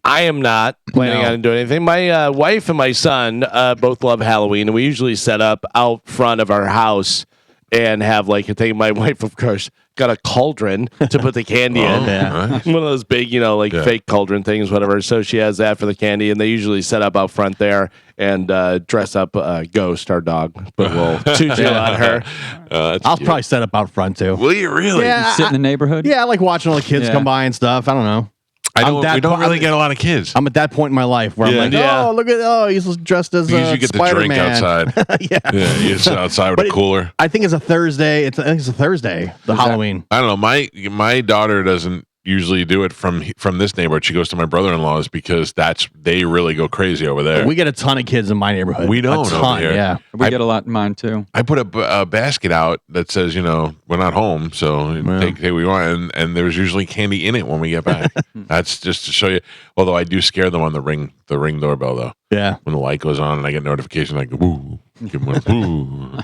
I am not planning on doing anything. My wife and my son both love Halloween, and we usually set up out front of our house and have like a thing. My wife, of course, got a cauldron to put the candy in. Nice. One of those big, fake cauldron things, whatever. So she has that for the candy, and they usually set up out front there and dress up Ghost, our dog. But we'll tutu on her. I'll probably set up out front too. Will you really? Yeah, Sit in the neighborhood? Yeah, I like watching all the kids come by and stuff. I don't know. We don't really get a lot of kids. I'm at that point in my life where I'm like, he's dressed as Because you get to drink outside. Yeah, you sit outside with a cooler. I think it's a Thursday. I think it's a Thursday, Halloween. I don't know. My daughter doesn't usually do it from this neighborhood. She goes to my brother-in-law's because they really go crazy over there. We get a ton of kids in my neighborhood. We don't a ton, over here. Yeah. We get a lot in mine, too. I put a basket out that says, we're not home, so take what we want, and there's usually candy in it when we get back. That's just to show you. Although I do scare them on the ring doorbell, though. Yeah. When the light goes on and I get notification, I go, woo. Give them a woo.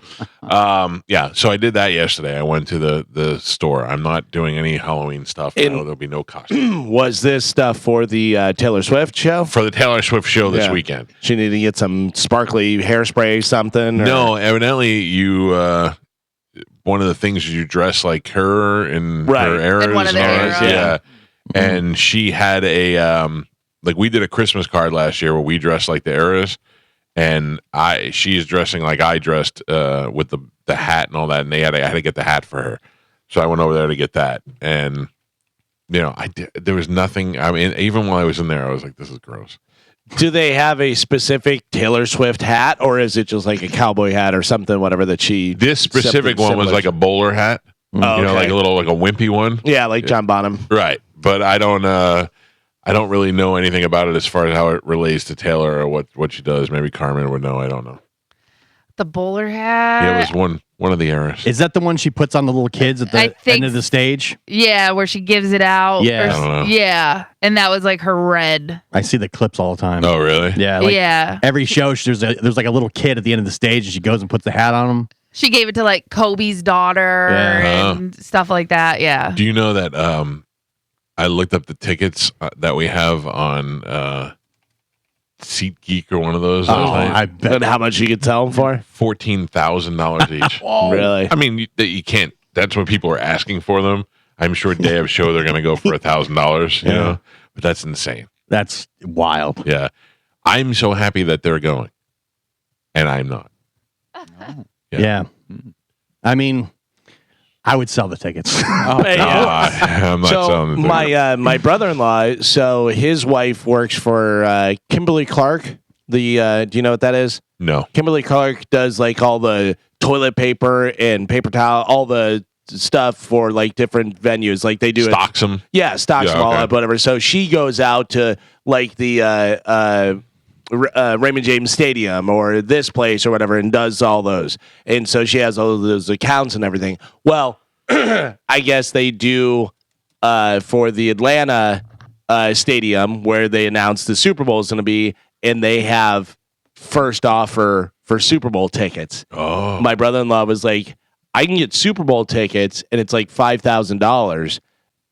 So I did that yesterday. I went to the store. I'm not doing any Halloween stuff. I know there'll be no costume. Was this stuff for the Taylor Swift show? For the Taylor Swift show this weekend. She needed to get some sparkly hairspray, something? Or? No, evidently you. One of the things is you dress like her in her eras. In one of their eras. Yeah. And she had a we did a Christmas card last year where we dressed like the eras, and she's dressing like I dressed with the hat and all that, and I had to get the hat for her, so I went over there to get that, and there was nothing. I mean, even while I was in there, I was like, this is gross. Do they have a specific Taylor Swift hat, or is it just like a cowboy hat or something, whatever that she? This specific one was like a bowler hat, like a little like a wimpy one. Yeah, like John Bonham. Right, but I don't really know anything about it as far as how it relates to Taylor or what she does. Maybe Carmen would know. I don't know. The bowler hat. Yeah, it was one of the eras. Is that the one she puts on the little kids at the end of the stage? Yeah, where she gives it out. Yeah. I don't know. Yeah, and that was like her red. I see the clips all the time. Oh, really? Yeah. Yeah. Every show, there's like a little kid at the end of the stage, and she goes and puts the hat on him. She gave it to like Kobe's daughter and stuff like that. Yeah. Do you know that I looked up the tickets that we have on SeatGeek or one of those. I bet. And how much you could sell them for? $14,000 each. Really? I mean, you can't. That's what people are asking for them. I'm sure day of show they're going to go for $1,000. You know, but that's insane. That's wild. Yeah, I'm so happy that they're going, and I'm not. Yeah. I mean, I would sell the tickets. I'm not selling the tickets. My brother-in-law, so his wife works for Kimberly Clark. Do you know what that is? No. Kimberly Clark does like all the toilet paper and paper towel, all the stuff for like different venues. Like they do Stocks them. Yeah, stocks them all up, whatever. So she goes out to like the Raymond James Stadium or this place or whatever and does all those. And so she has all those accounts and everything. Well, I guess they do for the Atlanta stadium where they announced the Super Bowl is going to be, and they have first offer for Super Bowl tickets. Oh. My brother-in-law was like, I can get Super Bowl tickets and it's like $5,000.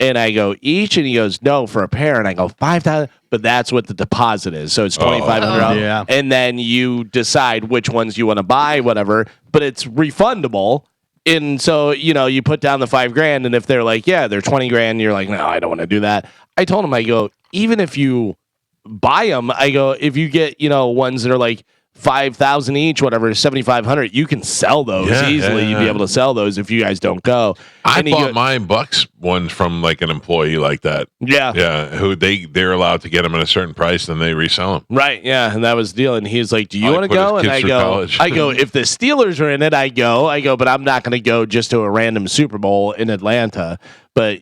And I go, each? And he goes, no, for a pair. And I go, 5,000. But that's what the deposit is. So it's $2,500. Yeah. And then you decide which ones you want to buy, whatever. But it's refundable. And so, you put down the $5,000. And if they're like, yeah, they're 20 grand, you're like, no, I don't want to do that. I told him, I go, even if you buy them, I go, if you get, ones that are like 5,000 each, whatever, 7,500, you can sell those easily. You'd be able to sell those if you guys don't go. I bought my Bucks ones from like an employee like that. Yeah. Who they're allowed to get them at a certain price, then they resell them. Right. Yeah. And that was the deal. And he's like, do you want to put go? his And kids through college. I go, if the Steelers are in it, I go, but I'm not going to go just to a random Super Bowl in Atlanta. But,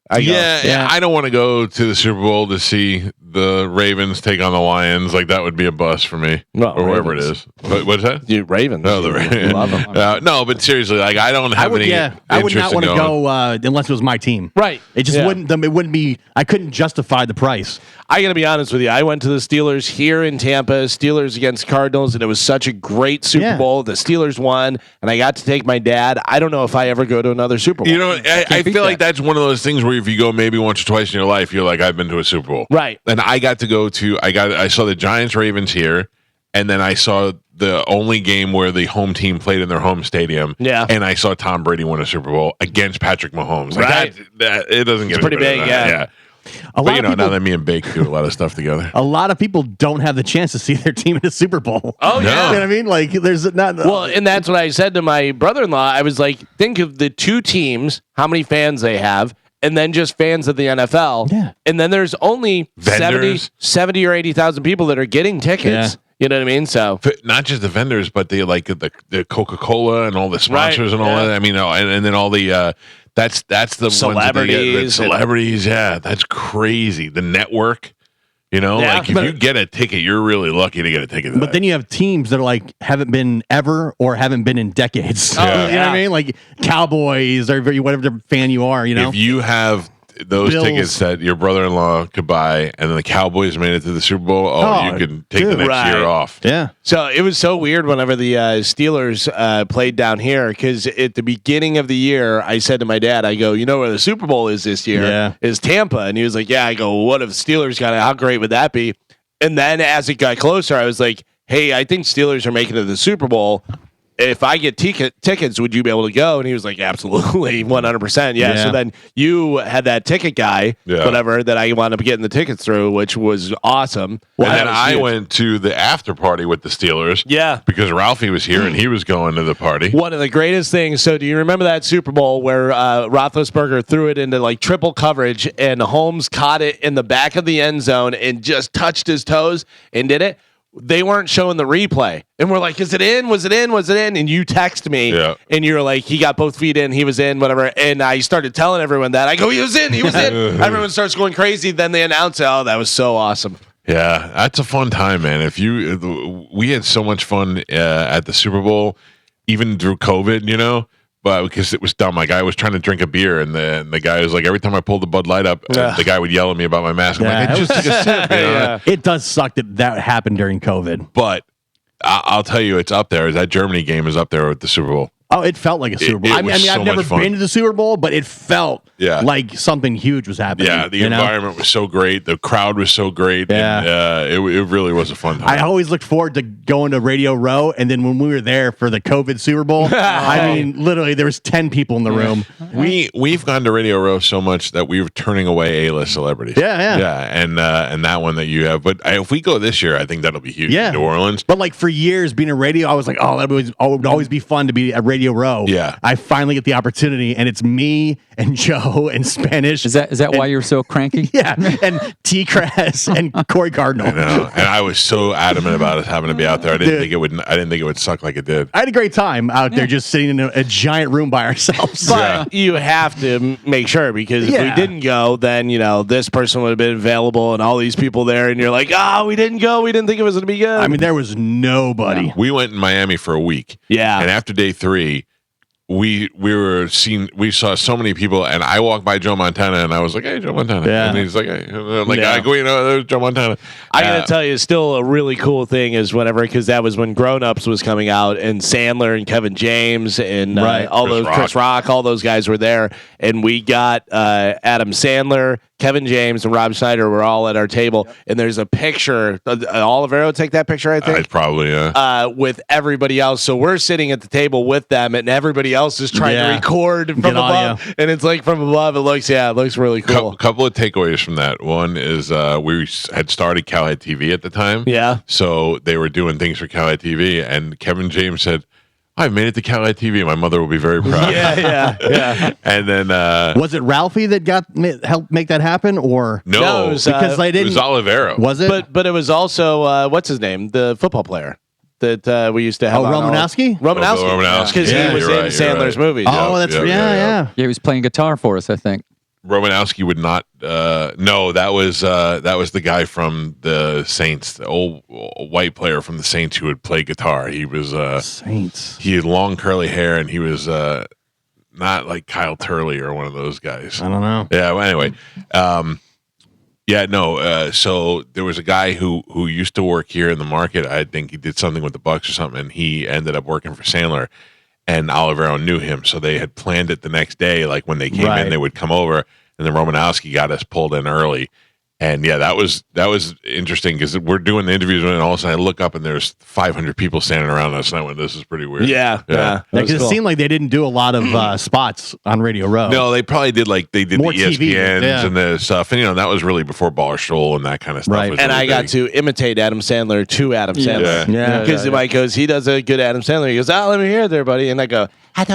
I go. Yeah, I don't want to go to the Super Bowl to see the Ravens take on the Lions. Like that would be a bust for me, Well, or whoever it Ravens. is. But what's that? You Ravens. No, the Ravens. Love them. No, but seriously, like I don't have any. I would interest not want in to going. go unless it was my team. Right. It just Yeah. wouldn't. It wouldn't be. I couldn't justify the price. I got to be honest with you. I went to the Steelers here in Tampa, Steelers against Cardinals, and it was such a great Super Bowl. The Steelers won, and I got to take my dad. I don't know if I ever go to another Super Bowl. You know, I feel like that's one of those things where if you go maybe once or twice in your life, you're like, I've been to a Super Bowl. Right. And I got to go to, I saw the Giants Ravens here, and then I saw the only game where the home team played in their home stadium. Yeah. And I saw Tom Brady win a Super Bowl against Patrick Mahomes. Like Right. that it doesn't get pretty any better big, than that. yeah. A lot But of people, now that me and Bake do a lot of stuff together. a lot of people don't have the chance to see their team in a Super Bowl. Oh, You yeah. know what I mean? Like, there's not. Well, and that's what I said to my brother-in-law. I was like, think of the two teams, how many fans they have, and then just fans of the NFL. Yeah. And then there's only Vendors. 70 or 80,000 people that are getting tickets. Yeah. You know what I mean? So Not just the vendors, but the Coca-Cola and all the sponsors and all yeah. that. I mean, and then all the that's the Celebrities. ones that celebrities. Yeah, that's crazy. The network. Yeah, like if you get a ticket, you're really lucky to get a ticket. To But that. then you have teams that are like haven't been ever or haven't been in decades. Oh, You know what yeah. I mean? Like Cowboys or whatever fan you are. You know. if you have those Bills. tickets that your brother-in-law could buy, and then the Cowboys made it to the Super Bowl, Oh, you can take the dude. next Right. year off. Yeah. So it was so weird whenever the Steelers played down here because at the beginning of the year, I said to my dad, I go, you know where the Super Bowl is this year? Yeah. Is Tampa. And he was like, yeah. I go, what if the Steelers got it? How great would that be? And then as it got closer, I was like, hey, I think Steelers are making it to the Super Bowl. If I get tickets, would you be able to go? And he was like, absolutely, 100%. Yeah. Yeah. So then you had that ticket guy, whatever, that I wound up getting the tickets through, which was awesome. And That then was I huge. went to the after party with the Steelers. Yeah. Because Ralphie was here and he was going to the party. One of the greatest things. So, do you remember that Super Bowl where Roethlisberger threw it into like triple coverage and Holmes caught it in the back of the end zone and just touched his toes and did it? They weren't showing the replay. And we're like, is it in? Was it in? Was it in? And you text me and you're like, he got both feet in, he was in, whatever. And I started telling everyone that. I go, he was in, he was in. Everyone starts going crazy. Then they announce, oh, that was so awesome. Yeah, that's a fun time, man. We had so much fun at the Super Bowl, even through COVID, but because it was dumb. Like I was trying to drink a beer, and the guy was like, every time I pulled the Bud Light up, the guy would yell at me about my mask. I'm like, I just took a sip. It does suck that happened during COVID. But I'll tell you, it's up there. That Germany game is up there with the Super Bowl. Oh, it felt like a Super Bowl. it I mean, was so I've never much fun. been to the Super Bowl, but it felt Yeah. like something huge was happening. Yeah, the you know? environment was so great. The crowd was so great. Yeah. And, it really was a fun time. I always looked forward to going to Radio Row, and then when we were there for the COVID Super Bowl, I mean, literally there was 10 people in the room. We've gone to Radio Row so much that we were turning away A-list celebrities. Yeah. and that one that you have. But if we go this year, I think that'll be huge. Yeah. in New Orleans. But like for years being a radio, I was like, oh, that would always be fun to be at Radio Row. Yeah. I finally get the opportunity, and it's me and Joe and Spanish. Is that why you're so cranky? Yeah, and T-Cress and Corey Cardinal. No, and I was so adamant about us having to be out there. I didn't think it would suck like it did. I had a great time out there, just sitting in a giant room by ourselves. But you have to make sure because if we didn't go, then this person would have been available and all these people there, and you're like, we didn't go. We didn't think it was going to be good. I mean, there was nobody. We went in Miami for a week. Yeah. And after day 3, we saw so many people, and I walked by Joe Montana, and I was like, "Hey, Joe Montana," and he's like, "Hey," I'm like, "I go, there's Joe Montana." I gotta tell you, still a really cool thing is whenever, because that was when Grown Ups was coming out, and Sandler and Kevin James and Chris Rock, all those guys were there, and we got Adam Sandler, Kevin James, and Rob Schneider were all at our table, and there's a picture. Olivero take that picture, I think. Probably, with everybody else. So we're sitting at the table with them, and everybody else is trying to record from above. And it's like from above, it looks really cool. Couple of takeaways from that. One is we had started Cowhead TV at the time. Yeah. So they were doing things for Cowhead TV, and Kevin James said, "I've made it to Cowhead TV. My mother will be very proud." Yeah. And then was it Ralphie that helped make that happen, or no? It was, because they didn't. It was Olivero. Was it? But it was also what's his name, the football player that we used to have. Romanowski. Romanowski, because he was in Sandler's movies. Oh, that's Yeah, he was playing guitar for us, I think. Romanowski would not. No, that was the guy from the Saints, the old white player from the Saints who would play guitar. He was Saints. He had long curly hair, and he was not like Kyle Turley or one of those guys. I don't know. Yeah. Well, anyway, so there was a guy who used to work here in the market. I think he did something with the Bucks or something, and he ended up working for Sandler. And Olivero knew him, so they had planned it the next day. Like when they came in, they would come over, and then Romanowski got us pulled in early. And yeah, that was interesting because we're doing the interviews, and all of a sudden I look up and there's 500 people standing around us, and I went, "This is pretty weird." Yeah. Because it seemed like they didn't do a lot of spots on Radio Row. No, they probably did. Like they did More the TV, ESPNs and the stuff, and that was really before Barstool and that kind of stuff. Right. Was And really I got big. to imitate Adam Sandler to Adam Sandler. Yeah. Because Mike goes, he does a good Adam Sandler. He goes, let me hear it there, buddy. And I go, and he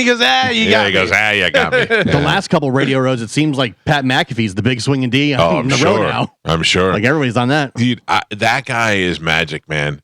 goes, you got me. He goes, you got me. The last couple radio roads, it seems like Pat McAfee's the big swinging D Oh, on the road now. I'm sure. Like everybody's on that. Dude, that guy is magic, man.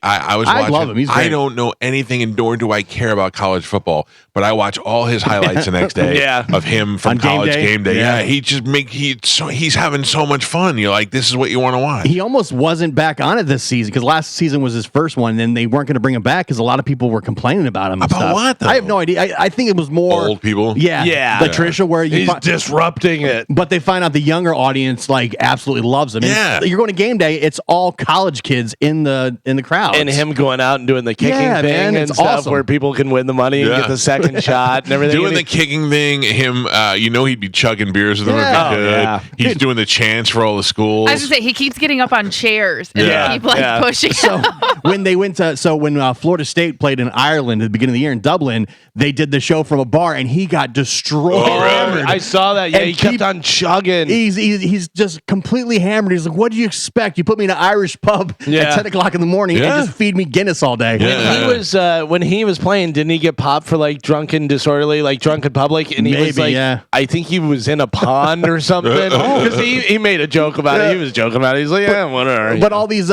I was watching. I love him. He's great. I don't know anything, and nor do I care about college football. But I watch all his highlights the next day of him from On college game day. Yeah, Yeah. he just he's having so much fun. You're like, this is what you want to watch. He almost wasn't back on it this season because last season was his first one, and they weren't going to bring him back because a lot of people were complaining about him. And About stuff. what, though? I have no idea. I think it was more Old people. Yeah, like Trisha, where you He's disrupting it. but they find out the younger audience like absolutely loves him. And Yeah. you're going to game day. It's all college kids in the crowd, And him going out and doing the kicking thing man, and it's stuff awesome. where people can win the money and Yeah. get the second shot and everything. Doing And the kicking thing, him, he'd be chugging beers with them if Yeah. he Oh, could. yeah. He's doing the chants for all the schools. I was gonna say he keeps getting up on chairs and Yeah. they keep pushing. So when they went to when Florida State played in Ireland at the beginning of the year in Dublin, they did the show from a bar and he got destroyed. Oh, really? I saw that. Yeah, And he kept on chugging. He's just completely hammered. He's like, "What do you expect? You put me in an Irish pub at 10:00 in the morning Yeah. and just feed me Guinness all day." Yeah. He was when he was playing. Didn't he get popped for like drunken disorderly, like drunk in public? And he was Maybe, like, yeah. I think he was in a pond or something. Because he made a joke about it. He was joking about it. He's like, whatever. But all these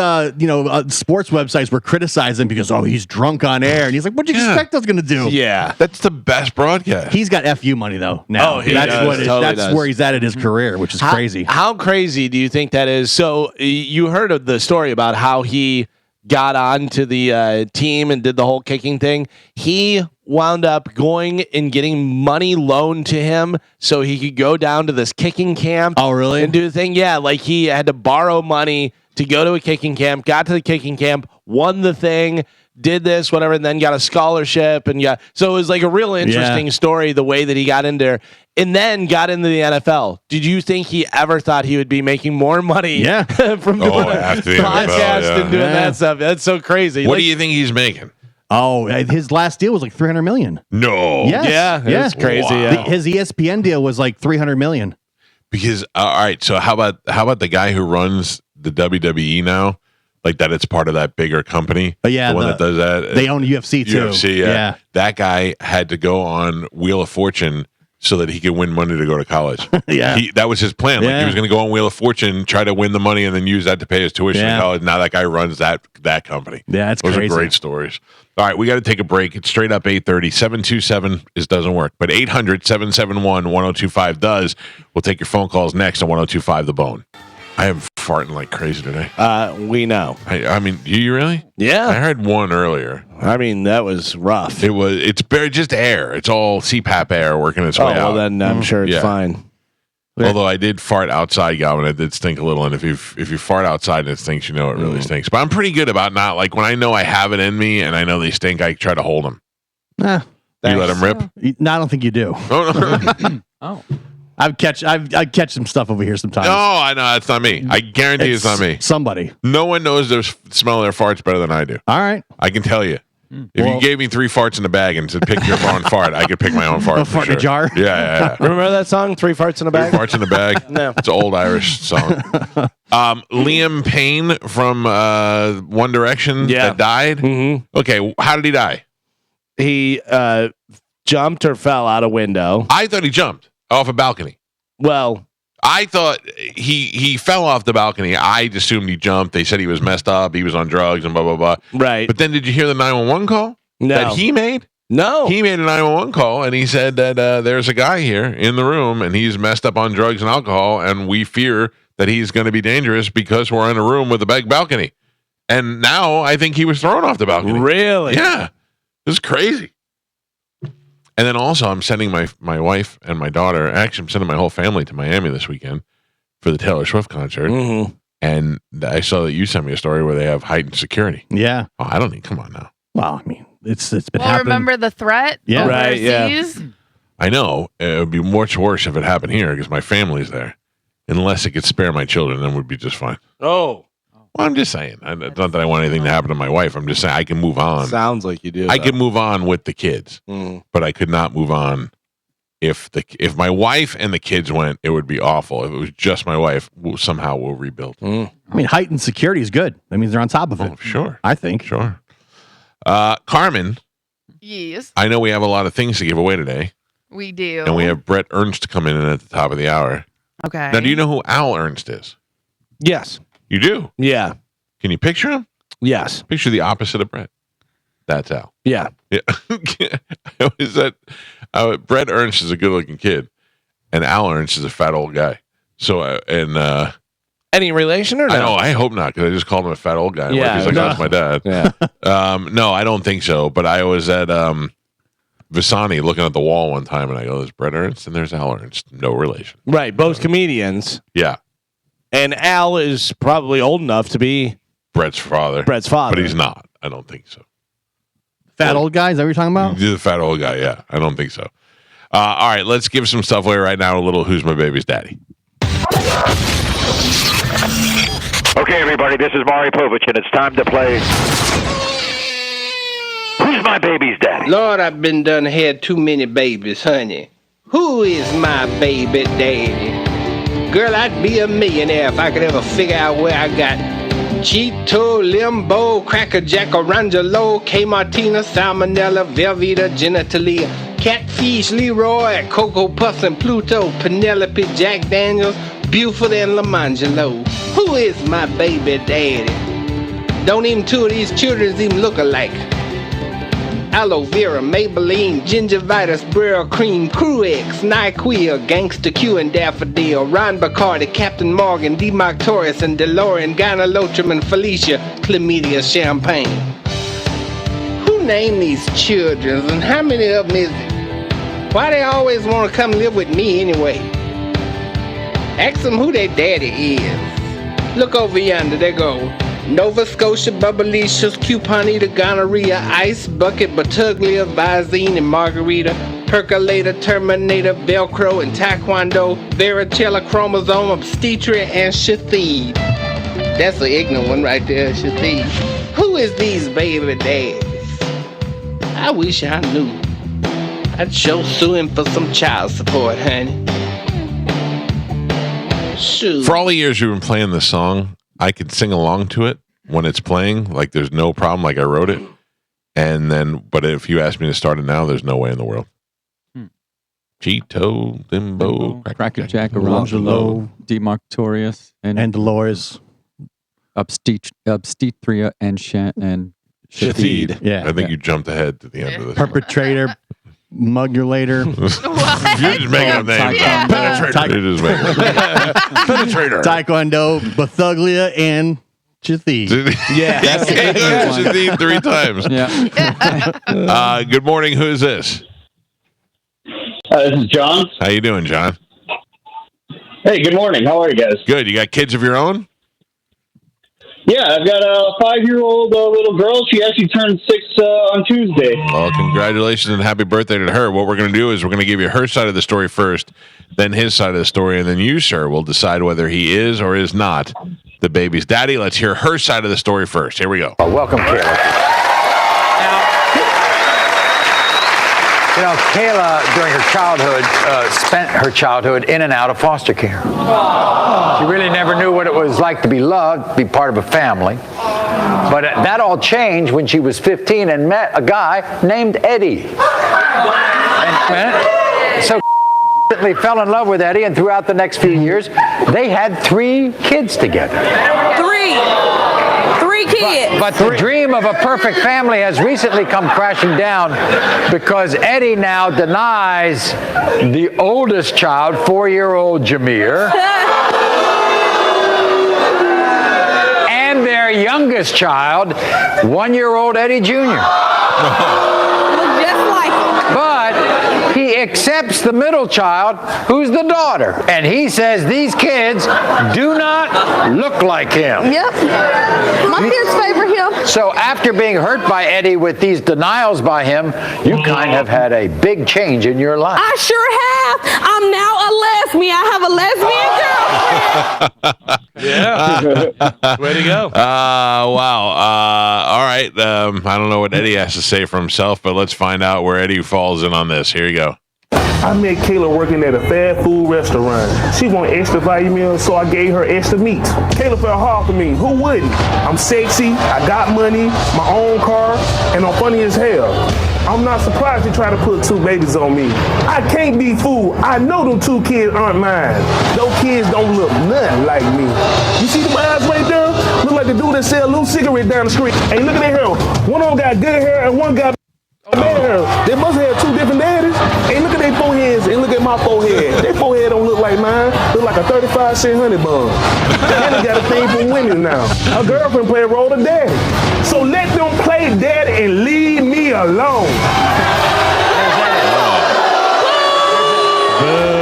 sports websites were criticizing him because he's drunk on air, and he's like, "What do you expect I was going to do?" yeah. That's the best broadcast. He's got FU money though. Now Oh, he that's does. what Totally that's does. where he's at in his career, which is crazy. How crazy do you think that is? So you heard of the story about how he got on to the team and did the whole kicking thing. He wound up going and getting money loaned to him so he could go down to this kicking camp. Oh, really? And do the thing. Yeah, like he had to borrow money to go to a kicking camp, got to the kicking camp, won the thing, did this, whatever, and then got a scholarship. And so it was like a real interesting story, the way that he got in there and then got into the NFL. Did you think he ever thought he would be making more money from doing a after the podcast NFL, and doing that stuff? That's so crazy. What do you think he's making? Oh, his last deal was like $300 million. No. Yes. Yeah, it's crazy. Wow. Yeah. His ESPN deal was like $300 million. Because all right, so how about the guy who runs the WWE now? Like that, it's part of that bigger company. Yeah, the one that does that. They own UFC too. UFC, yeah. That guy had to go on Wheel of Fortune so that he could win money to go to college. Yeah. That was his plan. Like Yeah. he was going to go on Wheel of Fortune, try to win the money, and then use that to pay his tuition in college. Now that guy runs that company. Yeah, that's Those crazy. are great stories. All right, we got to take a break. It's straight up 8:30. 727 doesn't work, but 800-771-1025 does. We'll take your phone calls next on 1025 The Bone. I am farting like crazy today. We know. I mean, you really? I Yeah. heard one earlier. I mean, that was rough. It's barely just air. It's all CPAP air working its way out. Well, then I'm sure it's Yeah. fine. Although I did fart outside, Galvin, it did stink a little. And if you fart outside and it stinks, you know it really stinks. But I'm pretty good about not, like, when I know I have it in me and I know they stink, I try to hold them. Nah, You let them rip? no, I don't think you do. Oh, no. Oh. I'd catch some stuff over here sometimes. No, I know. That's not me. I guarantee it's not me. Somebody. No one knows the smell of their farts better than I do. All right. I can tell you. If Well- you gave me 3 farts in a bag and said pick your own fart, I could pick my own fart. A for fart in a sure. jar? Yeah. Remember that song, 3 Farts in a 3 Bag? farts in a bag. No. It's an old Irish song. Liam Payne from One Direction that died. Mm-hmm. Okay, how did he die? He jumped or fell out a window. I thought he jumped off a balcony. Well, I thought he fell off the balcony. I assumed he jumped. They said he was messed up. He was on drugs and blah, blah, blah. right. But then did you hear the 911 call No. that he made? No. He made a 911 call and he said that there's a guy here in the room and he's messed up on drugs and alcohol and we fear that he's going to be dangerous because we're in a room with a big balcony. And now I think he was thrown off the balcony. Really? Yeah. This is crazy. And then also I'm sending my wife and my daughter, actually I'm sending my whole family to Miami this weekend for the Taylor Swift concert. Mm-hmm. And I saw that you sent me a story where they have heightened security. Yeah. Oh, I don't need, come on now. Well, I mean, it's been Well, happening. remember the threat? Yeah. Right, yeah. overseas? I know it would be much worse if it happened here because my family's there. Unless it could spare my children, then we'd be just fine. Oh. Well, I'm just saying. It's not that I want anything to happen to my wife. I'm just saying I can move on. Sounds like you do. I though. can move on with the kids, Mm. but I could not move on if my wife and the kids went. It would be awful. If it was just my wife, somehow we'll rebuild. Mm. I mean, heightened security is good. That means they're on top of it. Oh, sure, I think. sure. Carmen, Yes, I know we have a lot of things to give away today, we do. and we have Brett Ernst coming in at the top of the hour. Okay. Now, do you know who Al Ernst is? Yes. You do. Yeah. Can you picture him? Yes. Picture the opposite of Brett. That's Al. Yeah. Yeah. Is that Brett Ernst is a good-looking kid, and Al Ernst is a fat old guy. So, Any relation or no? I know. I hope not, because I just called him a fat old guy. Yeah, He's like, no. oh, that's my dad. Yeah. No, I don't think so. But I was at Visani looking at the wall one time, and I go, "There's Brett Ernst and there's Al Ernst. No relation." Right. Both comedians. Yeah, And Al is probably old enough to be Brett's father. Brett's father. But he's not. I don't think so. Fat old guy? Is that what you're talking about? You're the fat old guy. Yeah, I don't think so. All right, let's give some stuff away right now. A little "Who's My Baby's Daddy." Okay, everybody, this is Maury Povich, and it's time to play Who's My Baby's Daddy? Lord, I've been done had too many babies, honey. Who is my baby daddy? Girl, I'd be a millionaire if I could ever figure out where I got Cheeto, Limbo, Cracker Jack, Orangelo, K Martina, Salmonella, Velveeta, Genitalia, Catfish, Leroy, Cocoa Puffs and Pluto, Penelope, Jack Daniels, Buford and Lamangelo. Who is my baby daddy? Don't even two of these children even look alike. Aloe Vera, Maybelline, Gingivitis, Brill Cream, Cruix, NyQuil, Gangsta Q and Daffodil, Ron Bacardi, Captain Morgan, D-Mark Torres and DeLorean, Gynolotrum and Felicia, Chlamydia Champagne. Who named these children and how many of them is it? Why they always want to come live with me anyway? Ask them who their daddy is. Look over yonder, they go. Nova Scotia, Bubblicious, Cuponita, Gonorrhea, Ice Bucket, Batuglia, Visine, and Margarita, Percolator, Terminator, Velcro, and Taekwondo, Varicella, Chromosome, Obstetria, and Shathid. That's an ignorant one right there, Shathid. Who is these baby daddies? I wish I knew. I'd show sue him for some child support, honey. Shoot. For all the years you've been playing this song, I could sing along to it when it's playing. Like there's no problem. Like I wrote it, and then. But if you ask me to start it now, there's no way in the world. Cheeto, Limbo, Cracker Jack, Orangelo, Demartorius, And Dolores. Obstetria and Shathid. Yeah. I think you jumped ahead to the end of this. Perpetrator, Mugulator. You're just making up names. Taekwondo. You're just making up names. Penetrator. Taekwondo, Bathuglia, and Chathi. Yeah, that's Shatheed 3 times. Yeah. Good morning. Who is this? This is John. How you doing, John? Hey, good morning. How are you guys? Good. You got kids of your own? Yeah, I've got a 5-year-old little girl. She actually turned 6 on Tuesday. Well, congratulations and happy birthday to her. What we're going to do is we're going to give you her side of the story first, then his side of the story, and then you, sir, will decide whether he is or is not the baby's daddy. Let's hear her side of the story first. Here we go. Welcome, Kayla. You know, Kayla, during her childhood, spent her childhood in and out of foster care. She really never knew what it was like to be loved, be part of a family. But that all changed when she was 15 and met a guy named Eddie. And so fell in love with Eddie, and throughout the next few years, they had 3 kids together. 3 kids. But the dream of a perfect family has recently come crashing down because Eddie now denies the oldest child, 4-year-old Jameer, and their youngest child, 1-year-old Eddie Jr. Look just like him. But he accepts the middle child, who's the daughter, and he says these kids do not look like him. Yep. My kids favor him. So after being hurt by Eddie with these denials by him, you kind of had a big change in your life. I sure have. I'm now a lesbian. I have a lesbian girlfriend. Yeah. Way to go. Wow. All right. I don't know what Eddie has to say for himself, but let's find out where Eddie falls in on this. Here you go. I met Kayla working at a fast food restaurant. She wanted extra value meals, so I gave her extra meat. Kayla felt hard for me. Who wouldn't? I'm sexy, I got money, my own car, and I'm funny as hell. I'm not surprised you try to put 2 babies on me. I can't be fooled. I know them 2 kids aren't mine. Those kids don't look nothing like me. You see them eyes right there? Look like the dude that sell loose cigarette down the street. Hey, look at their hair. One of them got good hair and one got bad hair. They must have 2 different daddies. Hey, look at their foreheads and look at my forehead. Their forehead don't look like mine. Look like a 35-cent honey bun. And they got a thing for women now. Her girlfriend play a role of daddy. So let them play daddy and leave me alone.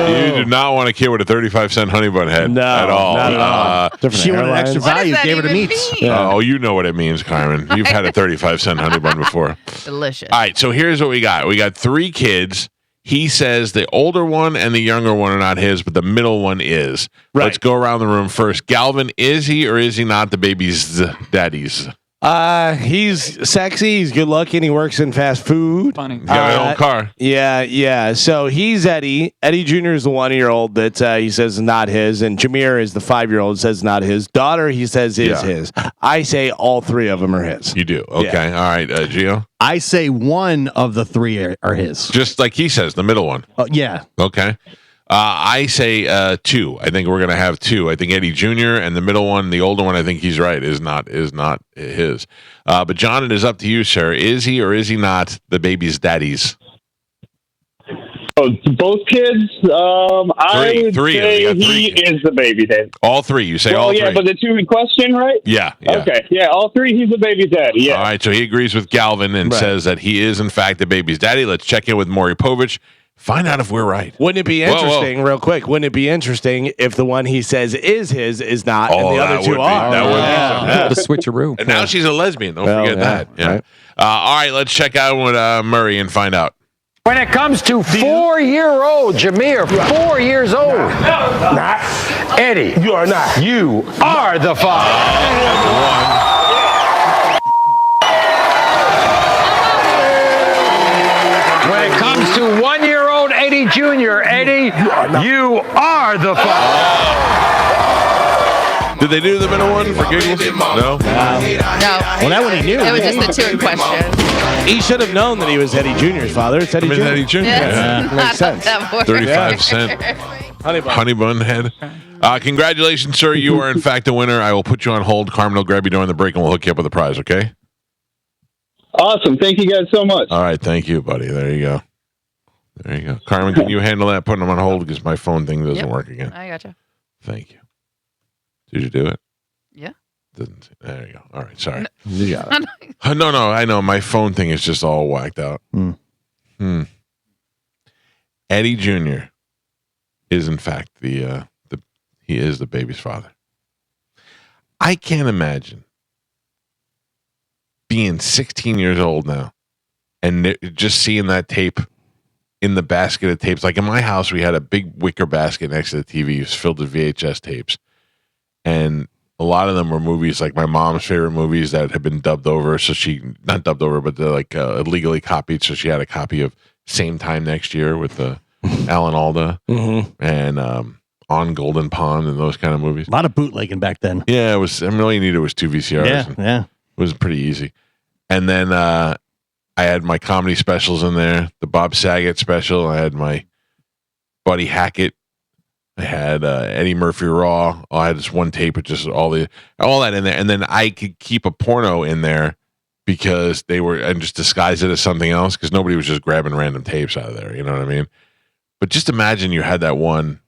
You do not want a kid with a 35-cent honey bun head at all. Not at all. She wanted extra value, gave her the meats. Oh, you know what it means, Carmen. You've had a 35-cent honey bun before. Delicious. All right, so here's what we got. We got 3 kids. He says the older one and the younger one are not his, but the middle one is. Right. Let's go around the room first. Galvin, is he or is he not the baby's daddy's? He's sexy. He's good looking. He works in fast food. Funny. He's got his own car. Yeah. So he's Eddie. Eddie Jr. is the 1-year-old that he says is not his, and Jameer is the 5-year-old says not his. Daughter, he says is his. I say all 3 of them are his. You do. Okay. All right, Gio. I say one of the 3 are his. Just like he says, the middle one. Yeah. Okay. I say 2. I think we're gonna have 2. I think Eddie Jr. and the middle one, the older one, I think he's right, is not his. But John, it is up to you, sir. Is he or is he not the baby's daddy's? Oh, both kids. I would Three. say he is the baby daddy. All 3. You say all 3. Yeah, but the 2 in question, right? Yeah. Okay. Yeah, all 3. He's the baby daddy. Yeah. All right. So he agrees with Galvin and says that he is in fact the baby's daddy. Let's check in with Maury Povich. Find out if we're right. Wouldn't it be interesting, real quick? Wouldn't it be interesting if the one he says is his is not, and the other 2 are? That would be The switcheroo. And now she's a lesbian. Don't forget that. Yeah. Right. All right. Let's check out with Murray and find out. When it comes to 4-year-old Jameer, 4 years old. Not. Eddie. You are not. You are the father. When it comes to 1-year-old Eddie Jr., Eddie, you are the father. Did they do the middle one for giggles? No. No. Well, that one he knew. It was just the 2 in question. He should have known that he was Eddie Jr.'s father. It's Eddie Jr. Eddie Jr. Yes. Makes sense. 35-cent honey bun head. Congratulations, sir. You are in fact a winner. I will put you on hold. Carmen will grab you during the break and we'll hook you up with a prize. Okay. Awesome. Thank you guys so much. All right. Thank you, buddy. There you go. There you go. Carmen, can you handle that? Putting them on hold because my phone thing doesn't work again. I gotcha. Thank you. Did you do it? Yeah. Didn't. There you go. All right. Sorry. Yeah. No. I know. My phone thing is just all whacked out. Eddie Jr. is in fact he is the baby's father. I can't imagine being 16 years old now and just seeing that tape in the basket of tapes. Like in my house, we had a big wicker basket next to the TV. It was filled with VHS tapes. And a lot of them were movies, like my mom's favorite movies that had been dubbed over. So not dubbed over, but they're like illegally copied. So she had a copy of Same Time Next Year with Alan Alda and On Golden Pond and those kind of movies. A lot of bootlegging back then. Yeah, it was. I mean, all you needed was 2 VCRs. Yeah. It was pretty easy. And then I had my comedy specials in there, the Bob Saget special. I had my Buddy Hackett. I had Eddie Murphy Raw. I had this one tape with just all that in there. And then I could keep a porno in there because and just disguise it as something else because nobody was just grabbing random tapes out of there. You know what I mean? But just imagine you had that one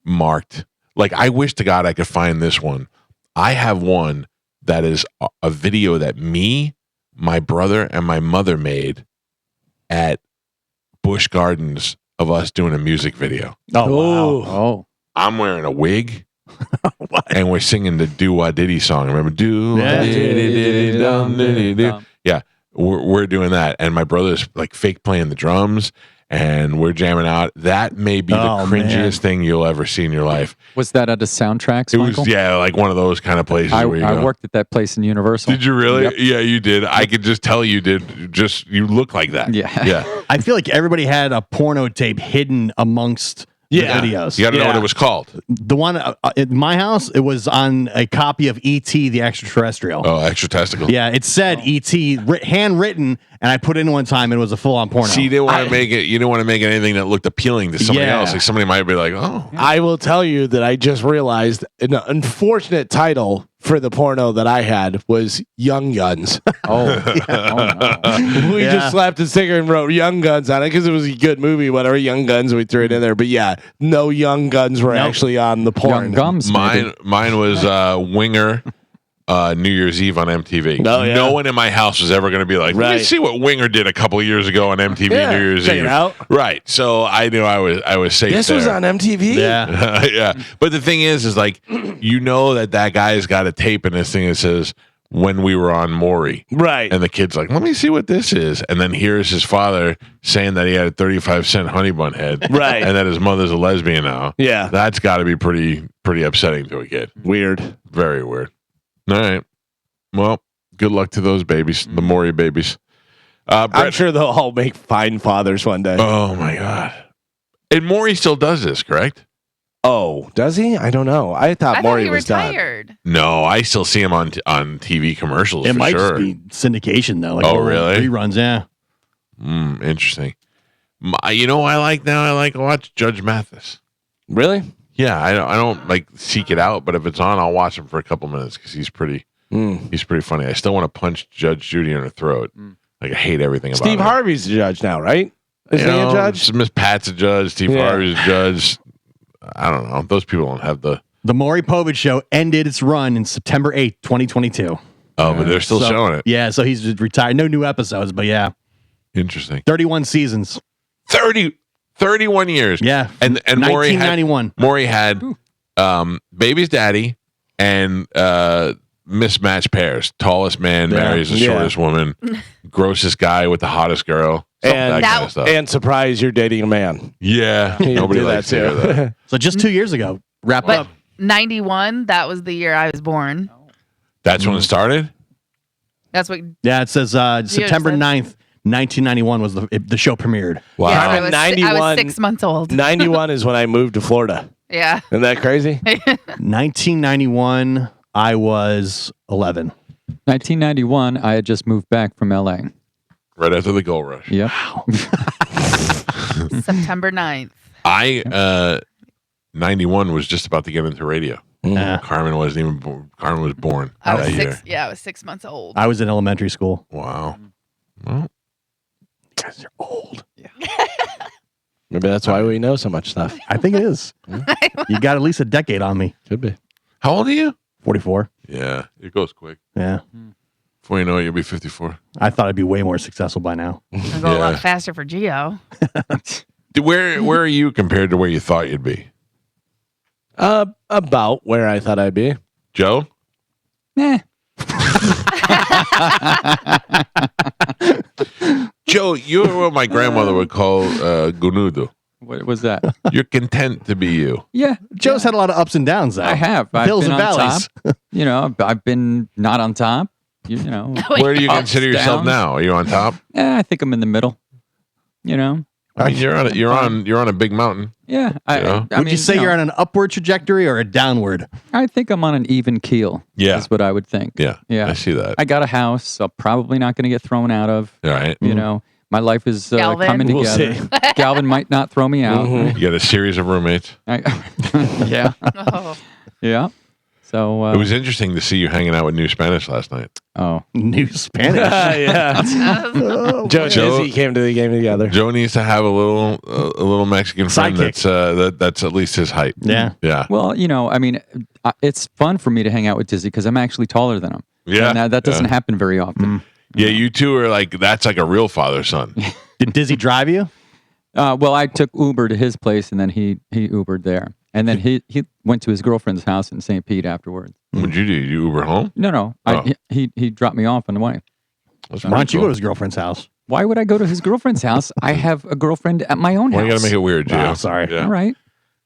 marked. Like, I wish to God I could find this one. I have one that is a video that me, my brother, and my mother made at Busch Gardens of us doing a music video. Oh, wow. Oh. I'm wearing a wig, and we're singing the Do Wah Diddy song. Remember? Do Wah Diddy Dum Diddy Do. Yeah, we're doing that, and my brother's like fake playing the drums, and we're jamming out. That may be the cringiest thing you'll ever see in your life. Was that at a Soundtracks, Michael? It was, like one of those kind of places where you I worked at that place in Universal. Did you really? Yep. Yeah, you did. I could just tell you did. You look like that. Yeah. I feel like everybody had a porno tape hidden amongst the videos. You got to know what it was called. The one at my house, it was on a copy of E.T. the Extraterrestrial. Oh, Extra Testicle. Yeah, it said E.T. handwritten, and I put it in one time, and it was a full-on porno. See, you didn't want to make it. You didn't want to make it anything that looked appealing to somebody else. Like somebody might be like, "Oh." I will tell you that I just realized an unfortunate title for the porno that I had was Young Guns. We just slapped a sticker and wrote Young Guns on it because it was a good movie, whatever. Young Guns, we threw it in there. But yeah, no Young Guns were actually on the porn. Young Gums, mine was Winger. New Year's Eve on MTV. Oh, yeah. No one in my house was ever going to be like, let me see what Winger did a couple of years ago on MTV New Year's check Eve. it out. Right. So I knew I was safe. This was on MTV? Yeah. Yeah. But the thing is like, you know that guy's got a tape in this thing that says, when we were on Maury. Right. And the kid's like, let me see what this is. And then here's his father saying that he had a 35-cent honey bun head. Right. And that his mother's a lesbian now. Yeah. That's got to be pretty upsetting to a kid. Weird. Very weird. All right. Well, good luck to those babies, the Maury babies. I'm sure they'll all make fine fathers one day. Oh, my God. And Maury still does this, correct? Oh, does he? I don't know. I thought Maury he was retired. done. No, I still see him on TV commercials It for might sure. just be syndication, though. Like really? Reruns, yeah. Interesting. You know what I like now? I like to watch Judge Mathis. Really? Yeah, I don't like seek it out, but if it's on, I'll watch him for a couple minutes because he's pretty funny. I still want to punch Judge Judy in her throat. Like I hate everything about Steve her. Harvey's the judge now, right? Is he a judge? Miss Pat's a judge. Steve Harvey's a judge. I don't know. Those people don't have the Maury Povich Show ended its run in September 8th, 2022. Oh, but they're still showing it. Yeah, so he's retired. No new episodes, but yeah. Interesting. 31 seasons. 31 years. Yeah. And Maury 1991. Maury had Baby's Daddy and mismatched pairs. Tallest man marries the shortest woman. Grossest guy with the hottest girl. That kind of stuff. And surprise, you're dating a man. Yeah. Nobody likes to hear that. So just 2 years ago, wrap up. 91, that was the year I was born. That's when it started? That's what. Yeah, it says September 9th, 1991 was the show premiered. Wow. Yeah, I was 6 months old. 91 is when I moved to Florida. Yeah. Isn't that crazy? 1991, I was 11. 1991, I had just moved back from LA. Right after the gold rush. Yep. September 9th. 91 was just about to get into radio. Carmen wasn't even born. Carmen was born I was that 6. year. Yeah, I was 6 months old. I was in elementary school. Wow. Well, you guys are old. Yeah. Maybe that's why we know so much stuff. I think it is. You got at least a decade on me. Could be. How old are you? 44. Yeah, it goes quick. Yeah. Before you know it, you'll be 54. I thought I'd be way more successful by now. I'll go a lot faster for Gio. Where are you compared to where you thought you'd be? About where I thought I'd be. Joe? Joe, you're what my grandmother would call gunudo. What was that? You're content to be you. Yeah. Joe's had a lot of ups and downs, though. I have. I've Hills been and on valleys. top. You know, I've been not on top. You know. Where do you ups, consider yourself downs. now? Are you on top? I think I'm in the middle. You know. I mean, you're on a big mountain. Yeah. Would you say you're on an upward trajectory or a downward? I think I'm on an even keel. Yeah. Is what I would think. Yeah. Yeah. I see that. I got a house. I'm probably not going to get thrown out of. All right. You know, my life is Galvin. coming We'll together. see. Galvin might not throw me out. You got a series of roommates. Yeah. Oh. Yeah. So It was interesting to see you hanging out with New Spanish last night. Oh, New Spanish. Yeah. Joe and Izzy came to the game together. Joe needs to have a little Mexican friend Sidekick. that's at least his height. Yeah. Yeah. well, you know, I mean, it's fun for me to hang out with Dizzy because I'm actually taller than him. Yeah. And that doesn't happen very often. Yeah, you two are that's like a real father son. Did Dizzy drive you? Well, I took Uber to his place, and then he Ubered there, and then he went to his girlfriend's house in St. Pete afterwards. What'd you do? You Uber home? No, Oh. he dropped me off on the way. That's Why don't you cool. go to his girlfriend's house? Why would I go to his girlfriend's house? I have a girlfriend at my own Well, house. you got to make it weird, Gio. Oh, sorry. Yeah. All right.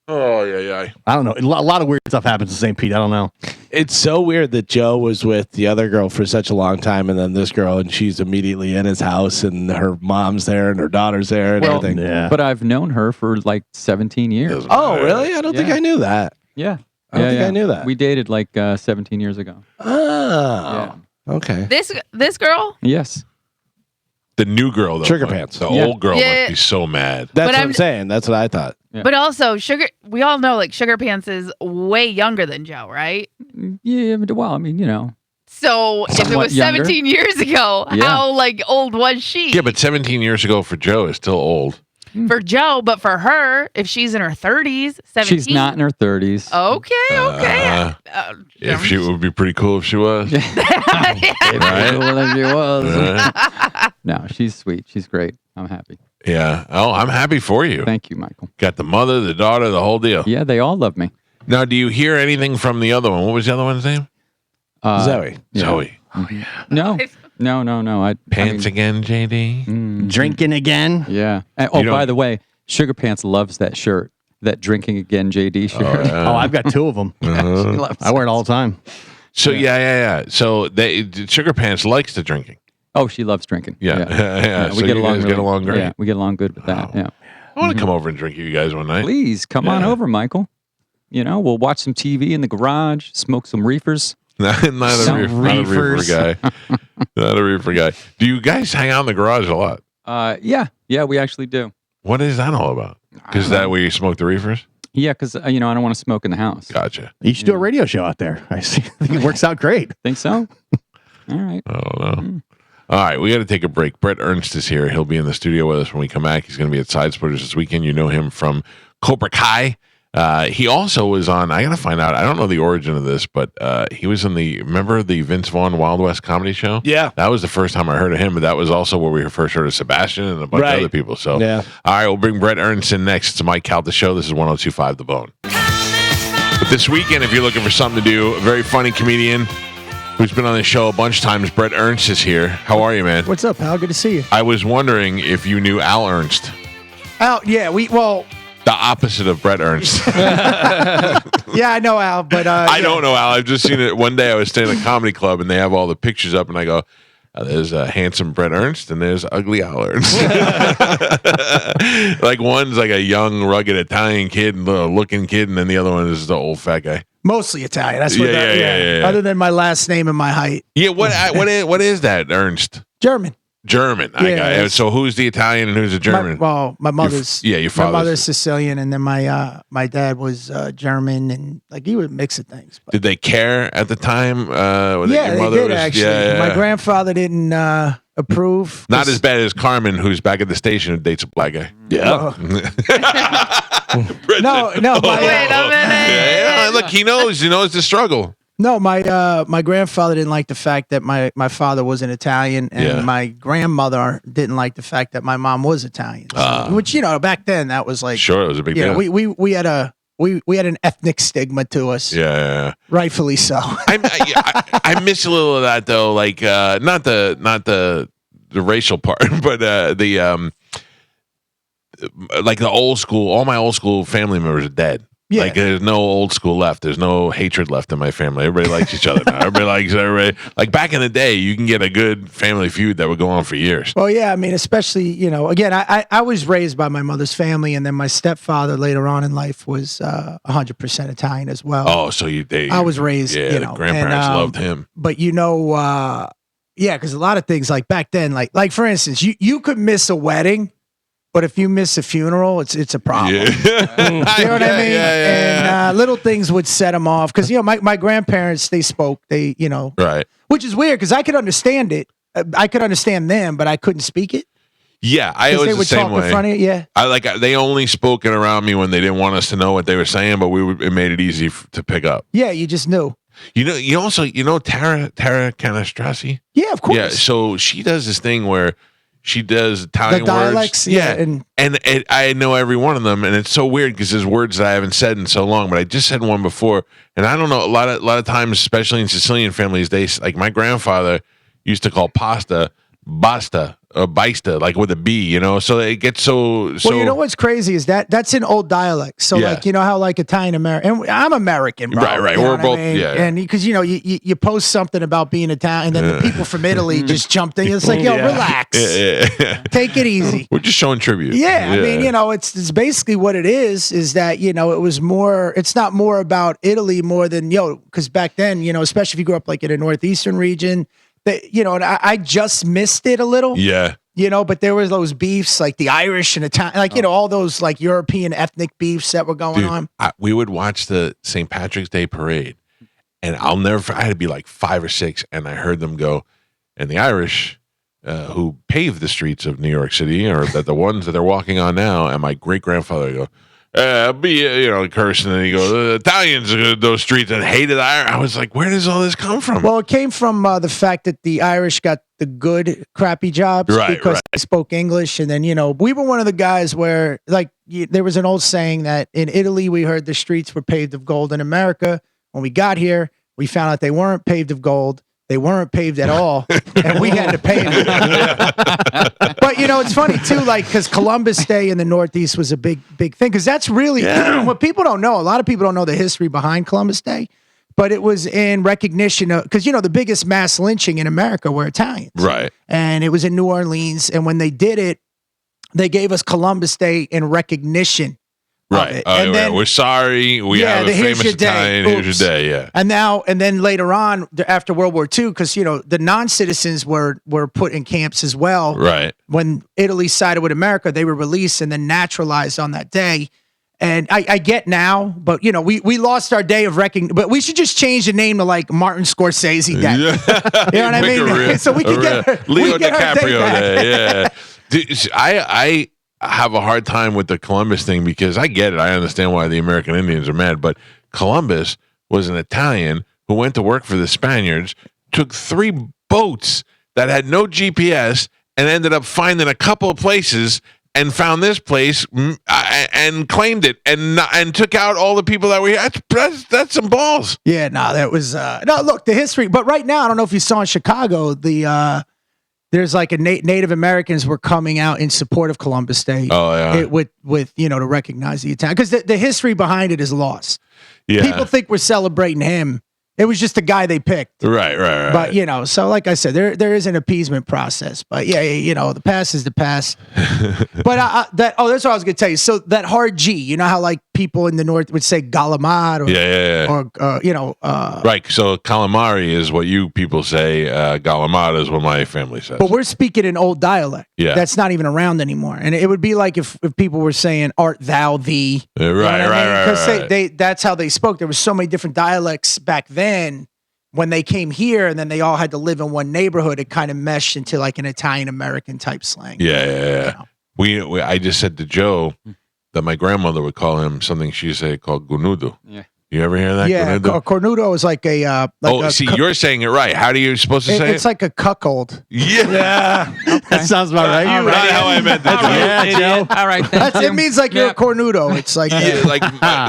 Oh, yeah. I don't know. A lot of weird stuff happens in St. Pete. I don't know. It's so weird that Joe was with the other girl for such a long time, and then this girl, and she's immediately in his house, and her mom's there, and her daughter's there, and everything. Yeah. But I've known her for like 17 years. Oh, really? I don't think Yeah. I knew that. Yeah. I don't think I knew that. We dated like 17 years ago. Oh, okay. This girl? Yes. The new girl, though. Sugar like, pants. The Yeah. old girl Yeah. must be so mad. That's But what I'm- I'm saying. That's what I thought. Yeah. But also, we all know like Sugar Pants is way younger than Joe, right? Yeah. Well, I mean, you know. So if it Somewhat was younger. 17 years ago, Yeah. how like old was she? Yeah, but 17 years ago for Joe is still old. For Joe, but for her, if she's in her 30s, 17. She's not in her 30s. Okay. If she would be pretty cool if she was. Right? Well, she was. Right. No, she's sweet. She's great. I'm happy. Yeah. Oh, I'm happy for you. Thank you, Michael. Got the mother, the daughter, the whole deal. Yeah, they all love me. Now, do you hear anything from the other one? What was the other one's name? Zoe. Yeah. Zoe. No. Pants again, JD? Drinking again? Yeah. And, You don't- by the way, Sugar Pants loves that shirt, that drinking again JD shirt. Oh, I've got two of them. She loves I wear it all the time. So, yeah. So, Sugar Pants likes the drinking. Oh, she loves drinking. Yeah. Yeah. We So get you along guys really, get along great. Yeah, we get along good with that. Yeah. I want to come over and drink with you guys one night. Please come on Yeah. over, Michael. You know, we'll watch some TV in the garage, smoke some reefers. Not a reefer guy. Not a reefer guy. Do you guys hang out in the garage a lot? Yeah, we actually do. What is that all about? Because that where you smoke the reefers? Yeah, because I don't want to smoke in the house. Gotcha. You should do a radio show out there. I see. I think it works out great. Think so? All right. I don't know. All right, we got to take a break. Brett Ernst is here. He'll be in the studio with us when we come back. He's going to be at Side Splitters this weekend. You know him from Cobra Kai. He also was on, I got to find out, I don't know the origin of this, but he was in remember the Vince Vaughn Wild West comedy show? Yeah. That was the first time I heard of him, but that was also where we first heard of Sebastian and a bunch of other people. So, Yeah. All right, we'll bring Brett Ernst in next. It's the Mike Calta Show. This is 102.5 The Bone. But this weekend, if you're looking for something to do, a very funny comedian who's been on the show a bunch of times, Brett Ernst is here. How are you, man? What's up, pal? Good to see you. I was wondering if you knew Al Ernst, Al, yeah, the opposite of Brett Ernst. yeah, I know Al, but I don't know Al. I've just seen it. One day I was staying at a comedy club and they have all the pictures up, and I go, there's a handsome Brett Ernst and there's ugly Al Ernst. Like one's like a young, rugged Italian kid, looking kid, and then the other one is the old fat guy. Mostly Italian. That's what Yeah. Other than my last name and my height. Yeah, what is that, Ernst? German. German. Yeah, So who's the Italian and who's the German? My mother's. your My father's. mother's Sicilian, and then my dad was German, and like he would mix of things. But Did they care at the time? yeah, they did actually. Yeah. My grandfather didn't approve. Not as bad as Carmen, who's back at the station who dates a black guy. Yeah. No, Wait a minute. Yeah, look, he knows the struggle. No, my grandfather didn't like the fact that my father was an Italian, and my grandmother didn't like the fact that my mom was Italian. Which back then that was like Sure, it was a big deal. We had an ethnic stigma to us. Yeah. Rightfully so. I miss a little of that though, like not the racial part, but like the old school. All my old school family members are dead. Yeah. Like there's no old school left. There's no hatred left in my family. Everybody likes each other now. Everybody likes everybody. Like back in the day, you can get a good family feud that would go on for years. Well, yeah, I mean, especially, again, I was raised by my mother's family, and then my stepfather later on in life was 100% Italian as well. Oh, so I was raised, grandparents loved him. But because a lot of things like back then, like for instance, you could miss a wedding, but if you miss a funeral, it's a problem. Yeah. You know what I mean? Yeah. And little things would set them off because my grandparents, they spoke, Right. which is weird because I could understand it. I could understand them, but I couldn't speak it. Yeah, I 'Cause was they the would same talk way. in front of you. Yeah. They only spoke it around me when they didn't want us to know what they were saying, but it made it easy to pick up. Yeah, you just knew. You also Tara Canastrassi? Yeah, of course. Yeah, so she does this thing where she does Italian The dialects, words. yeah, and I know every one of them, and it's so weird because there's words that I haven't said in so long, but I just said one before, and I don't know, a lot of times, especially in Sicilian families, they like my grandfather used to call pasta basta or baista, like with a B, so it gets so. Well, you know what's crazy is that's an old dialect. So like how like Italian American, and I'm American, bro. Right. You know We're what both, I mean? yeah. And because you post something about being Italian, and then the people from Italy just jumped in. It's like, yo, relax, take it easy. We're just showing tribute. Yeah, I mean, it's basically what it is that it was more. It's not more about Italy more than because back then, especially if you grew up like in a northeastern region. That and I just missed it a little. Yeah. But there was those beefs like the Irish and Italian, all those like European ethnic beefs that were going on. We would watch the St. Patrick's Day parade, and I had to be like 5 or 6, and I heard them go, and the Irish who paved the streets of New York City, or that the ones that they're walking on now, and my great grandfather go, cursing, and he goes, the Italians those streets and hated Irish. I was like, where does all this come from? Well, it came from the fact that the Irish got the good crappy jobs because they spoke English, and then we were one of the guys where there was an old saying that in Italy we heard the streets were paved of gold. In America, when we got here, we found out they weren't paved of gold. They weren't paved at all, and we had to pave them. But it's funny too, because Columbus Day in the Northeast was a big thing. Because that's really what people don't know. A lot of people don't know the history behind Columbus Day, but it was in recognition of because the biggest mass lynching in America were Italians, right? And it was in New Orleans, and when they did it, they gave us Columbus Day in recognition. Right. And then, we're sorry. We have a famous Italian. Here's your day. Yeah. And then later on, after World War II, because the non-citizens were put in camps as well. Right. When Italy sided with America, they were released and then naturalized on that day. And I get now, but we lost our day of recognition. But we should just change the name to like Martin Scorsese Day. Yeah. You know what I mean? So we can get Leo we get our DiCaprio day. Yeah. Dude, I have a hard time with the Columbus thing because I get it. I understand why the American Indians are mad, but Columbus was an Italian who went to work for the Spaniards, took 3 boats that had no GPS, and ended up finding a couple of places and found this place and claimed it and took out all the people that were here. That's some balls. Yeah, no, that was no. Look, the history, but right now, I don't know if you saw in Chicago there's like Native Americans were coming out in support of Columbus Day. Oh yeah, with to recognize the Italian because the history behind it is lost. Yeah, people think we're celebrating him. It was just the guy they picked. Right. But so like I said, there is an appeasement process. But yeah, the past is the past. But that's what I was gonna tell you. So that hard G, you know how like people in the north would say Galamad or right. So calamari is what you people say. Galamad is what my family says. But we're speaking an old dialect. Yeah, that's not even around anymore. And it would be like if people were saying "Art thou thee?" Right. Because that's how they spoke. There were so many different dialects back then when they came here and then they all had to live in one neighborhood, it kind of meshed into like an Italian American type slang. Yeah. I just said to Joe that my grandmother would call him something she said called gunudo. Yeah. You ever hear that? Yeah, cornudo is like a. You're saying it right. How do you supposed to say it? It's like a cuckold. Yeah. That sounds about right. You're right. How I meant that. Yeah, Joe. All right. Thank It means like you're a cornudo. It's like.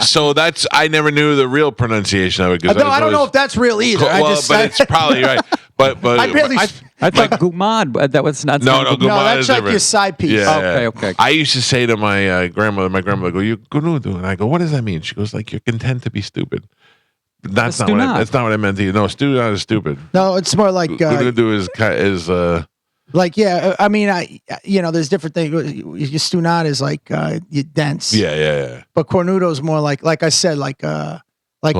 So that's I never knew the real pronunciation of it. No, I don't know if that's real either. But it's probably right. But I barely. I thought gumad, but that was not. No, No, that's like your side piece. Yeah, Okay. I used to say to my grandmother, go, "You gunudo," and I go, "What does that mean?" She goes, "Like you're content to be stupid." That's not what I meant to you. No, student is stupid. No, it's more like gunudo is like I mean there's different things. Your stunat is like you dense. Yeah. But cornudo is more like I said like a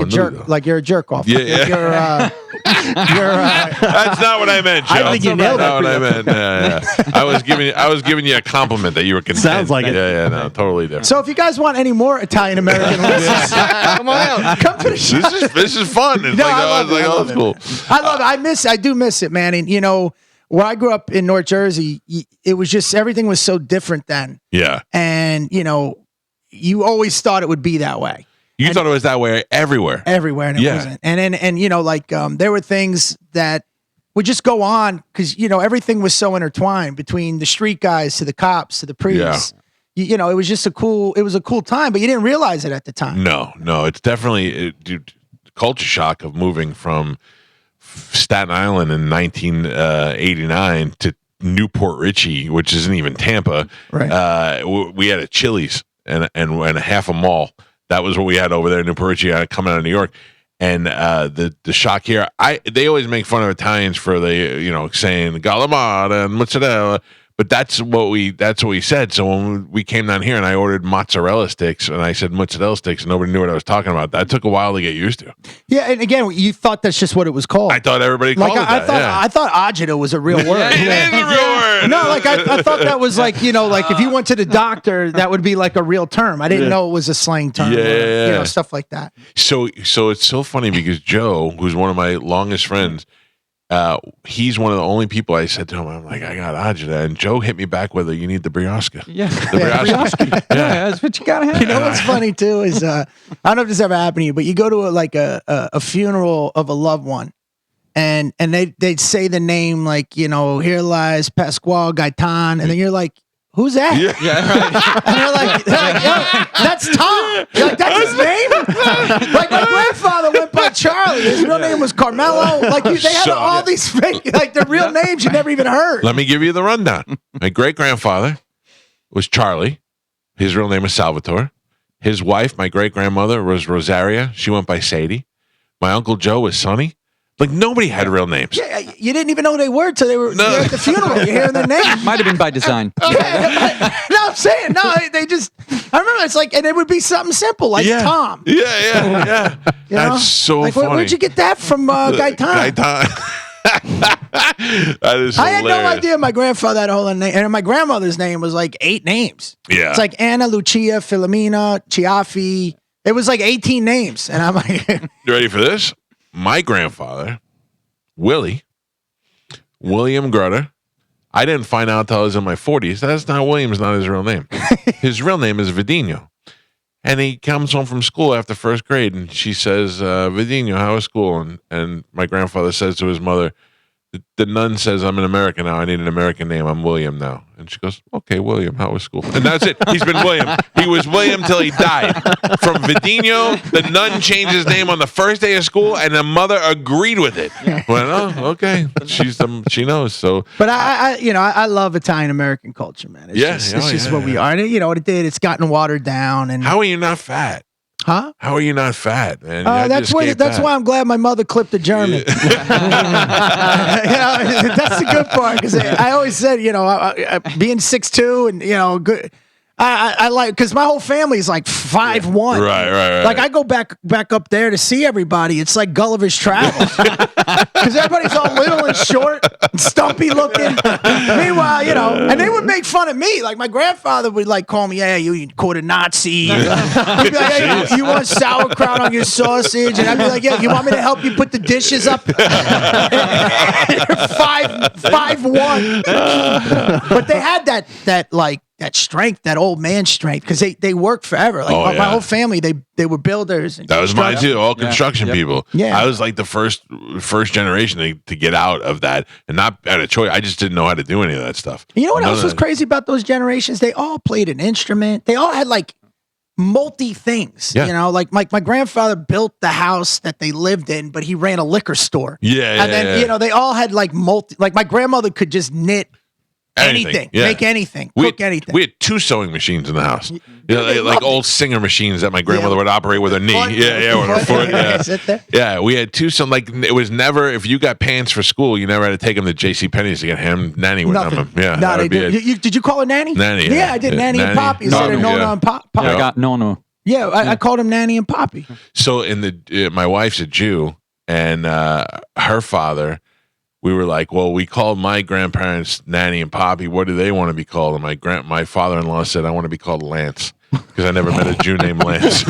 jerk, like you're a jerk off. Yeah. That's not what I meant, Joe. I think you nailed it. That's not what I meant. Yeah. I was giving you a compliment that you were content. Sounds like it. Yeah, no, totally different. So if you guys want any more Italian American listeners, come to the show. This is fun. It's I cool. I love it. I do miss it, man. And where I grew up in North Jersey, it was just everything was so different then. Yeah. And you always thought it would be that way. You thought it was that way everywhere. And it wasn't. And there were things that would just go on because everything was so intertwined between the street guys to the cops to the priests. Yeah. It was just a cool time, but you didn't realize it at the time. No, it's definitely culture shock of moving from Staten Island in 1989 to Newport Richey, which isn't even Tampa. Right. We had a Chili's and a half a mall. That was what we had over there in Newport Richey coming out of New York. And the shock here, they always make fun of Italians for saying galamata and mozzarella, but that's what we said. So when we came down here and I ordered mozzarella sticks and I said mozzarella sticks and nobody knew what I was talking about. That took a while to get used to. Yeah, and again, you thought that's just what it was called. I thought everybody called it that. I thought agita was a real word. It is a real word. No, I thought that was like like if you went to the doctor, that would be like a real term. I didn't know it was a slang term. Yeah. Or, stuff like that. So it's so funny because Joe, who's one of my longest friends, he's one of the only people I said to him, I'm like, I got agita, and Joe hit me back with you need the brioche. Yeah, the brioche. Yeah, that's what you gotta have. You know what's funny too is I don't know if this ever happened to you, but you go to a funeral of a loved one, and they'd say the name here lies Pasquale Gaitan, and then you're like, who's that? Yeah, right. And they're like, yo, that's Tom. You're like, that's his name? Like my grandfather went by Charlie. His real name was Carmelo. They have all these fake, the real names you never even heard. Let me give you the rundown. My great-grandfather was Charlie. His real name was Salvatore. His wife, my great-grandmother, was Rosaria. She went by Sadie. My Uncle Joe was Sonny. Nobody had real names. Yeah, you didn't even know who they were till they were at the funeral. You're hearing their name. Might have been by design. No, I'm saying they just. I remember it's and it would be something simple like Tom. Yeah. That's so funny. Where'd you get that from, Gaitan? That is hilarious. I had no idea my grandfather had a whole name, and my grandmother's name was 8 names. Yeah, it's like Anna, Lucia, Filomena, Chiaffi. It was 18 names, and I'm like, you ready for this? My grandfather, William Grutter. I didn't find out until I was in my 40s. That's not William's not his real name. His real name is Vidino. And he comes home from school after first grade, and she says, Vidino, how was school? And my grandfather says to his mother, the nun says, I'm an American now. I need an American name. I'm William now. And she goes, okay, William, how was school? And that's it. He's been William. He was William till he died. From Vidino, the nun changed his name on the first day of school, and the mother agreed with it. Well, okay. She knows. So, but I love Italian American culture, man. It's just what we are. And what it did, it's gotten watered down. And how are you not fat? Huh? How are you not fat, man? That's why I'm glad my mother clipped a German. That's the good part because I always said, being 6'2" and good. I like because my whole family is like 5'1". Right. Like I go back up there to see everybody. It's like Gulliver's Travels because everybody's all little and short, and stumpy looking. Meanwhile, and they would make fun of me. Like my grandfather would like call me, "Yeah, you called a Nazi." He'd be like, "Hey, you want sauerkraut on your sausage?" And I'd be like, "Yeah, you want me to help you put the dishes up?" 5'1". But they had that strength, that old man strength, because they worked forever. Like my whole family, they were builders. And that was mine too. All construction people. Yeah, I was like the first generation to get out of that, and not out of choice. I just didn't know how to do any of that stuff. You know what else was crazy about those generations? They all played an instrument. They all had like multi things. Yeah. Like my grandfather built the house that they lived in, but he ran a liquor store. Yeah, and then they all had like multi. Like my grandmother could just knit. Anything. Make anything, cook anything. We had 2 sewing machines in the house. Like old Singer machines that my grandmother would operate with her knee. With her foot. Yeah, we had 2. So like it was never, if you got pants for school, you never had to take them to J.C. Penney's to get him nanny with them. Yeah, did you call her nanny? Nanny. Yeah, I did nanny and Poppy instead of Nona and Poppy. I got Nona. Yeah, I called him Nanny and Poppy. So my wife's a Jew, and her father. We were like, well, we called my grandparents Nanny and Poppy. What do they want to be called? And my father-in-law said, I want to be called Lance because I never met a Jew named Lance.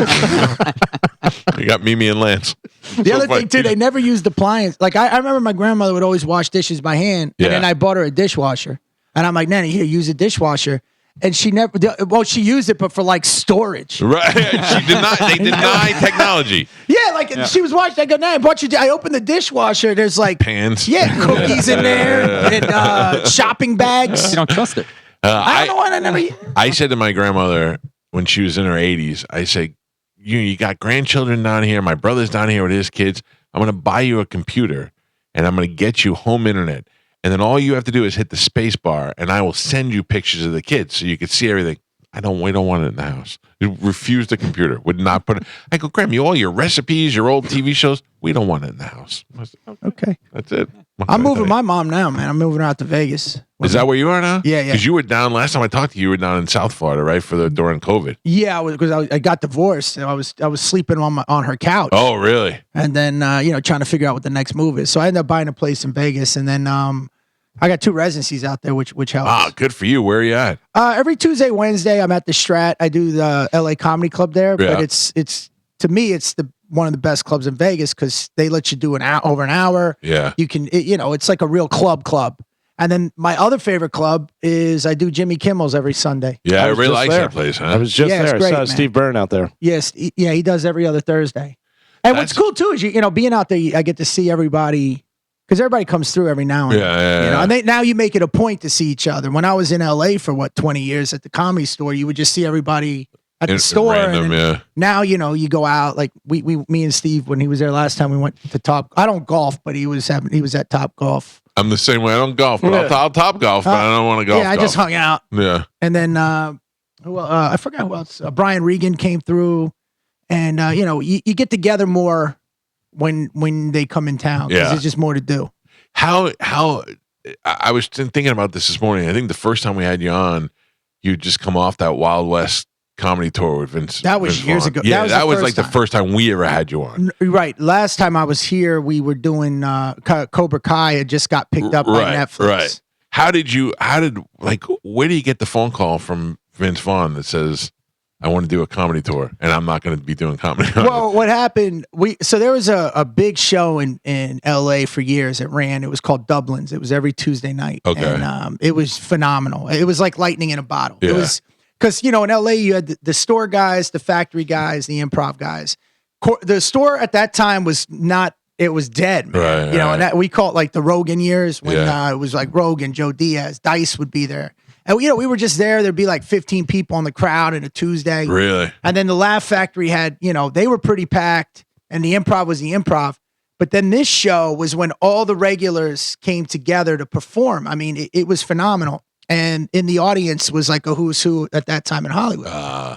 You got Mimi and Lance. The other thing, too, they never used appliance. Like, I remember my grandmother would always wash dishes by hand, and then I bought her a dishwasher. And I'm like, Nanny, here, use a dishwasher. And she never, she used it, but for like storage. Right. They deny technology. Yeah, she was watching. I go, Nanny, I opened the dishwasher. There's like pans. Yeah, cookies in there and shopping bags. You don't trust it. I don't know why I never. I said to my grandmother when she was in her 80s, I said, you got grandchildren down here. My brother's down here with his kids. I'm going to buy you a computer and I'm going to get you home internet. And then all you have to do is hit the space bar, and I will send you pictures of the kids so you can see everything. We don't want it in the house. You refuse the computer. Would not put it. I go, Graham, all your recipes, your old TV shows, we don't want it in the house. I said, okay. That's it. I'm moving my mom now, man. I'm moving her out to Vegas. Is that where you are now? Yeah. Because you were down, last time I talked to you, you were down in South Florida, right? During COVID. Yeah, because I got divorced. And I was sleeping on her couch. Oh, really? And then, trying to figure out what the next move is. So I ended up buying a place in Vegas, and then, I got 2 residencies out there, which helps. Ah, good for you. Where are you at? Every Tuesday, Wednesday, I'm at the Strat. I do the LA Comedy Club there, but it's to me, it's one of the best clubs in Vegas because they let you do over an hour. Yeah, you can, it's like a real club. And then my other favorite club is I do Jimmy Kimmel's every Sunday. Yeah, I really like that place. Huh? I was just there. Great, I saw Steve Byrne out there. Yes, he does every other Thursday. And what's cool too is being out there, I get to see everybody. Because everybody comes through every now and then. And now you make it a point to see each other. When I was in LA for 20 years at the Comedy Store, you would just see everybody at the store. Random, Now, you go out, like me and Steve, when he was there last time, we went to Top. I don't golf, but he was at Top Golf. I'm the same way. I don't golf, but I'll top golf, but I don't want to golf. Yeah, I just hung out. Yeah. And then, I forgot who else. Brian Regan came through. And, you get together more when they come in town, because there's just more to do. How I was thinking about this morning. I think the first time we had you on, you just come off that Wild West comedy tour with Vince. That was years ago. Yeah, that was like the first time we ever had you on. Right. Last time I was here, we were doing Cobra Kai. It just got picked up by Netflix. Right. Where do you get the phone call from Vince Vaughn that says, I want to do a comedy tour, and I'm not going to be doing comedy. Well, what happened? So there was a big show in LA for years. It ran. It was called Dublin's. It was every Tuesday night. Okay, and it was phenomenal. It was like lightning in a bottle. Yeah. It was because in LA you had the store guys, the factory guys, the improv guys. The store at that time was not. It was dead, man. Right, and that we call it like the Rogan years when it was like Rogan, Joe Diaz, Dice would be there. And we were just there. There'd be like 15 people in the crowd on a Tuesday. Really? And then the Laugh Factory had, they were pretty packed, and the improv was the improv. But then this show was when all the regulars came together to perform. I mean, it was phenomenal. And in the audience was like a who's who at that time in Hollywood.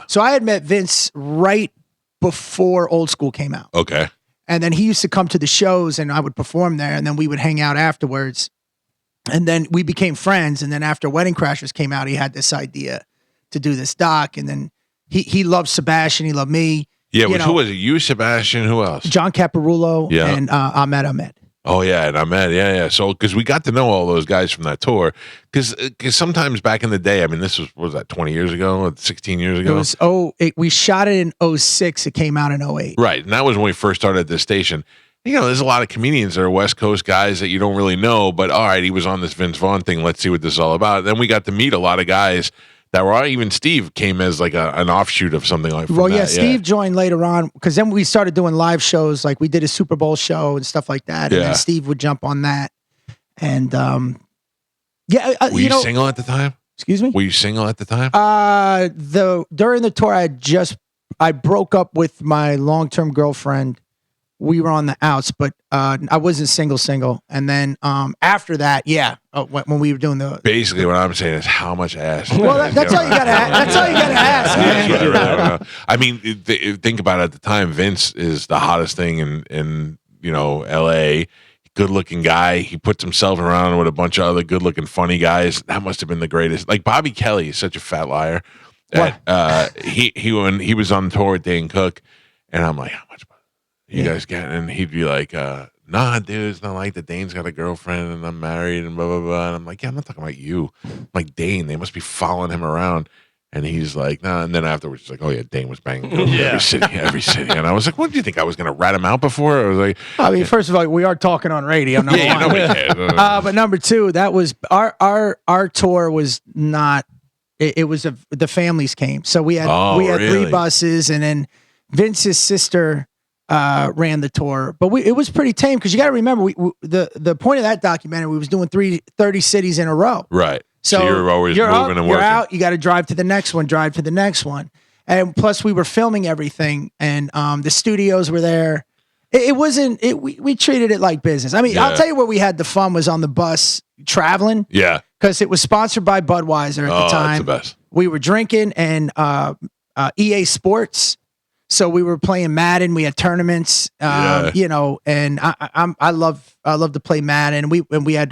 So I had met Vince right before Old School came out. Okay. And then he used to come to the shows, and I would perform there, and then we would hang out afterwards. And then we became friends. And then after Wedding Crashers came out, he had this idea to do this doc, and then he loved Sebastian, he loved me. Yeah, who was it? You, Sebastian, who else? John Caparulo and Ahmed. Oh yeah, and Ahmed, yeah. So because we got to know all those guys from that tour, because sometimes back in the day, I mean, this was that 20 years ago, 16 years ago. It was we shot it in 06. It came out in 08. Right, and that was when we first started at this station. You know, there's a lot of comedians that are West Coast guys that you don't really know, but all right, he was on this Vince Vaughn thing. Let's see what this is all about. Then we got to meet a lot of guys that were, even Steve came as like an offshoot of something like. Well, yeah, Steve joined later on because then we started doing live shows, like we did a Super Bowl show and stuff like that, and then Steve would jump on that. And were you single at the time? Excuse me? Were you single at the time? During the tour, I broke up with my long-term girlfriend. We were on the outs, but I wasn't single. And then after that, when we were doing the basically what I'm saying is how much ass. Well, that's all you gotta. That's all you gotta ask, man. Right. I mean, think about it. At the time, Vince is the hottest thing in L.A. Good-looking guy. He puts himself around with a bunch of other good-looking, funny guys. That must have been the greatest. Like Bobby Kelly is such a fat liar. What? When he was on tour with Dane Cook, and I'm like, how much? You guys get, and he'd be like, nah, dude, it's not like that. Dane's got a girlfriend and I'm married and blah, blah, blah. And I'm like, yeah, I'm not talking about you. I'm like, Dane, they must be following him around. And he's like, nah. And then afterwards, he's like, oh, yeah, Dane was banging every city. And I was like, what do you think? I was going to rat him out before? I was like, I mean, first of all, we are talking on radio. Number one. Nobody cares. But number two, that was our tour was not, it was the families came. So we had really? 3 buses, and then Vince's sister ran the tour, but it was pretty tame because you got to remember the point of that documentary, we was doing 30 cities in a row. Right. So you're always moving and working. You're out. You got to drive to the next one, and plus we were filming everything, and the studios were there. It wasn't. We treated it like business. I mean, I'll tell you where we had the fun was on the bus traveling. Yeah. Because it was sponsored by Budweiser at the time. That's the best. We were drinking and EA Sports. So we were playing Madden. We had tournaments, and I love to play Madden. We had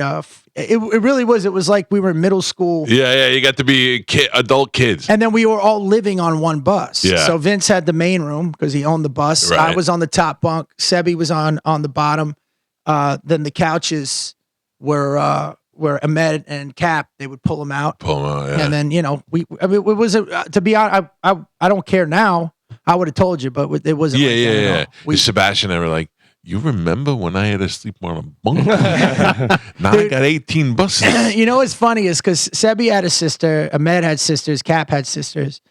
it really was. It was like we were in middle school. Yeah. You got to be adult kids, and then we were all living on one bus. Yeah. So Vince had the main room because he owned the bus. Right. I was on the top bunk. Sebi was on the bottom. Then the couches were Ahmed and Cap. They would pull them out. Yeah. And then it was to be honest. I don't care now. I would have told you, but it wasn't. Yeah. Is Sebastian ever like, you remember when I had to sleep on a bunk? Now I got 18 buses. You know what's funny is because Sebi had a sister, Ahmed had sisters, Cap had sisters,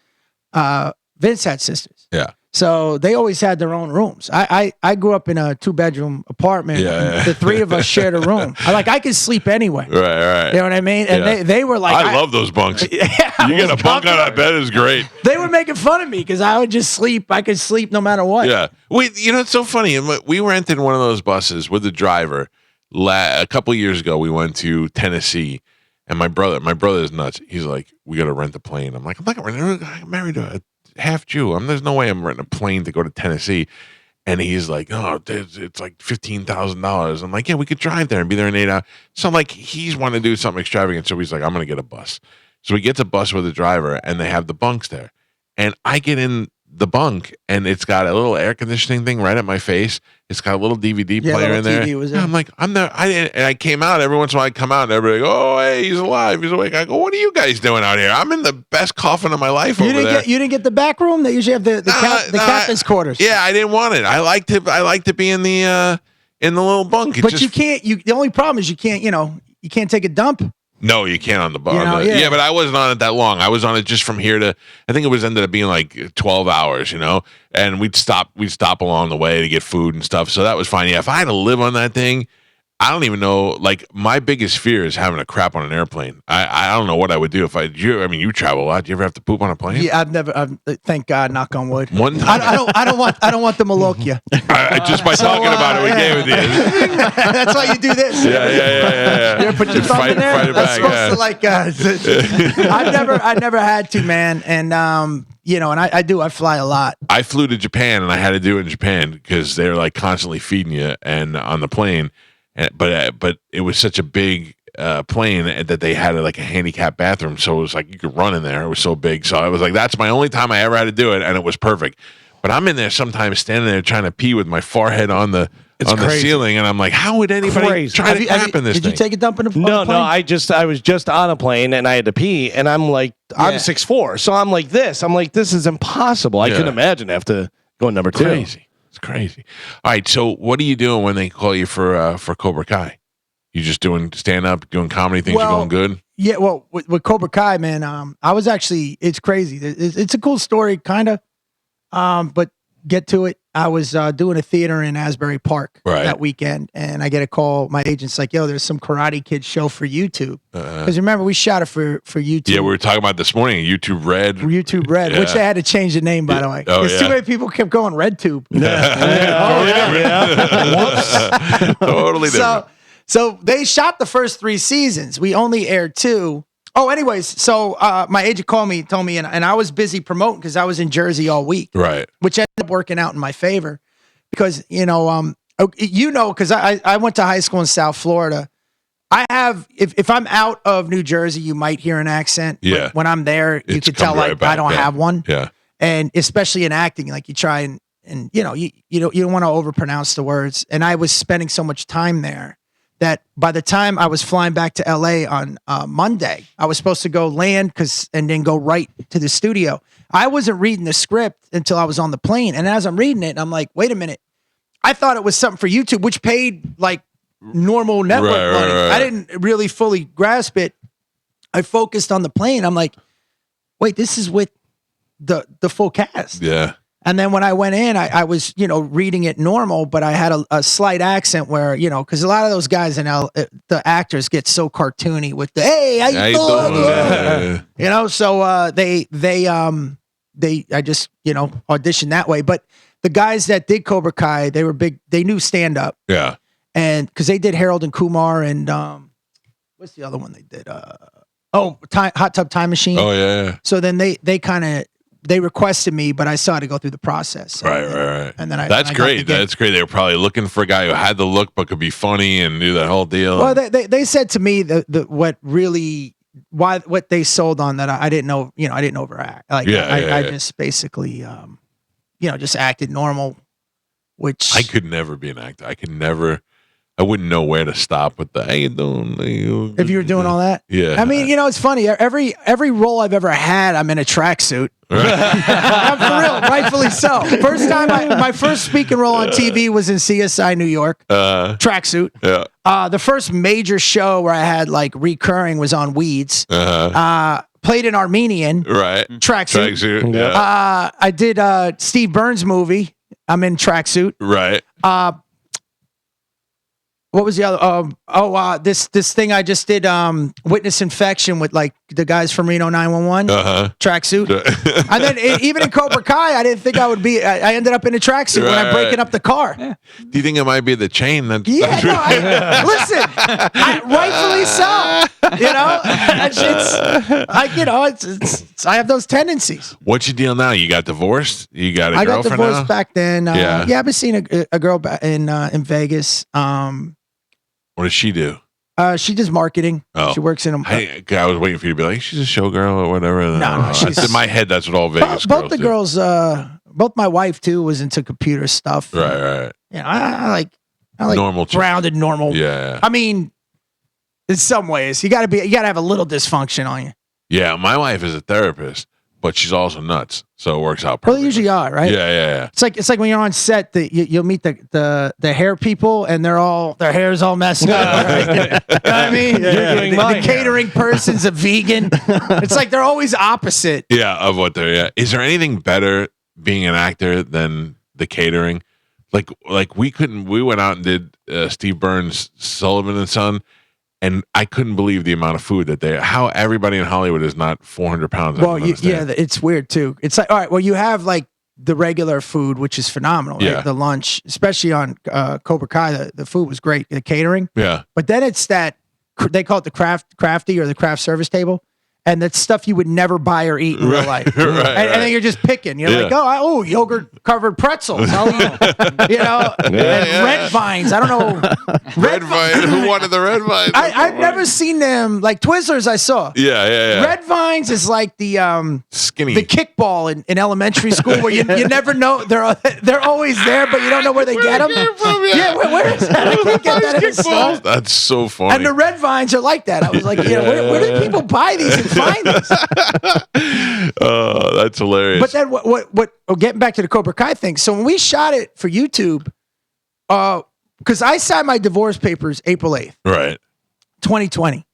Vince had sisters. Yeah. So they always had their own rooms. I grew up in a 2-bedroom apartment. Yeah. The 3 of us shared a room. I could sleep anywhere. Right. You know what I mean? And they were like, I love those bunks. You get a bunk on that bed is great. They were making fun of me because I would just sleep. I could sleep no matter what. Yeah. It's so funny. We rented one of those buses with the driver. A couple of years ago, we went to Tennessee, and my brother is nuts. He's like, we got to rent a plane. I'm like, I'm not going to rent. I'm married to a half Jew. There's no way I'm renting a plane to go to Tennessee. And he's like, oh, it's like $15,000. I'm like, yeah, we could drive there and be there in 8 hours. So I'm like, he's wanting to do something extravagant. So he's like, I'm going to get a bus. So he gets a bus with a driver, and they have the bunks there. And I get in the bunk, and it's got a little air conditioning thing right at my face. It's got a little DVD player in there. TV I'm like, I'm there. I came out. Every once in a while I come out, and everybody go, oh, hey, he's alive. He's awake. I go, what are you guys doing out here? I'm in the best coffin of my life over there. You didn't get the back room? They usually have the captain's quarters. Yeah, I didn't want it. I like to be in the little bunk. But you can't. The only problem is you can't take a dump. No, you can't on the bar. Yeah, but I wasn't on it that long. I was on it just from here to, I think it was ended up being like 12 hours, and we'd stop along the way to get food and stuff. So that was fine. Yeah, if I had to live on that thing, I don't even know. Like, my biggest fear is having to crap on an airplane. I don't know what I would do if you travel a lot. Do you ever have to poop on a plane? Yeah, I've never. Thank God, knock on wood. One time. I don't want the Malokia. Just by talking about it, we gave it to you. That's why you do this. Yeah. You ever put your thumb in there? Fight it That's back. supposed to I've never had to, man, and and I fly a lot. I flew to Japan, and I had to do it in Japan because they're like constantly feeding you and on the plane. But it was such a big plane that they had like a handicap bathroom, so it was like you could run in there. It was so big, so I was like, that's my only time I ever had to do it, and it was perfect. But I'm in there sometimes standing there trying to pee with my forehead on the ceiling, and I'm like, how would anybody try to crap in this Did thing? you take a dump in the No, plane? I was just on a plane and I had to pee, and I'm like, I'm 6'4", so I'm like this. I'm like, this is impossible. I couldn't imagine after going number 2. Crazy. It's crazy. All right, so what are you doing when they call you for Cobra Kai? You just doing stand up, doing comedy things? You're going good. Yeah, well, with Cobra Kai, man, I was actually, it's crazy. It's a cool story, kind of. But get to it. I was doing a theater in Asbury Park that weekend, and I get a call. My agent's like, "Yo, there's some Karate Kid show for YouTube." Because remember, we shot it for YouTube. Yeah, we were talking about this morning. YouTube Red, which they had to change the name, by the way, Oh, because too many people kept going RedTube. Whoops. Totally different. So they shot the first 3 seasons. We only aired 2. Oh, anyways, so my agent called me, told me, and I was busy promoting because I was in Jersey all week, right? Which ended up working out in my favor because because I went to high school in South Florida. I have if I'm out of New Jersey, you might hear an accent. Yeah. But when I'm there, you can tell right like back, I don't have one. Yeah. And especially in acting, like you try and you don't want to overpronounce the words. And I was spending so much time there that by the time I was flying back to LA on Monday, I was supposed to go land and then go right to the studio. I wasn't reading the script until I was on the plane. And as I'm reading it, I'm like, wait a minute. I thought it was something for YouTube, which paid like normal network money. Right. I didn't really fully grasp it. I focused on the plane. I'm like, wait, this is with the full cast. Yeah. And then when I went in, I was, reading it normal, but I had a slight accent where, because a lot of those guys in the actors get so cartoony with the, hey, how you doing? Yeah. So I just, auditioned that way. But the guys that did Cobra Kai, they were big, they knew stand up. Yeah. And because they did Harold and Kumar and what's the other one they did? Hot Tub Time Machine. Oh, yeah. So then they kind of, they requested me, but I still had to go through the process. Right. And then That's great. That's great. They were probably looking for a guy who had the look but could be funny and do that whole deal. Well, they said to me what they sold on that I didn't know. I didn't overact. Like I just basically just acted normal. Which I could never be an actor. I wouldn't know where to stop with the, how you doing? If you were doing all that. Yeah. I mean, it's funny. Every role I've ever had, I'm in a tracksuit. I'm for real, rightfully so. First time, my first speaking role on TV was in CSI New York. Tracksuit. Yeah. The first major show where I had like recurring was on Weeds. Played an Armenian. Right. Tracksuit. Yeah. I did Steve Burns movie. I'm in tracksuit. Right. What was the other? This thing I just did, Witness Infection with like the guys from Reno 911, tracksuit. And then even in Cobra Kai, I didn't think I would be. I ended up in a tracksuit when I'm breaking up the car. Yeah. Do you think it might be the chain? Listen, rightfully so. I have those tendencies. What's your deal now? You got divorced? You got a girlfriend now? I got divorced back then. Yeah, I've been seeing a girl in Vegas. What does she do? She does marketing. Oh. She works in a. I was waiting for you to be like, she's a showgirl or whatever. No, she's in my head. That's what all Vegas girls both the do. girls. Both my wife too was into computer stuff. Right. I like normal, grounded, normal. Yeah. I mean, in some ways, you got to have a little dysfunction on you. Yeah, my wife is a therapist, but she's also nuts, so it works out perfectly. Well, they usually are, right? Yeah. It's like when you're on set that you'll meet the hair people and their hair's all messed up. Right? You know what I mean? The catering person's a vegan. It's like they're always opposite. Yeah, of what they're. Yeah. Is there anything better being an actor than the catering? Like we went out and did Steve Burns' Sullivan and Son. And I couldn't believe the amount of food how everybody in Hollywood is not 400 pounds. Well, it's weird too. It's like, all right, well, you have like the regular food, which is phenomenal. Yeah. Right? The lunch, especially on Cobra Kai, the food was great, the catering. Yeah. But then it's that, they call it the crafty or the craft service table. and that's stuff you would never buy or eat in real life. And then you're just picking. You're like, oh, yogurt covered pretzels. I'll eat, red vines. I don't know. Red vine. Who wanted the red vines? I've never seen them like Twizzlers. I saw. Yeah. Red vines is like the skinny, the kickball in elementary school where you never know they're always there, but you don't know where they get them. Where is that? I can't get that in the store. That's so funny. And the red vines are like that. I was like, where do people buy these and find this? Oh, that's hilarious. But then getting back to the Cobra Kai thing. So when we shot it for YouTube, because I signed my divorce papers April 8th. Right. 2020.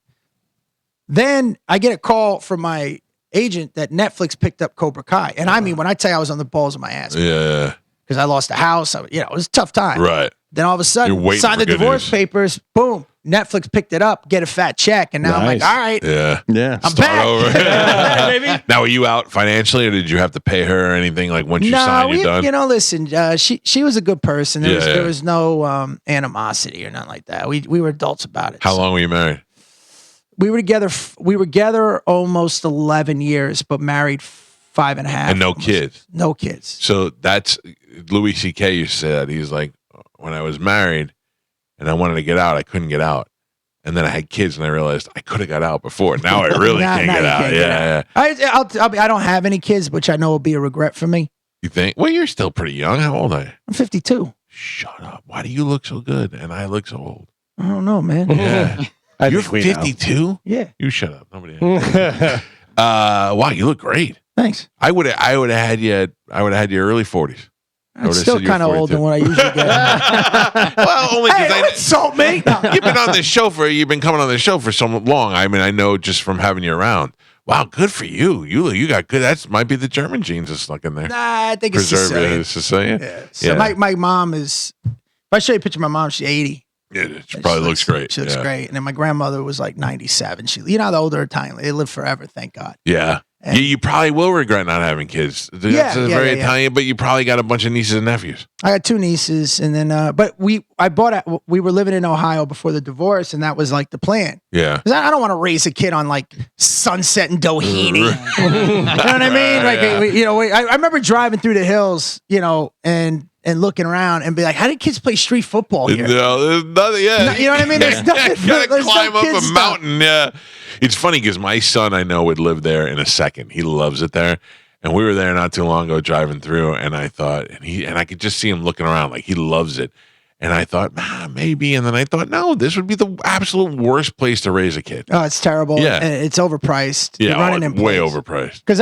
Then I get a call from my agent that Netflix picked up Cobra Kai. And I mean, when I tell you I was on the balls of my ass. Yeah. Because I lost a house. It was a tough time. Right. Then all of a sudden, signed the divorce papers. Boom. Netflix picked it up, get a fat check. And now I'm like, all right. Yeah. I'm back. Over. Now, were you out financially or did you have to pay her or anything? Like once you signed, you're done? Listen, she was a good person. There was no animosity or nothing like that. We were adults about it. How long were you married? We were together almost 11 years, but married 5.5. And no kids. No kids. So that's Louis C.K. used to say that. He's like, when I was married and I wanted to get out, I couldn't get out. And then I had kids and I realized I could have got out before. Now I really can't get out. Yeah. I don't have any kids, which I know will be a regret for me. You think? Well, you're still pretty young. How old are you? I'm 52. Shut up. Why do you look so good and I look so old? I don't know, man. Yeah. You're 52? Yeah. You shut up. Nobody. Wow, you look great. Thanks. I would have had you early 40s. I'm still kind of old than what I usually get. Well, only because don't insult me. You've been on this show you've been coming on this show for so long. I mean, I know just from having you around. Wow, good for you. You got good. That might be the German genes that's stuck in there. Nah, I think it's Sicilian. Yeah. So my mom is. If I show you a picture of my mom, she's 80. Yeah, she probably looks great. She looks great. And then my grandmother was like 97. The older Italian, they live forever, thank God. Yeah. You probably will regret not having kids. That's very Italian, but you probably got a bunch of nieces and nephews. I got 2 nieces, and then but we were living in Ohio before the divorce, and that was like the plan. Yeah, because I don't want to raise a kid on like Sunset and Doheny. You know what I mean? Like I remember driving through the hills, and looking around and be like, how did kids play street football here? No, there's nothing. Yeah, you know what I mean? There's nothing. You gotta climb up a mountain. Yeah, it's funny because my son I know would live there in a second. He loves it there, and we were there not too long ago driving through, and I thought, and I could just see him looking around like he loves it, and I thought maybe, and then I thought no, this would be the absolute worst place to raise a kid. Oh, it's terrible. Yeah, and it's overpriced. Yeah, way overpriced. Because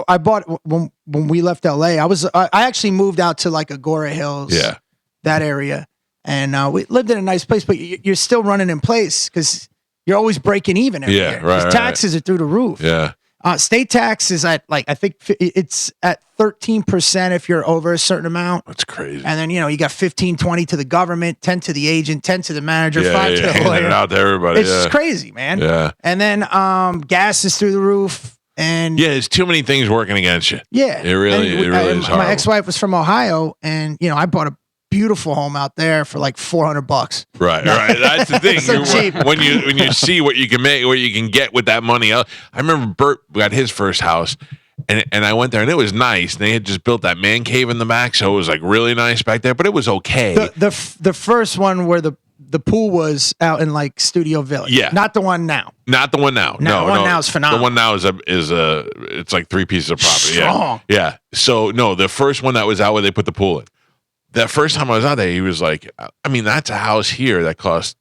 I bought when we left LA. I actually moved out to like Agora Hills. Yeah, that area, and we lived in a nice place, but you're still running in place because you're always breaking even every year. Right. Taxes are through the roof. Yeah. State tax is at I think it's at 13% if you're over a certain amount. That's crazy. And then, you got 15, 20 to the government, 10 to the agent, 10 to the manager, 5 to the lawyer. It out to everybody. It's crazy, man. Yeah. And then gas is through the roof. And there's too many things working against you. Yeah. It really is hard. My ex-wife was from Ohio, and, I bought a beautiful home out there for like $400. Right. That's the thing. So cheap. When you see what you can make, what you can get with that money. I remember Bert got his first house, and I went there, and it was nice. And they had just built that man cave in the back, so it was like really nice back there. But it was okay. The first one where the pool was out in like Studio Village. Yeah. Not the one now. Not the one now. No, the one now is phenomenal. The one now is it's like 3 pieces of property. Strong. Yeah. So no, the first one that was out where they put the pool in. That first time I was out there, he was like, I mean, that's a house here that cost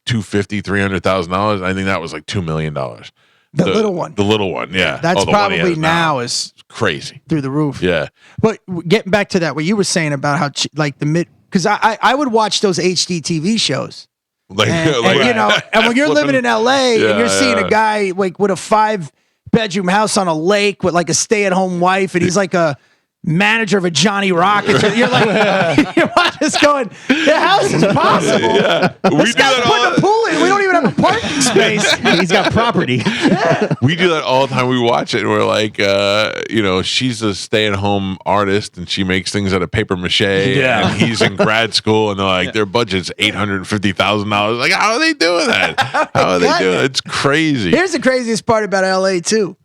$250,000-$300,000. I think that was like $2 million. The little one. The little one, yeah. That's probably now is crazy. Through the roof. Yeah. But getting back to that, what you were saying about how because I would watch those HD TV shows. And when you're living in LA and you're seeing a guy like with a 5-bedroom house on a lake with like a stay-at-home wife, and he's like manager of a Johnny Rockets. You're like, you're just going, how is this possible? Yeah. This guy's putting a pool in. We don't even have a parking space. He's got property. We do that all the time. We watch it and we're like, she's a stay-at-home artist and she makes things out of paper mache. Yeah. And he's in grad school and they're like, their budget's $850,000. Like, how are they doing that? How are they doing it? It's crazy. Here's the craziest part about LA too.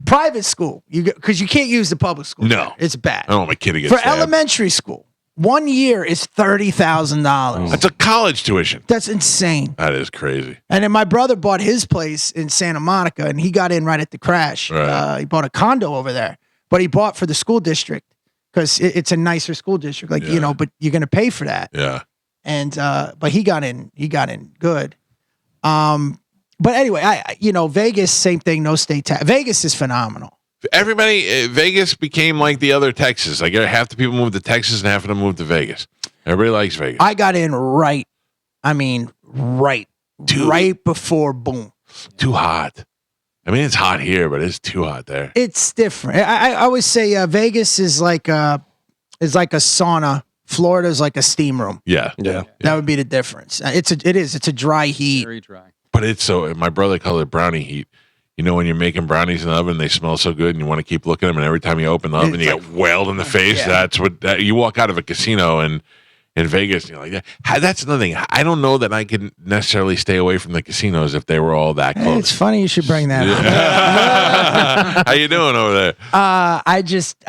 Private school, because you can't use the public school. No. there. It's bad. I don't want my kid to get For stabbed. elementary school, 1 year is $30,000. That's a college tuition. That's insane. That is crazy. And then my brother bought his place in Santa Monica, and he got in right at the crash. Right. He bought a condo over there, but he bought for the school district because it's a nicer school district. Like but you're going to pay for that. Yeah. And but he got in good. But anyway, Vegas, same thing, no state tax. Vegas is phenomenal. Everybody, Vegas became like the other Texas. Like half the people moved to Texas and half of them moved to Vegas. Everybody likes Vegas. I got in right before boom. Too hot. I mean, it's hot here, but it's too hot there. It's different. I always say Vegas is like a sauna. Florida is like a steam room. Yeah. That would be the difference. It's a dry heat. Very dry. But it's my brother called it brownie heat. You know, when you're making brownies in the oven, they smell so good and you want to keep looking at them. And every time you open the oven, you get whaled in the face. Yeah. That's what you walk out of a casino in Vegas and you're like, that's another thing. I don't know that I could necessarily stay away from the casinos if they were all that close. It's funny you should bring that up. How you doing over there? I just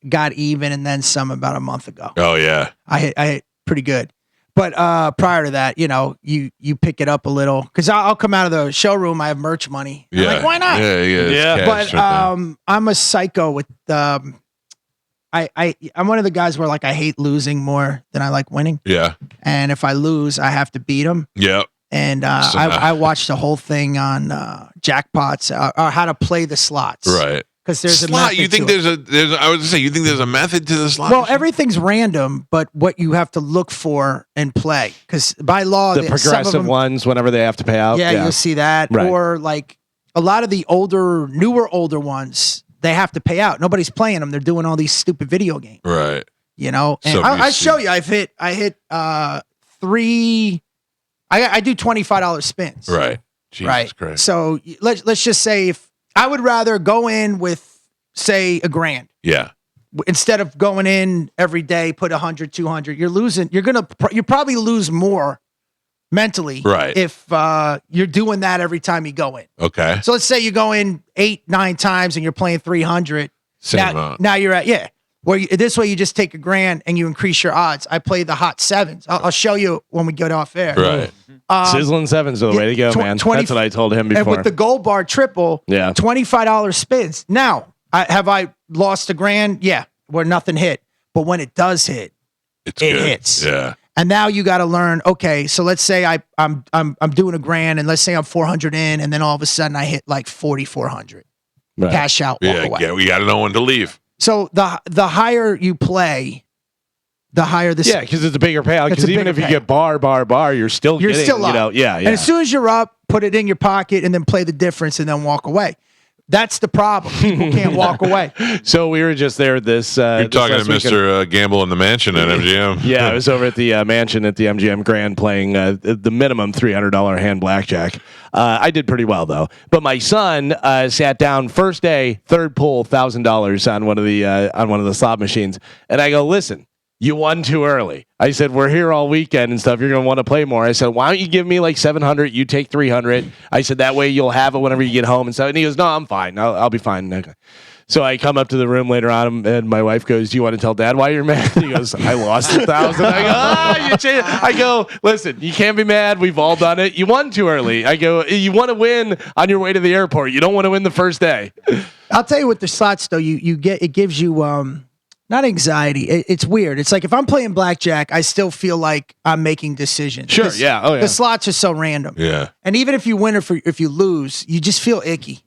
got even and then some about a month ago. Oh yeah. I hit pretty good. But prior to that, you pick it up a little because I'll come out of the showroom. I have merch money. I'm like, why not? Yeah. But I'm a psycho with I'm one of the guys where like I hate losing more than I like winning. Yeah. And if I lose, I have to beat them. Yeah. And I watched the whole thing on jackpots or how to play the slots. Right. Because there's slot. a method. You think to there's a? I was gonna say you think there's a method to the slot? Well, machine? everything's random, but what you have to look for and play, because by law, The some of progressive them, ones, whenever they have to pay out. you'll see that, Right. or like a lot of the newer ones, they have to pay out. Nobody's playing them; they're doing all these stupid video games. Right. And So I show you, I hit 3. I do $25 spins. Right. Jesus right. Christ. So let's just say if I would rather go in with say $1,000. Yeah. Instead of going in every day, put 100, 200, you're losing. You probably lose more mentally, right? If you're doing that every time you go in. Okay. So let's say you go in 8, 9 times and you're playing 300. Same amount. Now you're at this way you just take $1,000 and you increase your odds. I play the hot sevens. I'll show you when we get off air. Right. Sizzling sevens are the way to go, man. That's what I told him before. And with the gold bar triple, $25 spins. Now, have I lost $1,000? Yeah, where nothing hit. But when it does hit, it hits. Yeah. And now you got to learn. Okay, so let's say I'm doing $1,000, and let's say I'm 400 in, and then all of a sudden I hit like 4,400. Right. Cash out. Walk away. Yeah. We got to know when to leave. So the higher you play, the higher the because it's a bigger payout. Because even if you get bar, you're still getting, still up. Yeah. And as soon as you're up, put it in your pocket and then play the difference and then walk away. That's the problem. People can't walk away. So we were just there this. You're talking to Mr. Gamble in the mansion at MGM. Yeah, I was over at the mansion at the MGM Grand playing the minimum $300 hand blackjack. I did pretty well though. But my son sat down first day, third pull, $1,000 on one of the slot machines, and I go, listen. You won too early. I said, we're here all weekend and stuff. You're going to want to play more. I said, why don't you give me like 700? You take 300. I said, that way you'll have it whenever you get home and stuff. And he goes, no, I'm fine. I'll be fine. Okay. So I come up to the room later on and my wife goes, do you want to tell Dad why you're mad? He goes, I lost 1,000. I go, I go, listen, you can't be mad. We've all done it. You won too early. I go, you want to win on your way to the airport. You don't want to win the first day. I'll tell you what the slots though, it gives you, not anxiety. It's weird. It's like if I'm playing blackjack, I still feel like I'm making decisions. Sure. Yeah. Oh, yeah. The slots are so random. Yeah. And even if you win or if you lose, you just feel icky.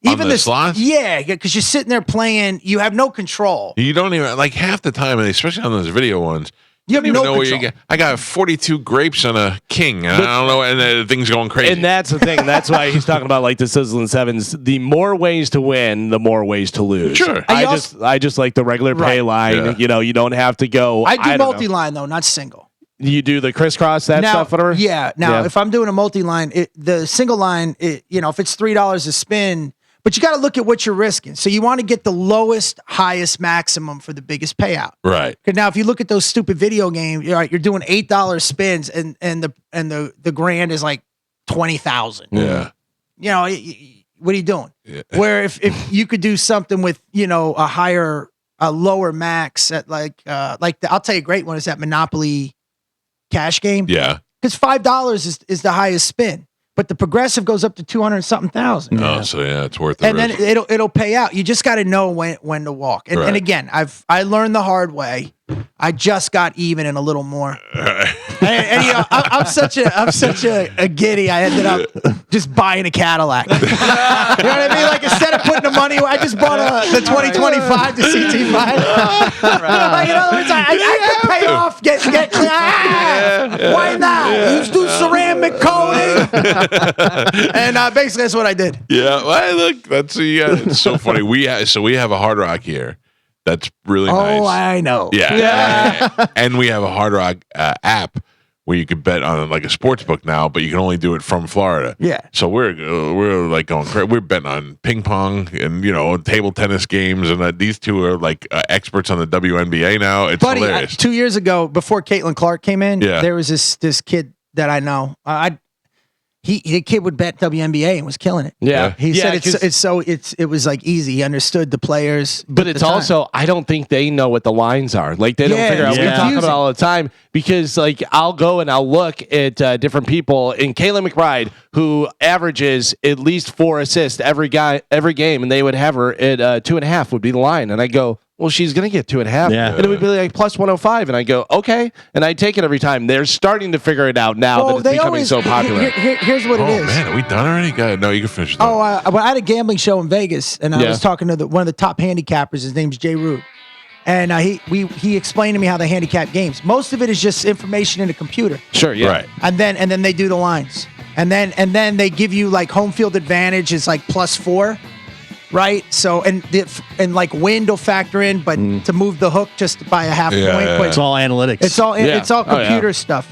Even the slots? Yeah, because you're sitting there playing. You have no control. You don't even, like half the time, and especially on those video ones, You have I don't even no know where you control. get. I got 42 grapes on a king, and I don't know, and the thing's going crazy. And that's the thing. That's why he's talking about like the sizzling sevens. The more ways to win, the more ways to lose. Sure. I just like the regular pay line. Yeah. You know, you don't have to go. I do don't know. multi-line though, not single. You do the crisscross that Now, stuff, whatever. Yeah. Now, if I'm doing a multi-line, the single line, if it's $3 a spin, but you got to look at what you're risking. So you want to get the lowest, highest maximum for the biggest payout. Right. Because now, if you look at those stupid video games, you're doing $8 spins, and the grand is like 20,000. Yeah. You know, what are you doing? Yeah. Where if you could do something with a lower max at I'll tell you a great one is that Monopoly cash game. Yeah. Because $5 is the highest spin, but the progressive goes up to 200 something thousand. Oh, so yeah, it's worth it. And then it'll pay out. You just got to know when to walk. And, Right. and again, I learned the hard way. I just got even and a little more. and I'm such a giddy. I ended up just buying a Cadillac. You know what I mean? Like instead of putting the money, I just bought the 2025 to CT5. In other words, I can pay off, get clean. Why not? Let's do ceramic coating. And basically, that's what I did. Yeah, well, look, that's it's so funny. We have a Hard Rock here. That's really nice. Oh, I know. Yeah. And we have a Hard Rock app where you can bet on like a sports book now, but you can only do it from Florida. Yeah. So we're like going crazy. We're betting on ping pong and table tennis games, and these two are like experts on the WNBA now. It's Buddy, hilarious. 2 years ago, before Caitlin Clark came in, Yeah. there was this kid that I know. The kid would bet WNBA and was killing it. Yeah. He Yeah, said it was like easy. He understood the players. But at it's the time. also, I don't think they know what the lines are. Like they don't figure out. We talk about it all the time because like I'll go and I'll look at different people. And Kayla McBride, who averages at least 4 assists every game, and they would have her at 2.5 would be the line. And I go, well, she's going to get 2.5. Yeah. And it would be like plus 105. And I go, okay. And I take it every time. They're starting to figure it out now that it's becoming so popular. Here's what it is. Oh man, are we done already? Go ahead. No, you can finish. Oh, I had a gambling show in Vegas, and I Yeah. was talking to one of the top handicappers. His name's Jay Root, and he explained to me how they handicap games. Most of it is just information in a computer, Sure, yeah. Right. and then they do the lines, and then they give you like home field advantage is like +4, right? So and like wind will factor in, but to move the hook just by a half Yeah, point, yeah, but It's all analytics. it's all Yeah. it's all Oh, yeah. computer stuff.